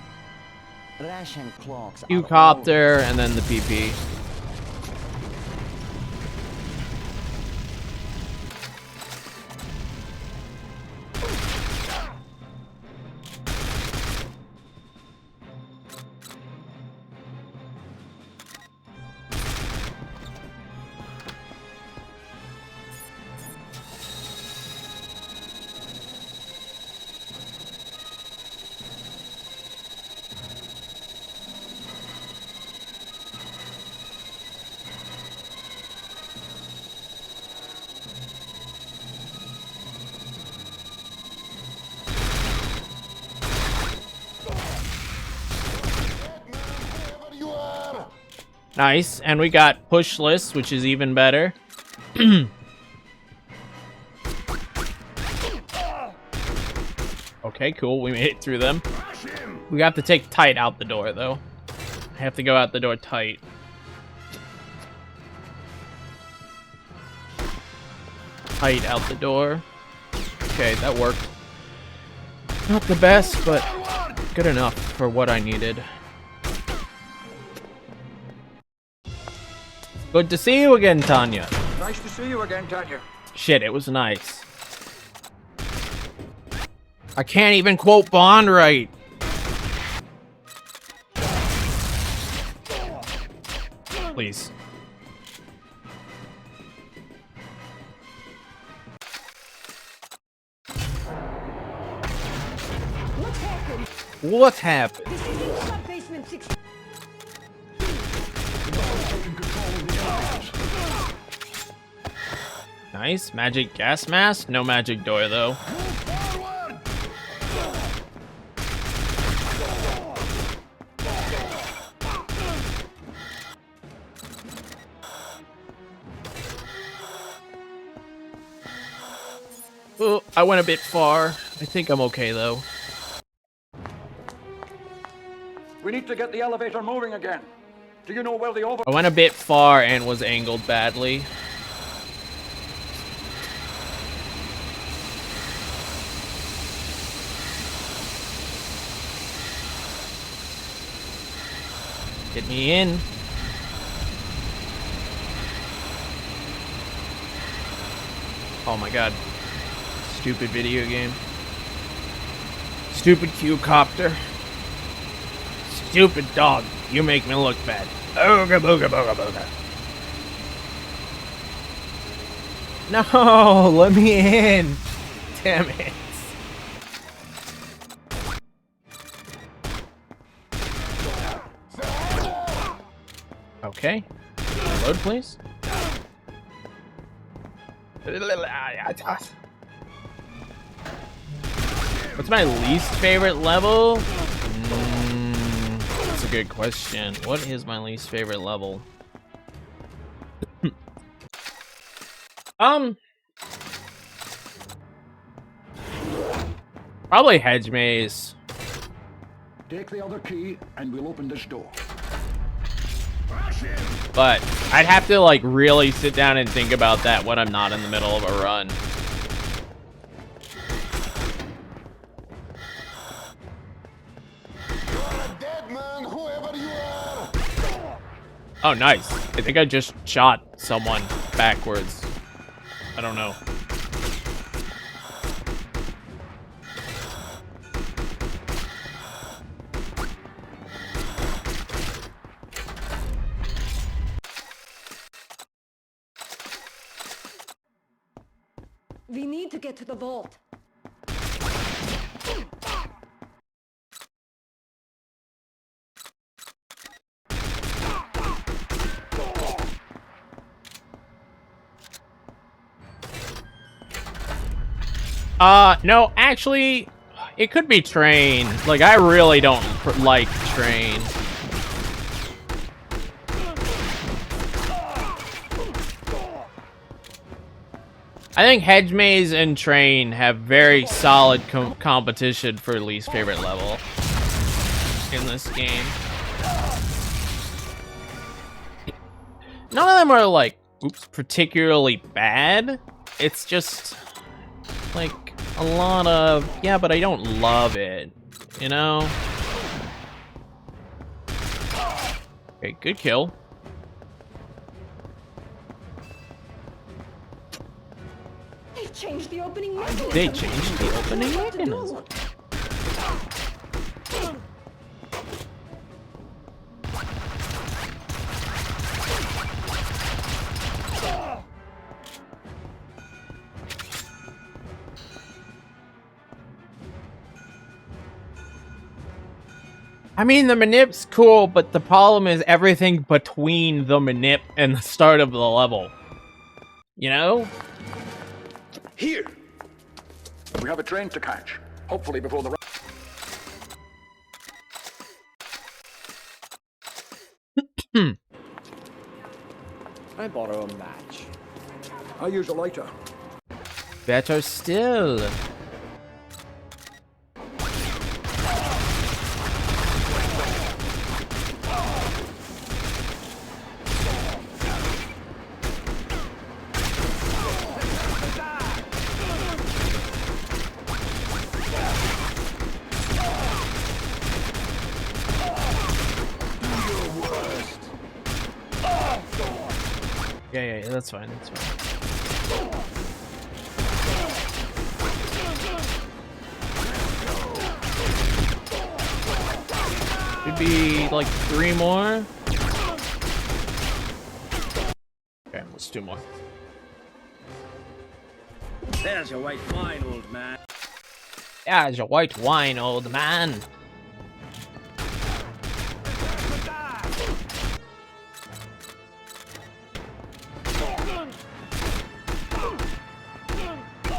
L: Ration clocks.
A: Q-copter and then the PP. Nice, and we got pushless, which is even better. Okay, cool. We made it through them. We have to take tight out the door, though. I have to go out the door tight. Tight out the door. Okay, that worked. Not the best, but good enough for what I needed. Good to see you again, Tanya.
B: Nice to see you again, Tanya.
A: Shit, it was nice. I can't even quote Bond right. Please. What happened? Nice. Magic gas mask? No magic door, though. Oh, I went a bit far. I think I'm okay, though.
B: We need to get the elevator moving again. Do you know where the
A: I went a bit far and was angled badly. Get me in. Oh my god. Stupid video game. Stupid Q-copter. Stupid dog. You make me look bad. Ooga booga booga booga. No, let me in. Damn it. Okay. Reload, please. What's my least favorite level? That's a good question. What is my least favorite level? Probably Hedge Maze.
B: Take the other key and we'll open this door.
A: But I'd have to like really sit down and think about that when I'm not in the middle of a run. Oh, nice. I think I just shot someone backwards. I don't know.
E: We need to get to the vault.
A: No, actually, it could be Train. Like, I really don't like Train. I think Hedge Maze and Train have very solid competition for least favorite level in this game. None of them are, like, particularly bad. It's just, like, a lot of, yeah, but I don't love it, you know? Okay, good kill.
E: They changed the opening mechanism.
A: They changed the opening mechanism. I mean, the manip's cool, but the problem is everything between the manip and the start of the level. You know?
B: Here! We have a train to catch. Hopefully before the...
G: Can I borrow a match?
B: I use a lighter.
A: Better still.
M: Yeah, that's fine, that's fine.
A: Should be like 3 more. Okay, let's 2 more.
G: There's your white wine, old man.
A: There's your white wine, old man.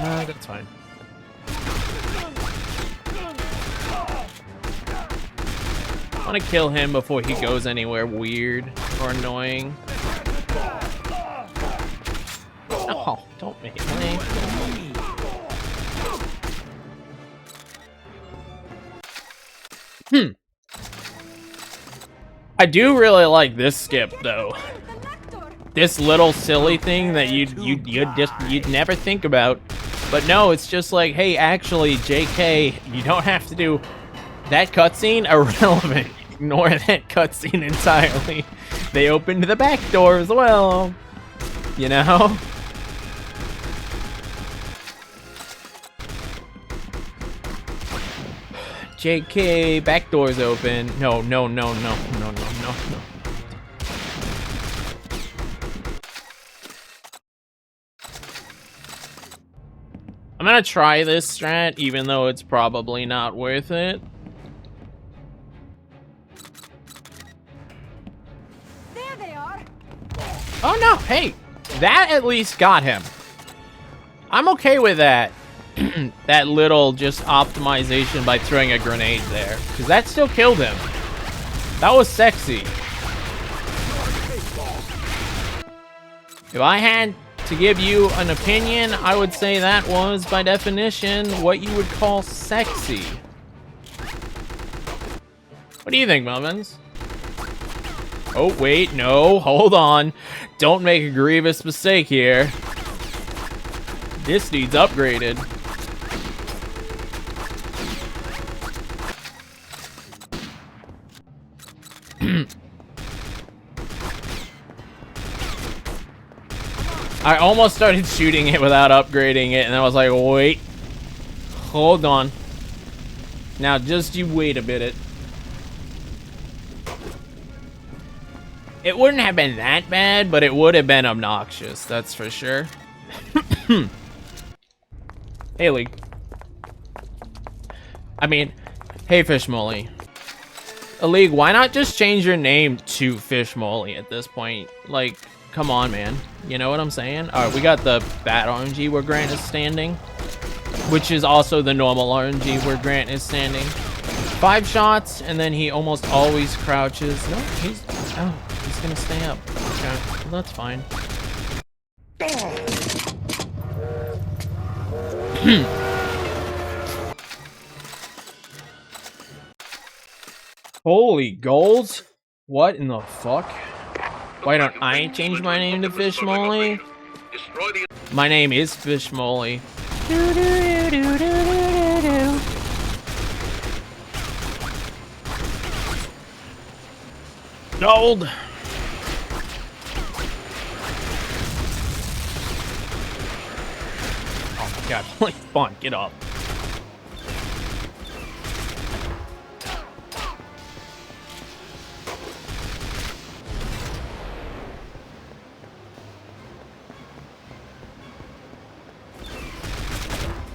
M: That's fine.
A: I want to kill him before he goes anywhere weird or annoying. Oh, don't make me. I do really like this skip though. This little silly thing that you'd never think about. But no, it's just like, hey, actually, JK, you don't have to do that cutscene. Irrelevant. Ignore that cutscene entirely. They opened the back door as well. You know? JK, back door's open. No. I'm gonna try this strat, even though it's probably not worth it.
E: There they are.
A: Oh no, hey, that at least got him. I'm okay with that. That little just optimization by throwing a grenade there, because that still killed him. That was sexy. If I had to give you an opinion, I would say that was, by definition, what you would call sexy. What do you think, Muffins? Oh, wait, no, hold on. Don't make a grievous mistake here. This needs upgraded. I almost started shooting it without upgrading it, and I was like, wait. Hold on. Now, just you wait a bit. It wouldn't have been that bad, but it would have been obnoxious, that's for sure. Hey, League. I mean, hey, Fish Molly. League, why not just change your name to Fish Molly at this point? Like, come on, man. You know what I'm saying? All right, we got the bad RNG where Grant is standing, which is also the normal RNG where Grant is standing. 5 shots, and then he almost always crouches. No, he's gonna stay up. Okay, well, that's fine. Holy goals! What in the fuck? Why don't I change my name to Fish Molly? My name is Fish Molly. Gold! Oh my god, like, fun, get up.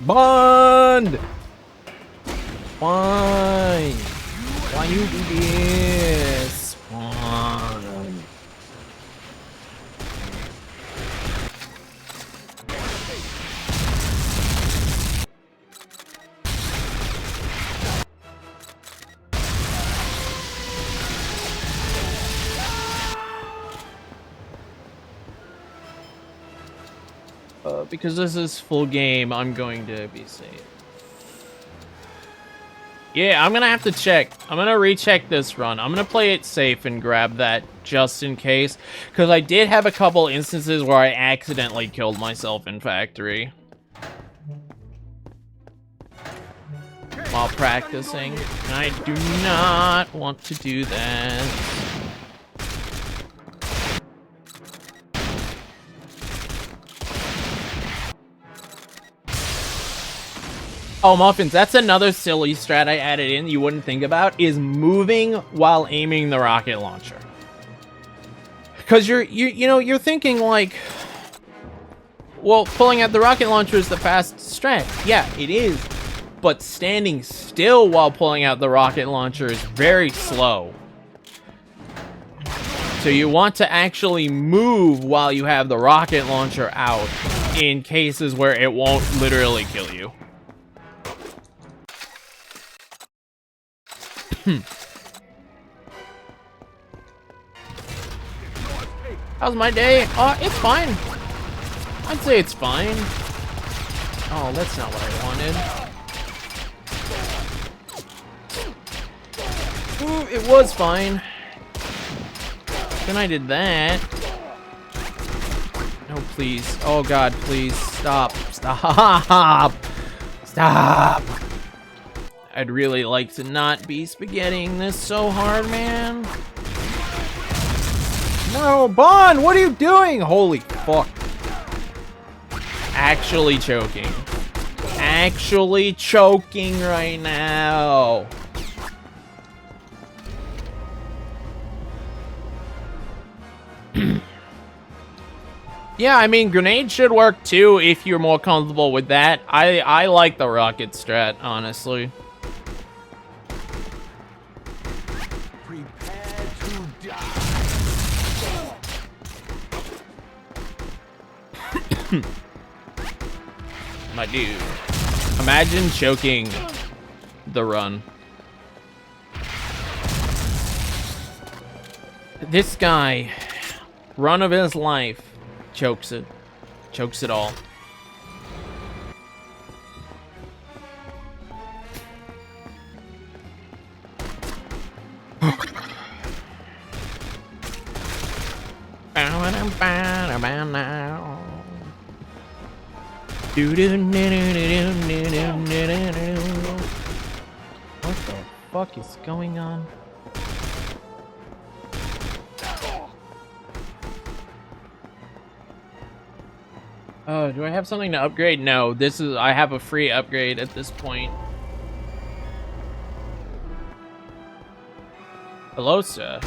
A: Bond! Why? Why you do this? Bond.
M: Because this is full game, I'm going to be safe. Yeah, I'm gonna have to check. I'm gonna recheck this run. I'm gonna play it safe and grab that just in case. Because I did have a couple instances where I accidentally killed myself in factory while practicing. And I do not want to do that. Oh, Muffins, that's another silly strat I added in you wouldn't think about, is moving while aiming the rocket launcher. Because you're thinking like, well, pulling out the rocket launcher is the fast strat. Yeah, it is. But standing still while pulling out the rocket launcher is very slow. So you want to actually move while you have the rocket launcher out in cases where it won't literally kill you. How's my day? It's fine. I'd say it's fine. Oh, that's not what I wanted. Ooh, it was fine. Then I did that. No, please. Oh, God, please. Stop. Stop. Stop. I'd really like to not be spaghettiing this so hard, man. No, Bond, what are you doing? Holy fuck. Actually choking. Actually choking right now. Yeah, I mean, grenade should work too if you're more comfortable with that. I like the rocket strat, honestly. My dude, imagine choking the run. This guy, run of his life, chokes it all. What the fuck is going on? Oh, do I have something to upgrade? No, I have a free upgrade at this point. Hello, sir.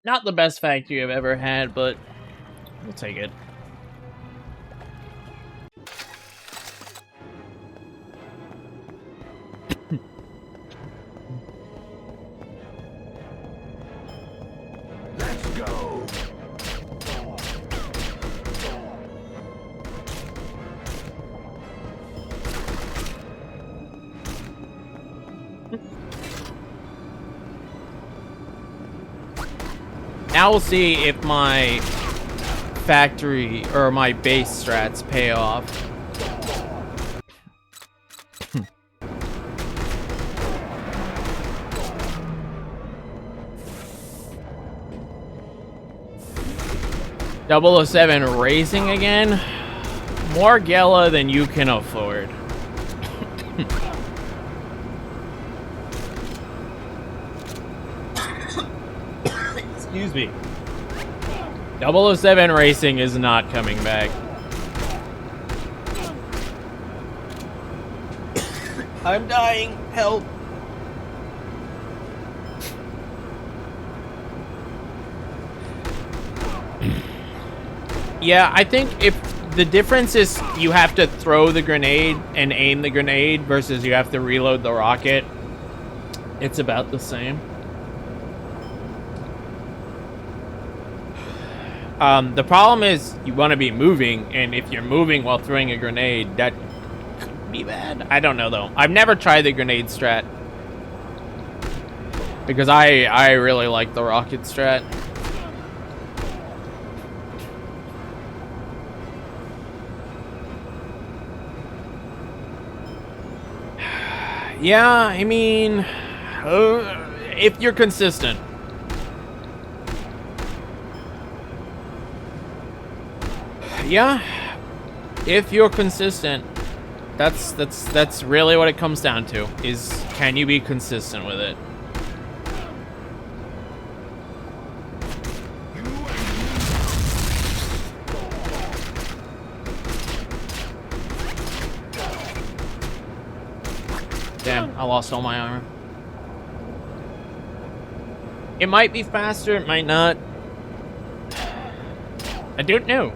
M: Not the best factory I've ever had, but we'll take it.
B: Let's go.
A: Now we'll see if my factory or my base strats pay off. .007 racing again? More Gela than you can afford. Excuse me. 007 racing is not coming back. I'm dying. Help.
M: Yeah, I think if the difference is you have to throw the grenade and aim the grenade versus you have to reload the rocket, it's about the same. The problem is you want to be moving, and if you're moving while throwing a grenade, that could be bad. I don't know, though. I've never tried the grenade strat because I really like the rocket strat. Yeah, I mean, if you're consistent. Yeah, if you're consistent, that's really what it comes down to, is can you be consistent with it? Damn, I lost all my armor. It might be faster, it might not. I don't know.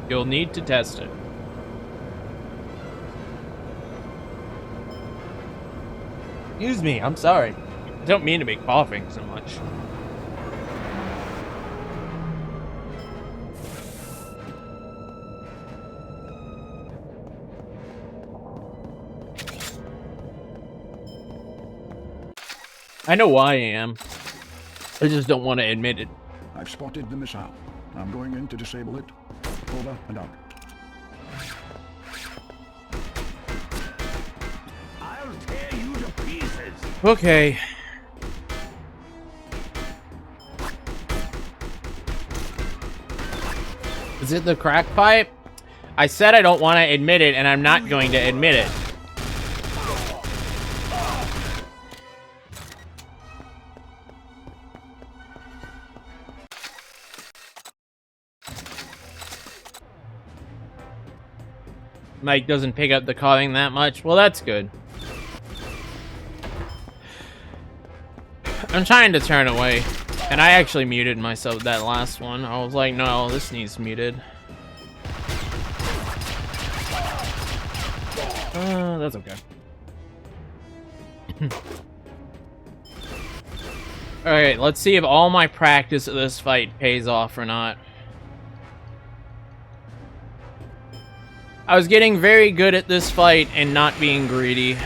M: You'll need to test it. Excuse me, I'm sorry. I don't mean to be coughing so much. I know why I am. I just don't want to admit it.
B: I've spotted the missile. I'm going in to disable it. Over and out.
C: I'll tear you to pieces.
M: Okay. Is it the crack pipe? I said I don't want to admit it, and I'm not going to admit it. Mike doesn't pick up the coughing that much. Well, that's good. I'm trying to turn away. And I actually muted myself that last one. I was like, no, this needs muted. That's okay. Alright, let's see if all my practice of this fight pays off or not. I was getting very good at this fight and not being greedy.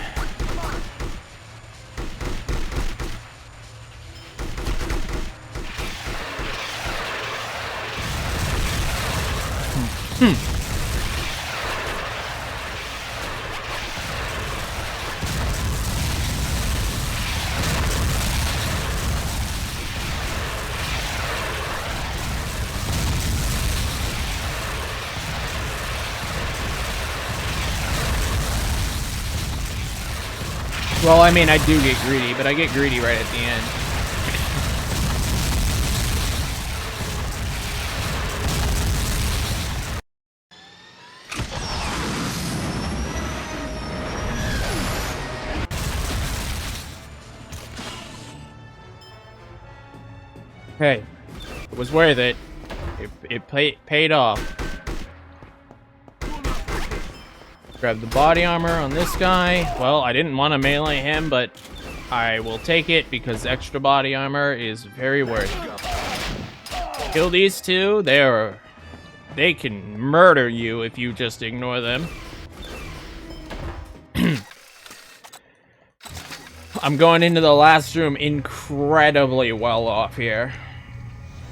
M: Well, I mean, I do get greedy, but I get greedy right at the end. Hey, it was worth it. It paid off. Grab the body armor on this guy. Well, I didn't want to melee him, but I will take it because extra body armor is very worth it. Kill these two. They can murder you if you just ignore them. I'm going into the last room incredibly well off here.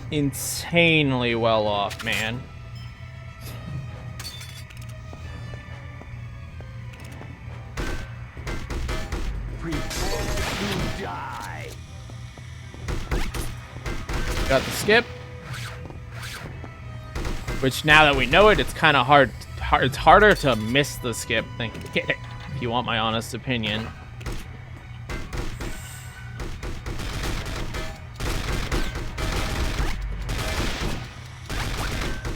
M: Insanely well off, man. Got the skip, which now that we know it, it's kind of hard. It's harder to miss the skip than get it, if you want my honest opinion.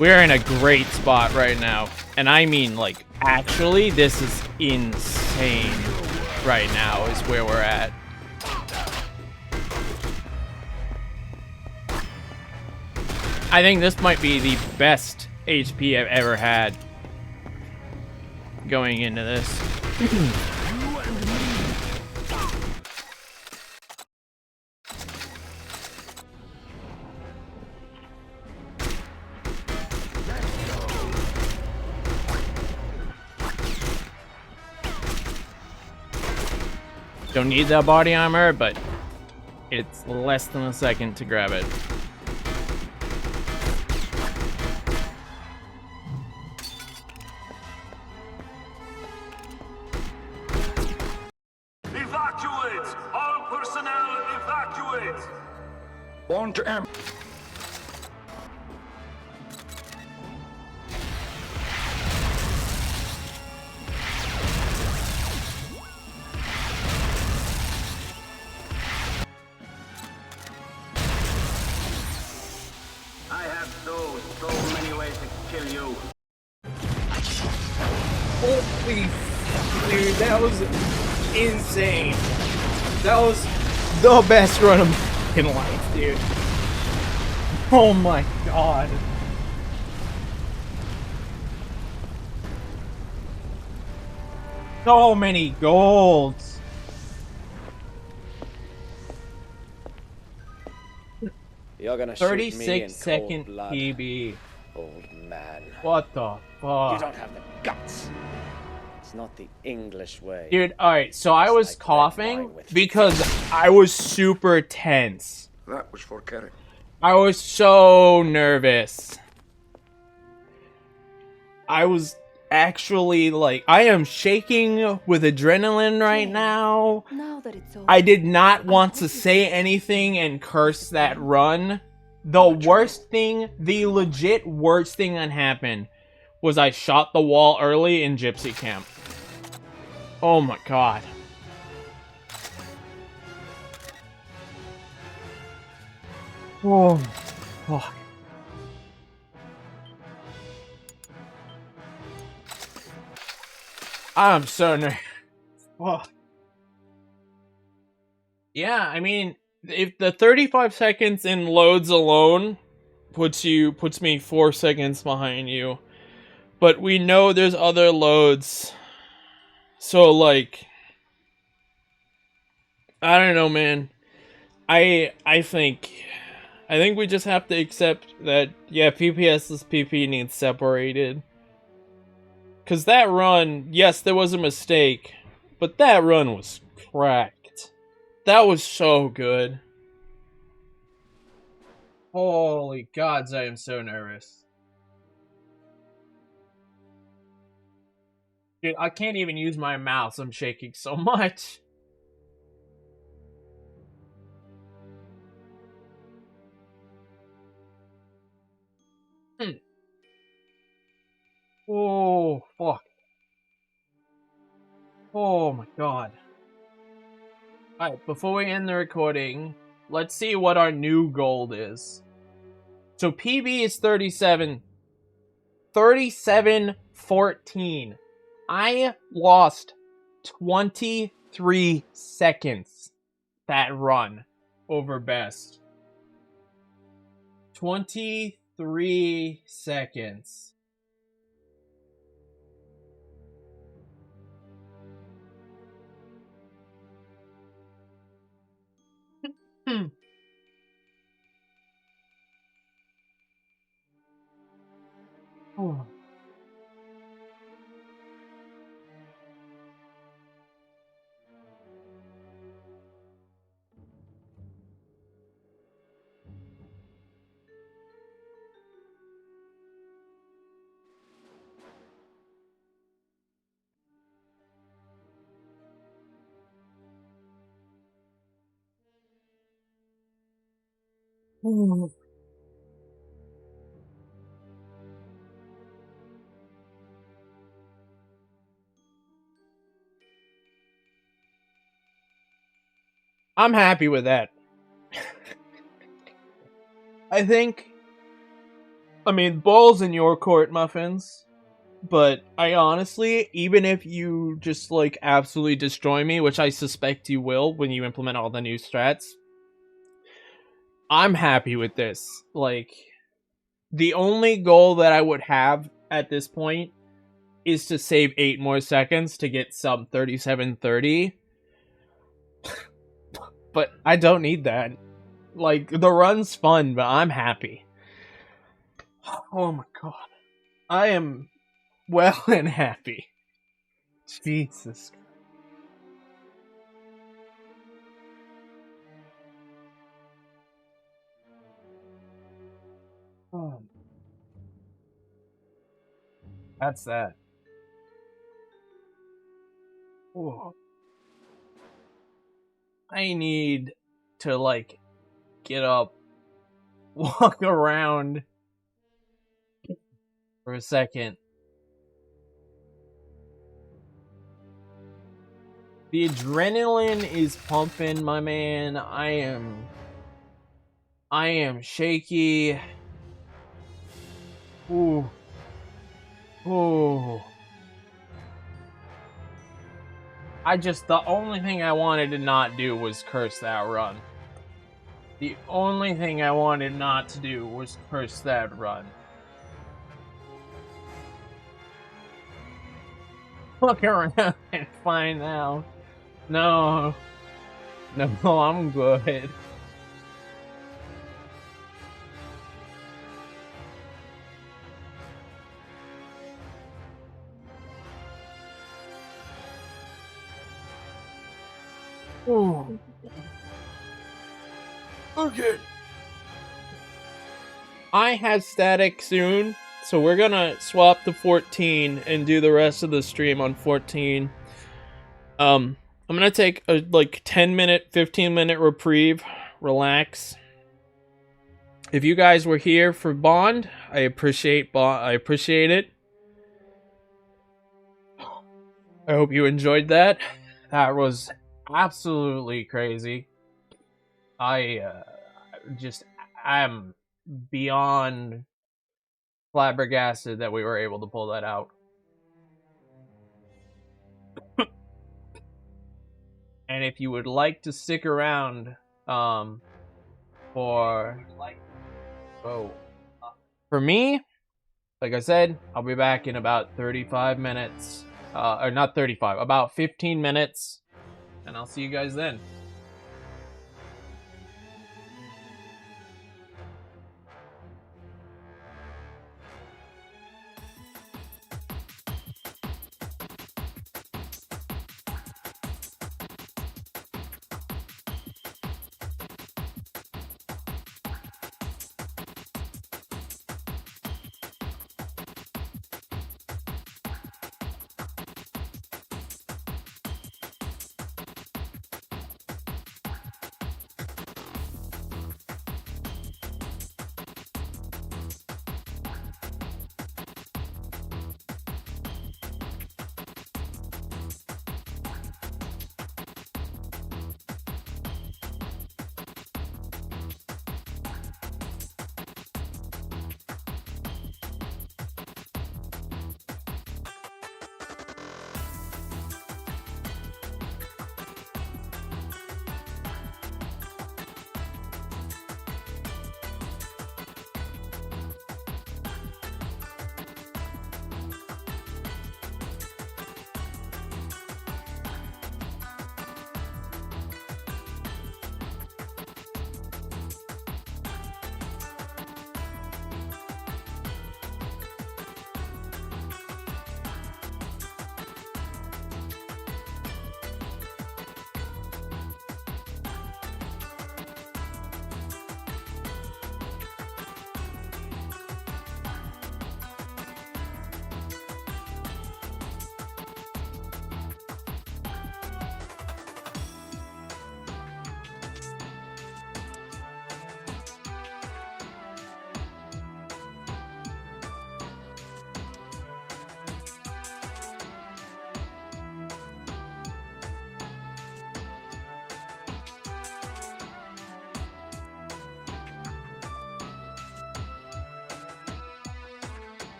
M: We're in a great spot right now, and I mean, like, actually, this is insane. Right now is where we're at. I think this might be the best HP I've ever had going into this. Don't need that body armor, but it's less than a second to grab it.
C: Evacuate! All personnel evacuate!
B: Born to amp.
C: I have so many ways to kill you.
M: Holy f- dude, that was insane. That was the best run of my fucking life, dude. Oh my god. So many golds.
G: You're gonna shoot me in
M: 36-second
G: cold blood,
M: PB.
G: old man.
M: What the fuck?
G: You don't have the guts. It's not the English way.
M: Dude, alright, so I was coughing because I was super tense.
B: That was for Kerry.
M: I was so nervous. I was actually like, I am shaking with adrenaline right now.
E: Now that it's over,
M: I did not want to say anything and curse that run. The worst thing, the legit worst thing that happened was I shot the wall early in Gypsy Camp. Oh my god. Oh, fuck. I'm so nervous. Oh. Yeah, I mean, if the 35 seconds in loads alone puts me 4 seconds behind you, but we know there's other loads. So like, I don't know, man. I think we just have to accept that, yeah, PPS's PP needs separated. Because that run, yes, there was a mistake, but that run was cracked. That was so good. Holy gods, I am so nervous. Dude, I can't even use my mouse. I'm shaking so much. Oh, fuck. Oh my god. Alright, before we end the recording, let's see what our new gold is. So PB is 37. 37-14. I lost 23 seconds that run over best. 23 seconds. Oh. Oh. I'm happy with that. I mean, ball's in your court, Muffins. But I honestly, even if you just, like, absolutely destroy me, which I suspect you will when you implement all the new strats, I'm happy with this. Like, the only goal that I would have at this point is to save 8 more seconds to get sub 3730. But I don't need that. Like, the run's fun, but I'm happy. Oh my god. I am well and happy. Jesus. Oh. That's that. Oh. I need to, like, get up, walk around for a second. The adrenaline is pumping, my man. I am shaky. Ooh. Ooh. The only thing I wanted to not do was curse that run. The only thing I wanted not to do was curse that run. Look around and find out. No. No, I'm good. Ooh. Okay. I have static soon, so we're gonna swap to 14 and do the rest of the stream on 14. I'm gonna take a 10-minute, 15-minute reprieve, relax. If you guys were here for Bond, I appreciate it. I hope you enjoyed that. That was absolutely crazy. I'm beyond flabbergasted that we were able to pull that out. And if you would like to stick around for me, like I said, I'll be back in about 35 minutes. Or not 35, about 15 minutes. And I'll see you guys then.